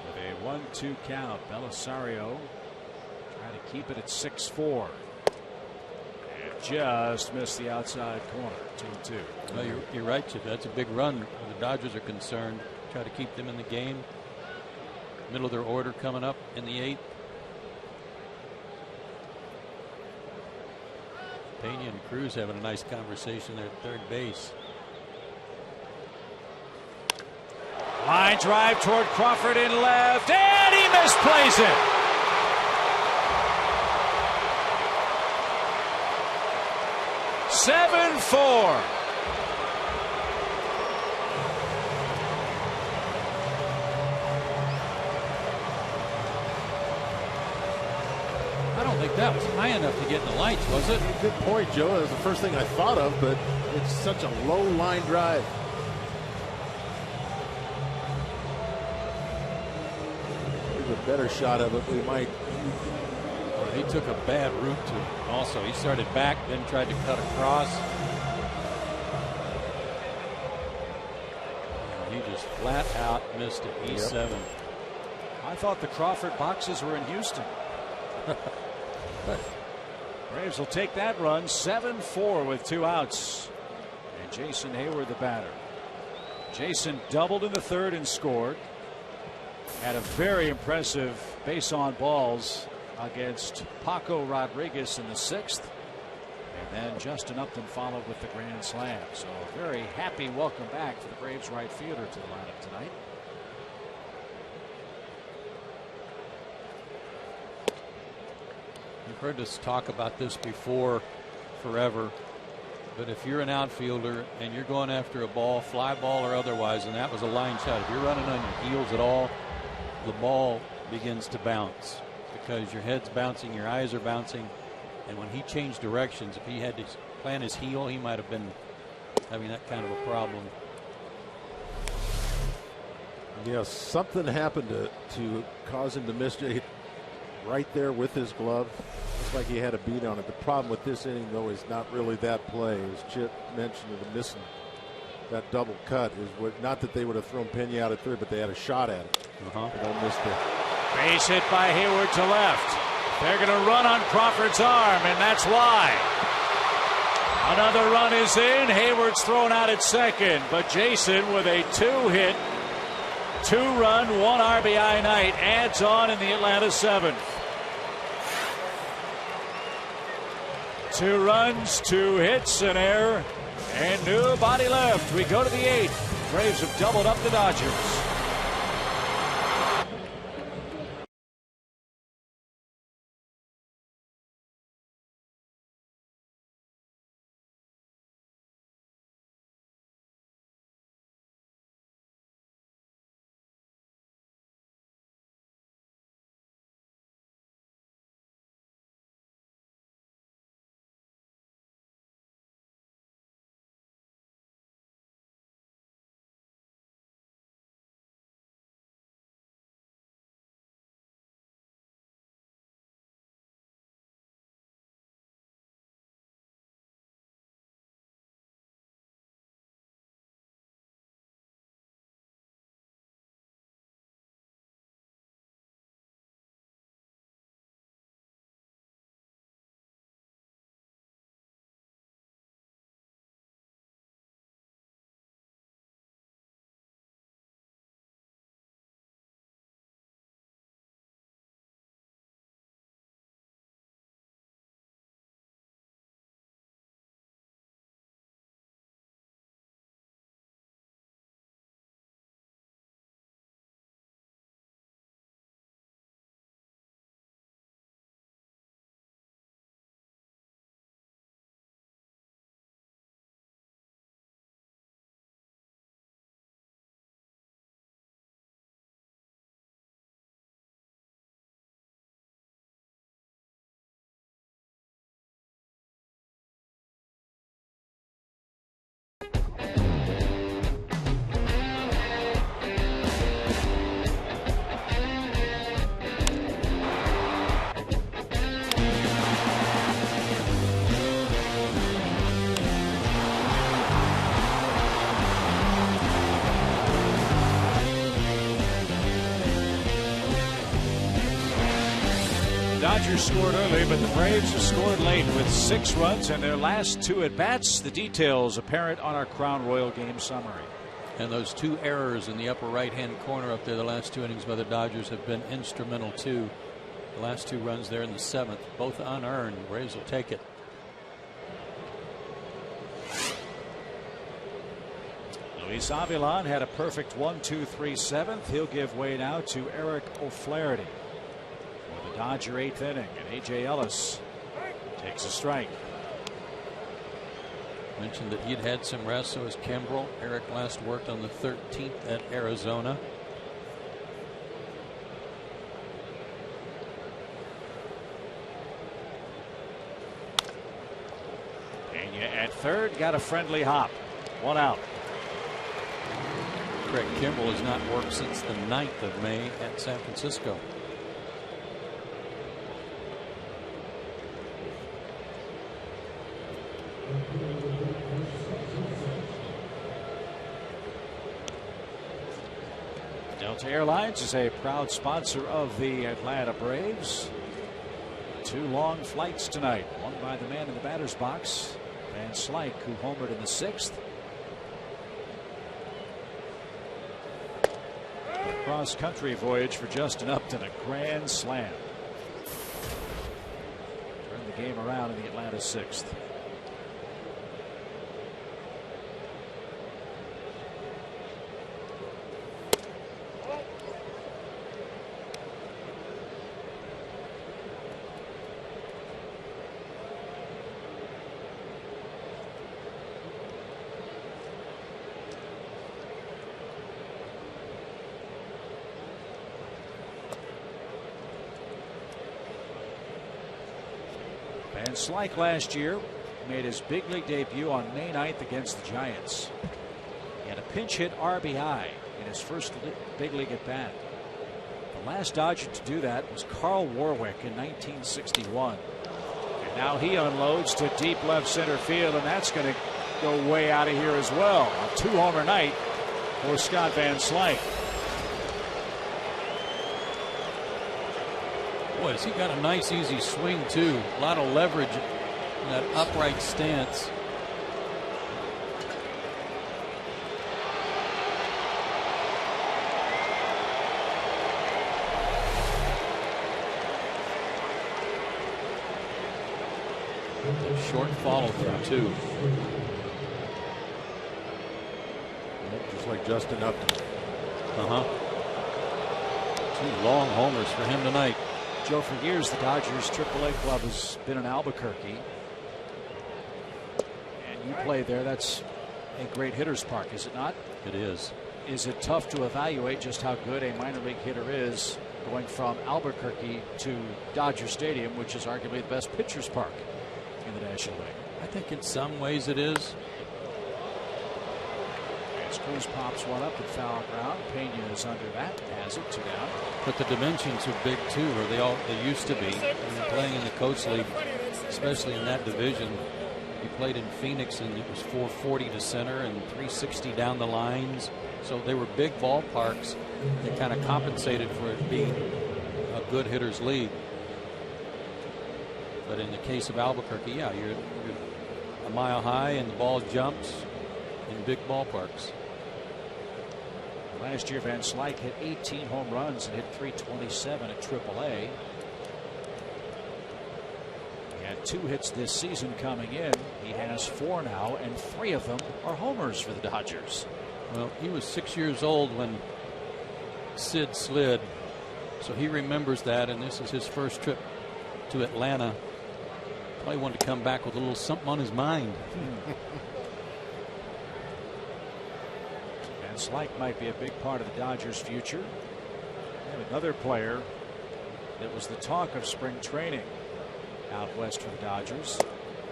with a 1-2 count. Belisario trying to keep it at 6-4. And just missed the outside corner. 2-2. Well, you're right, Chip. That's a big run where the Dodgers are concerned. Try to keep them in the game. Middle of their order coming up in the 8th. Pena and Cruz having a nice conversation there at third base. Line drive toward Crawford in left, and he misplays it. "7-4. I don't think that was high enough to get in the lights, was it? Good point, Joe. That was the first thing I thought of, but it's such a low line drive. A better shot of it, we might. Well, he took a bad route to also. He started back, then tried to cut across. And he just flat out missed it. E7. Yep. I thought the Crawford boxes were in Houston. Braves will take that run. 7-4 with 2 outs. And Jason Hayward, the batter. Jason doubled in the 3rd and scored. Had a very impressive base on balls against Paco Rodriguez in the 6th. And Then Justin Upton followed with the grand slam. So a very happy welcome back for the Braves right fielder to the lineup tonight. You've heard us talk about this before forever, but if you're an outfielder and you're going after a ball, fly ball or otherwise, and that was a line shot, if you're running on your heels at all, the ball begins to bounce because your head's bouncing, your eyes are bouncing. And when he changed directions, if he had to plant his heel, he might have been having that kind of a problem. Yeah, something happened to cause him to miss right there with his glove. Looks like he had a beat on it. The problem with this inning, though, is not really that play. As Chip mentioned, the missing that double cut is what. Not that they would have thrown Pena out at third, but they had a shot at it. They don't miss it. Base hit by Hayward to left. They're going to run on Crawford's arm, and that's why. Another run is in. Hayward's thrown out at second, but Jason with a 2-hit, 2-run, 1 RBI night adds on in the Atlanta 7th. 2 runs, 2 hits, an error, and new body left. We go to the 8th. Braves have doubled up the Dodgers. Dodgers scored early, but the Braves have scored late with 6 runs in their last 2 at-bats. The details apparent on our Crown Royal game summary. And those 2 errors in the upper right-hand corner up there, the last 2 innings by the Dodgers, have been instrumental too. The last 2 runs there in the 7th, both unearned. Braves will take it. Luis Avilan had a perfect 1-2-3 7th. He'll give way now to Eric O'Flaherty. Dodger 8th inning, and A.J. Ellis takes a strike. Mentioned that he'd had some rest, so has Kimbrell. Eric last worked on the 13th at Arizona. Pena at third, got a friendly hop. 1 out. Craig Kimbrell has not worked since the 9th of May at San Francisco. Delta Airlines is a proud sponsor of the Atlanta Braves. 2 long flights tonight, one by the man in the batter's box, Van Slyke, who homered in the 6th. A cross-country voyage for Justin Upton, a grand slam. Turned the game around in the Atlanta 6th. Slyke last year made his big league debut on May 9th against the Giants. He had a pinch hit RBI in his first big league at bat. The last Dodger to do that was Carl Warwick in 1961. And now he unloads to deep left center field, and that's going to go way out of here as well. A 2-homer night for Scott Van Slyke. Boy, has he got a nice easy swing too. A lot of leverage in that upright stance. Short follow through too. Just like Justin Upton. Two long homers for him tonight. Joe, for years the Dodgers AAA club has been in Albuquerque. And you play there. That's a great hitter's park, is it not? It is. Is it tough to evaluate just how good a minor league hitter is going from Albuquerque to Dodger Stadium, which is arguably the best pitcher's park in the National League? I think in some ways it is. As Cruz pops one up and foul ground. Pena is under that. Has it 2 down. But the dimensions are big too, or they used to be. When you're playing in the Coast League, especially in that division. He played in Phoenix and it was 440 to center and 360 down the lines. So they were big ballparks that kind of compensated for it being a good hitter's league. But in the case of Albuquerque, yeah, you're a mile high and the ball jumps in big ballparks. Last year, Van Slyke hit 18 home runs and hit 327 at AAA. He had 2 hits this season coming in. He has 4 now, and 3 of them are homers for the Dodgers. Well, he was 6 years old when Sid slid, so he remembers that, and this is his first trip to Atlanta. Probably wanted to come back with a little something on his mind. Van Slyke might be a big part of the Dodgers' future. And another player that was the talk of spring training out west for the Dodgers.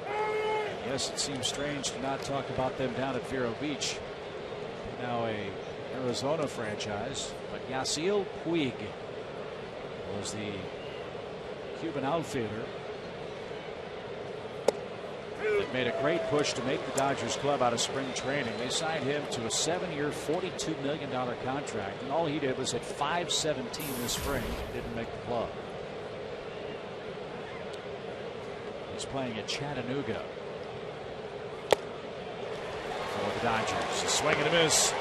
And yes, it seems strange to not talk about them down at Vero Beach. Now a Arizona franchise, but Yasiel Puig was the Cuban outfielder that made a great push to make the Dodgers club out of spring training. They signed him to a 7-year, $42 million contract, and all he did was hit .517 this spring. Didn't make the club. He's playing at Chattanooga for the Dodgers. A swing and a miss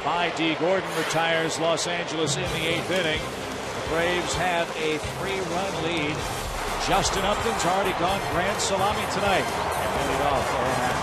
by D. Gordon retires Los Angeles in the 8th inning. The Braves have a 3-run lead. Justin Upton's already gone grand salami tonight and lead off for next.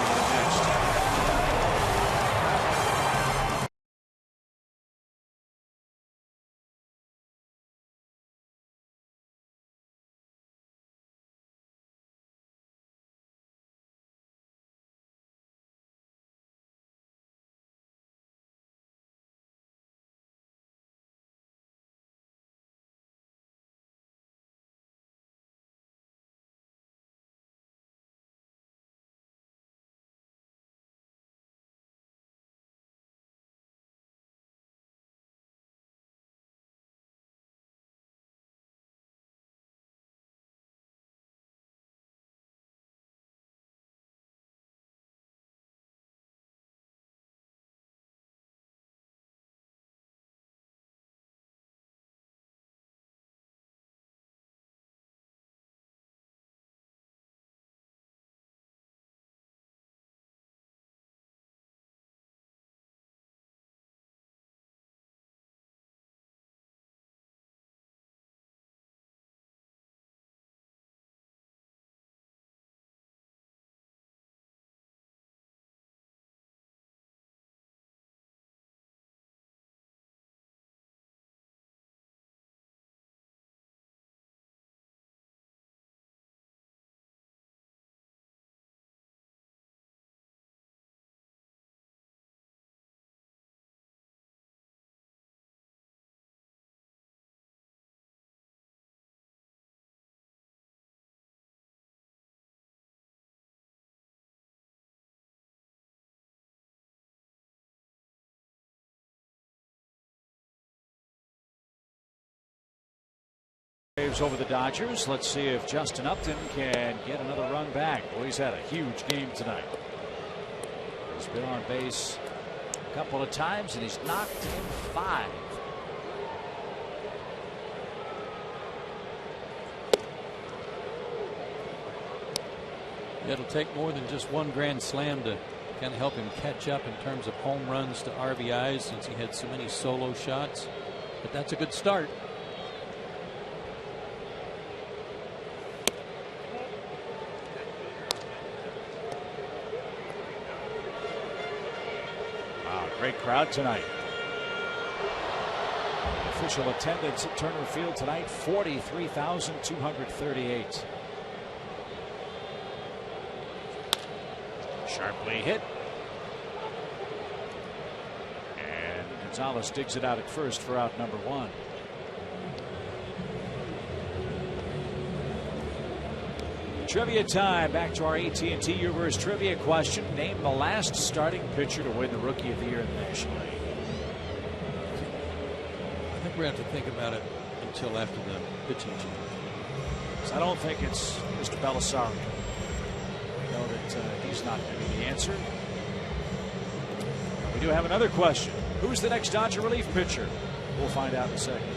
Braves over the Dodgers. Let's see if Justin Upton can get another run back. Well, he's had a huge game tonight. He's been on base a couple of times and he's knocked in 5. It'll take more than just one grand slam to kind of help him catch up in terms of home runs to RBIs, since he had so many solo shots. But that's a good start. Wow, great crowd tonight. Official attendance at Turner Field tonight, 43,238. Sharply hit. And Gonzalez digs it out at first for out number 1. Trivia time. Back to our AT&T Universe trivia question. Name the last starting pitcher to win the Rookie of the Year in the National League. I think we have to think about it until after the pitching change. I don't think it's Mr. Belisario. Know that he's not going to be the answer. We do have another question. Who's the next Dodger relief pitcher? We'll find out in a second.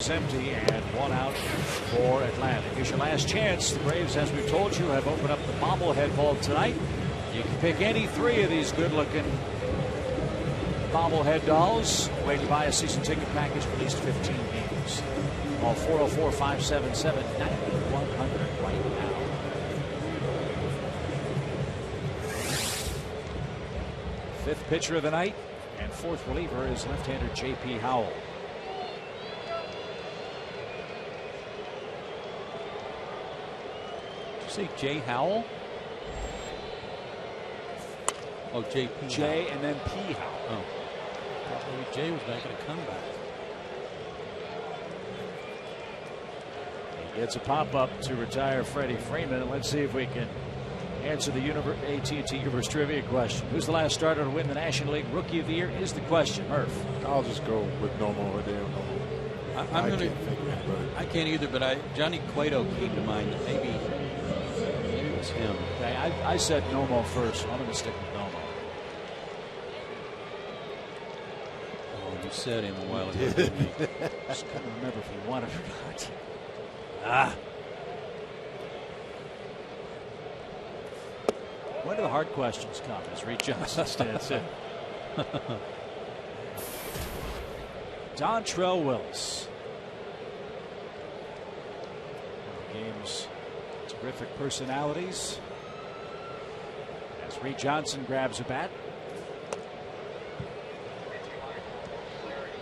Empty and 1 out for Atlanta. Here's your last chance. The Braves, as we've told you, have opened up the bobblehead vault tonight. You can pick any 3 of these good-looking bobblehead dolls. Way to buy a season ticket package for at least 15 games. Call 404-577-9100 right now. Fifth pitcher of the night and 4th reliever is left-hander J.P. Howell. Say Jay Howell? Oh, J.P. J Howell. and then P. Howell. Oh. Maybe Jay was making a comeback. He gets a pop-up to retire Freddie Freeman, and let's see if we can answer the AT&T Universe trivia question. Who's the last starter to win the National League Rookie of the Year is the question. Murph. I'll just go with Nomo Hideo. I can't either, but Johnny Cueto came to mind. Maybe it was him. Okay, I said Nomo first, so I'm going to stick with Nomo. Oh, you said him a while ago. Just couldn't remember if he won it or not. When do the hard questions come? As Reed Johnson stands in. Dontrell Willis. Game's terrific personalities. As Reed Johnson grabs a bat.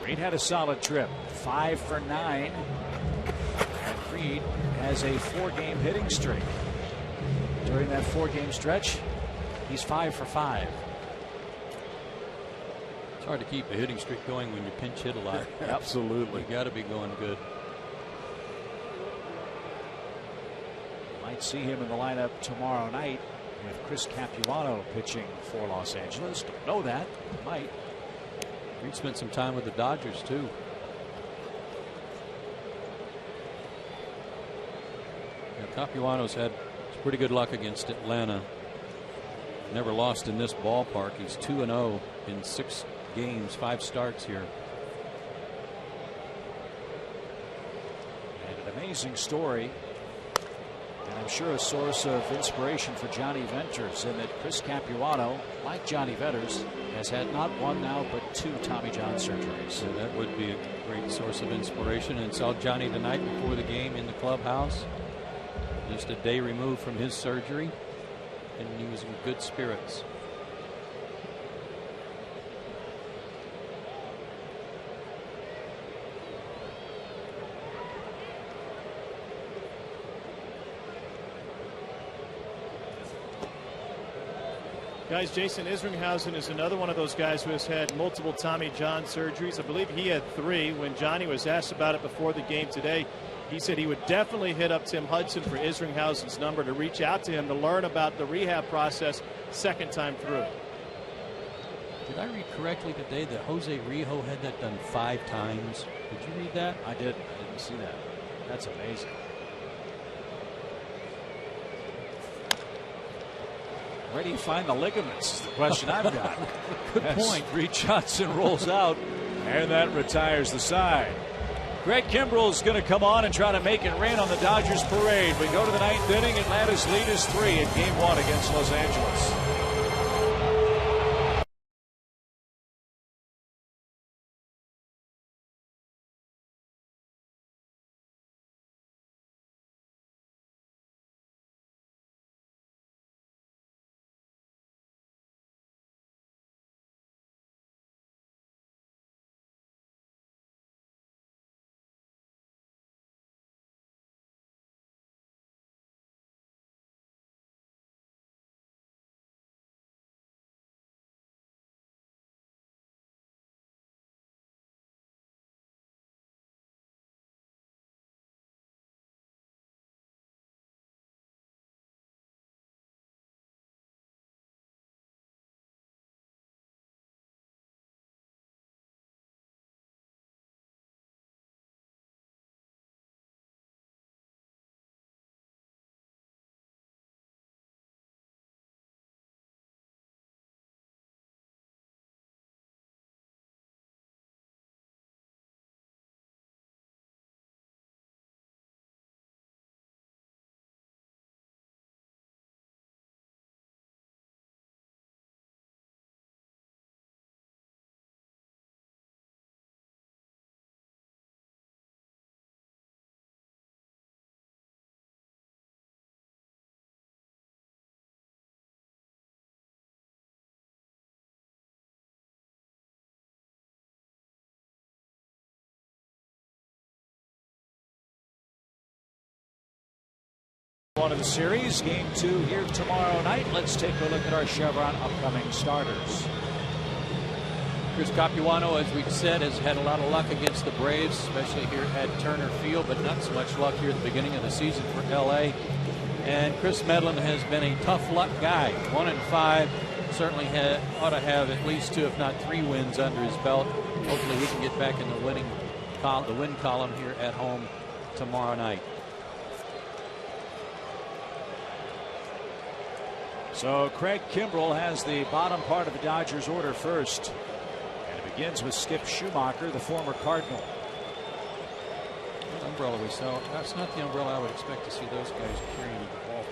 Reed had a solid trip, 5 for 9. And Reed has a 4-game hitting streak. During that 4-game stretch, He's 5 for 5. It's hard to keep a hitting streak going when you pinch hit a lot. Absolutely. You got to be going good. Might see him in the lineup tomorrow night with Chris Capuano pitching for Los Angeles. Don't know that. Might. He'd spent some time with the Dodgers too. Capuano's had pretty good luck against Atlanta. Never lost in this ballpark. He's 2-0 in 6 games, 5 starts here. And an amazing story, and I'm sure a source of inspiration for Johnny Venters, in that Chris Capuano, like Johnny Venters, has had not one now but 2 Tommy John surgeries. So that would be a great source of inspiration. And saw Johnny tonight before the game in the clubhouse, just a day removed from his surgery, and he was in good spirits. Guys, Jason Isringhausen is another one of those guys who has had multiple Tommy John surgeries. I believe he had 3. When Johnny was asked about it before the game today, he said he would definitely hit up Tim Hudson for Isringhausen's number to reach out to him to learn about the rehab process second time through. Did I read correctly today that Jose Rijo had that done 5 times? Did you read that? I did. I didn't see that. That's amazing. Where do you find the ligaments is the question I've got. Good point. Reed Johnson rolls out, and that retires the side. Greg Kimbrell is going to come on and try to make it rain on the Dodgers parade. We go to the 9th inning. Atlanta's lead is 3 in Game 1 against Los Angeles. One of the series, Game 2 here tomorrow night. Let's take a look at our Chevron upcoming starters. Chris Capuano, as we've said, has had a lot of luck against the Braves, especially here at Turner Field, but not so much luck here at the beginning of the season for LA. And Chris Medlin has been a tough luck guy. 1-5, certainly ought to have at least 2, if not 3 wins under his belt. Hopefully he can get back in the win column here at home tomorrow night. So Craig Kimbrell has the bottom part of the Dodgers order first. And it begins with Skip Schumacher, the former Cardinal. What umbrella we saw? That's not the umbrella I would expect to see those guys carrying in the ball.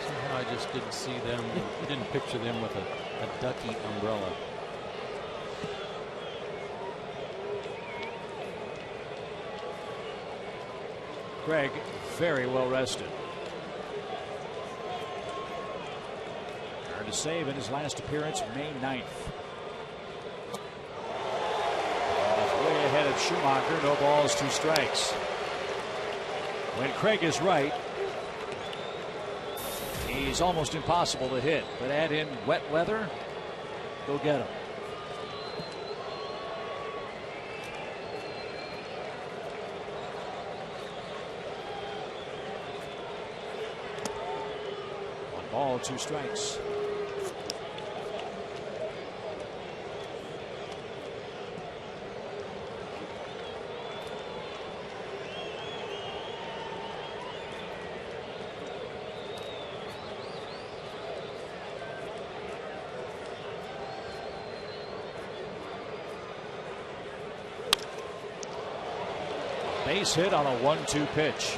Somehow I just didn't see them, didn't picture them with a ducky umbrella. Craig very well rested. Earned a save in his last appearance May 9th. And he's way ahead of Schumacher. No balls, 2 strikes. When Craig is right, he's almost impossible to hit. But add in wet weather, go get him. One ball, 2 strikes. Base hit on a 1-2 pitch.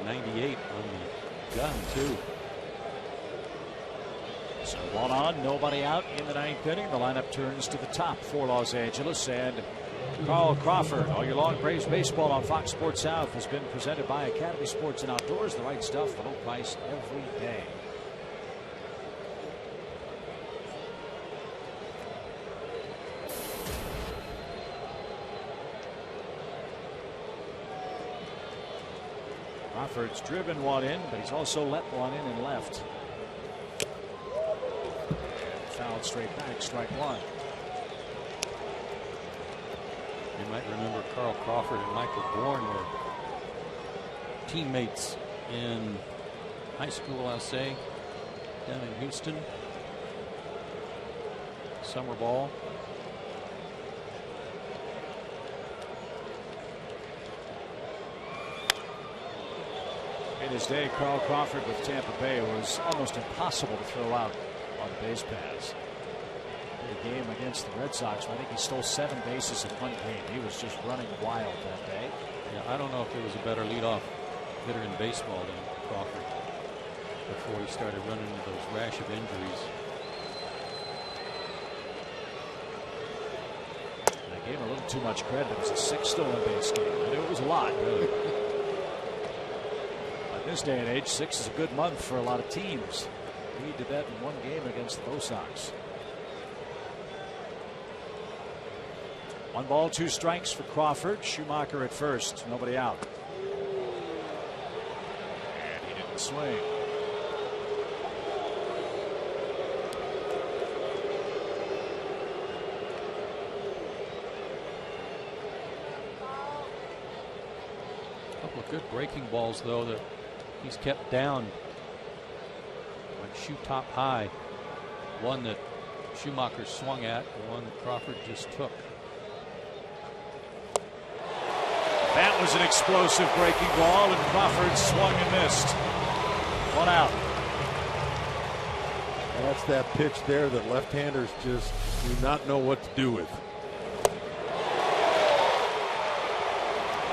98 on the gun, too. So 1 on, nobody out in the 9th inning. The lineup turns to the top for Los Angeles. And Carl Crawford, all year long, Braves baseball on Fox Sports South has been presented by Academy Sports and Outdoors. The right stuff, the low price every day. Crawford's driven 1 in, but he's also let 1 in and left. Fouled straight back, strike 1. You might remember Carl Crawford and Michael Bourne were teammates in high school, I'll say, down in Houston. Summer ball. In his day, Carl Crawford with Tampa Bay was almost impossible to throw out on the base paths. The game against the Red Sox, I think he stole 7 bases in 1 game. He was just running wild that day. Yeah, I don't know if there was a better leadoff hitter in baseball than Crawford before he started running into those rash of injuries. And I gave him a little too much credit. It was a 6 stolen base game. I knew it was a lot, really. In this day and age, 6 is a good month for a lot of teams. He did that in 1 game against the Red Sox. 1 ball, 2 strikes for Crawford. Schumacher at first, nobody out. And he didn't swing. A couple of good breaking balls, though, that he's kept down. Like shoe top high. One that Schumacher swung at, and one that Crawford just took. That was an explosive breaking ball, and Crawford swung and missed. 1 out. And that's that pitch there that left-handers just do not know what to do with.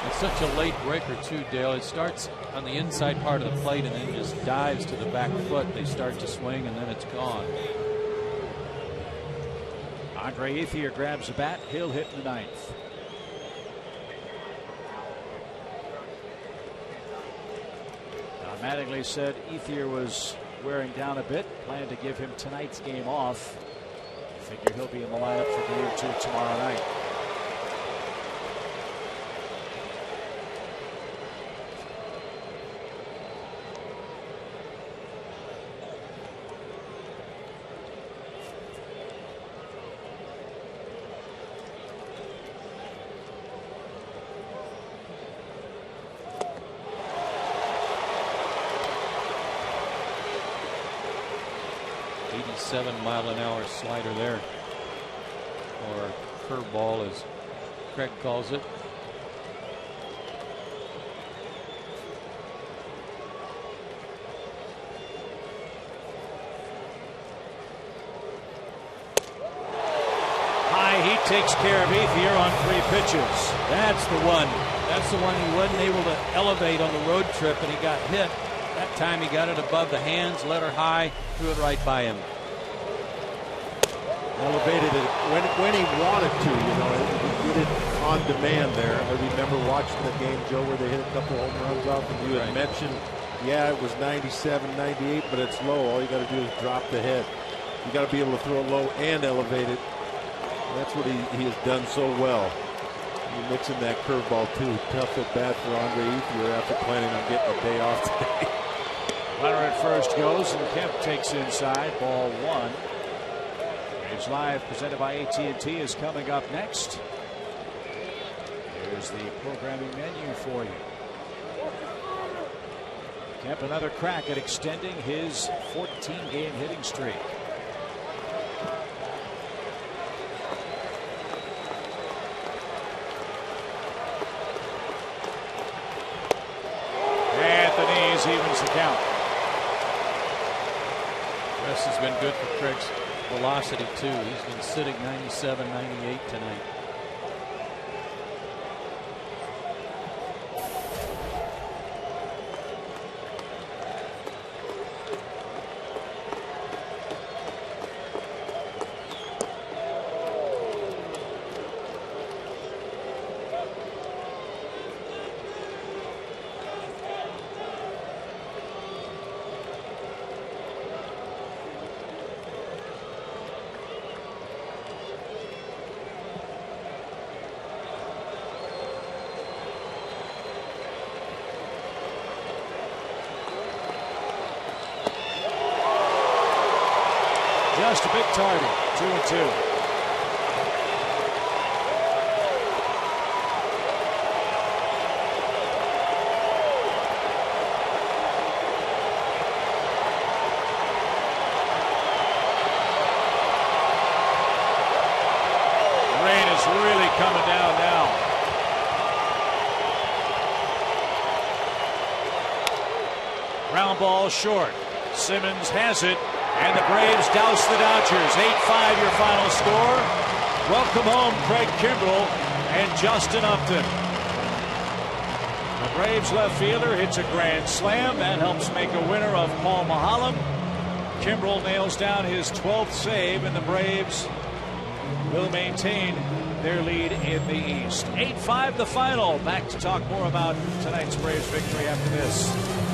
It's such a late breaker, too, Dale. It starts on the inside part of the plate and then just dives to the back foot. They start to swing, and then it's gone. Andre Ethier grabs a bat. He'll hit in the 9th. Mattingly said Ethier was wearing down a bit. Planned to give him tonight's game off. Figure he'll be in the lineup for game 2 tomorrow night. .7-mile-an-hour slider there, or curveball as Craig calls it. High, he takes care of Ethier on 3 pitches. That's the one. That's the one he wasn't able to elevate on the road trip, and he got hit. That time he got it above the hands, let her high, threw it right by him. Elevated it when he wanted to, you know. He did it on demand there. I remember watching the game, Joe, where they hit a couple home runs off, and you had mentioned, yeah, it was 97, 98, but it's low. All you got to do is drop the head. You got to be able to throw low and elevate it. And that's what he has done so well. You mix in that curveball too. Tough at bat for Andre Ethier after planning on getting a day off today. Runner at first goes, and Kemp takes inside. Ball 1. Braves Live, presented by AT&T, is coming up next. Here's the programming menu for you. Kemp another crack at extending his 14-game hitting streak. Evens the count. Rest has been good for Craig's velocity too. He's been sitting 97, 98 tonight. Just a big target. 2-2. Rain is really coming down now. Ground ball short. Simmons has it. And the Braves douse the Dodgers. 8-5 your final score. Welcome home, Craig Kimbrell and Justin Upton. The Braves left fielder hits a grand slam. That helps make a winner of Paul Mahalam. Kimbrell nails down his 12th save, and the Braves will maintain their lead in the East. 8-5 the final. Back to talk more about tonight's Braves victory after this.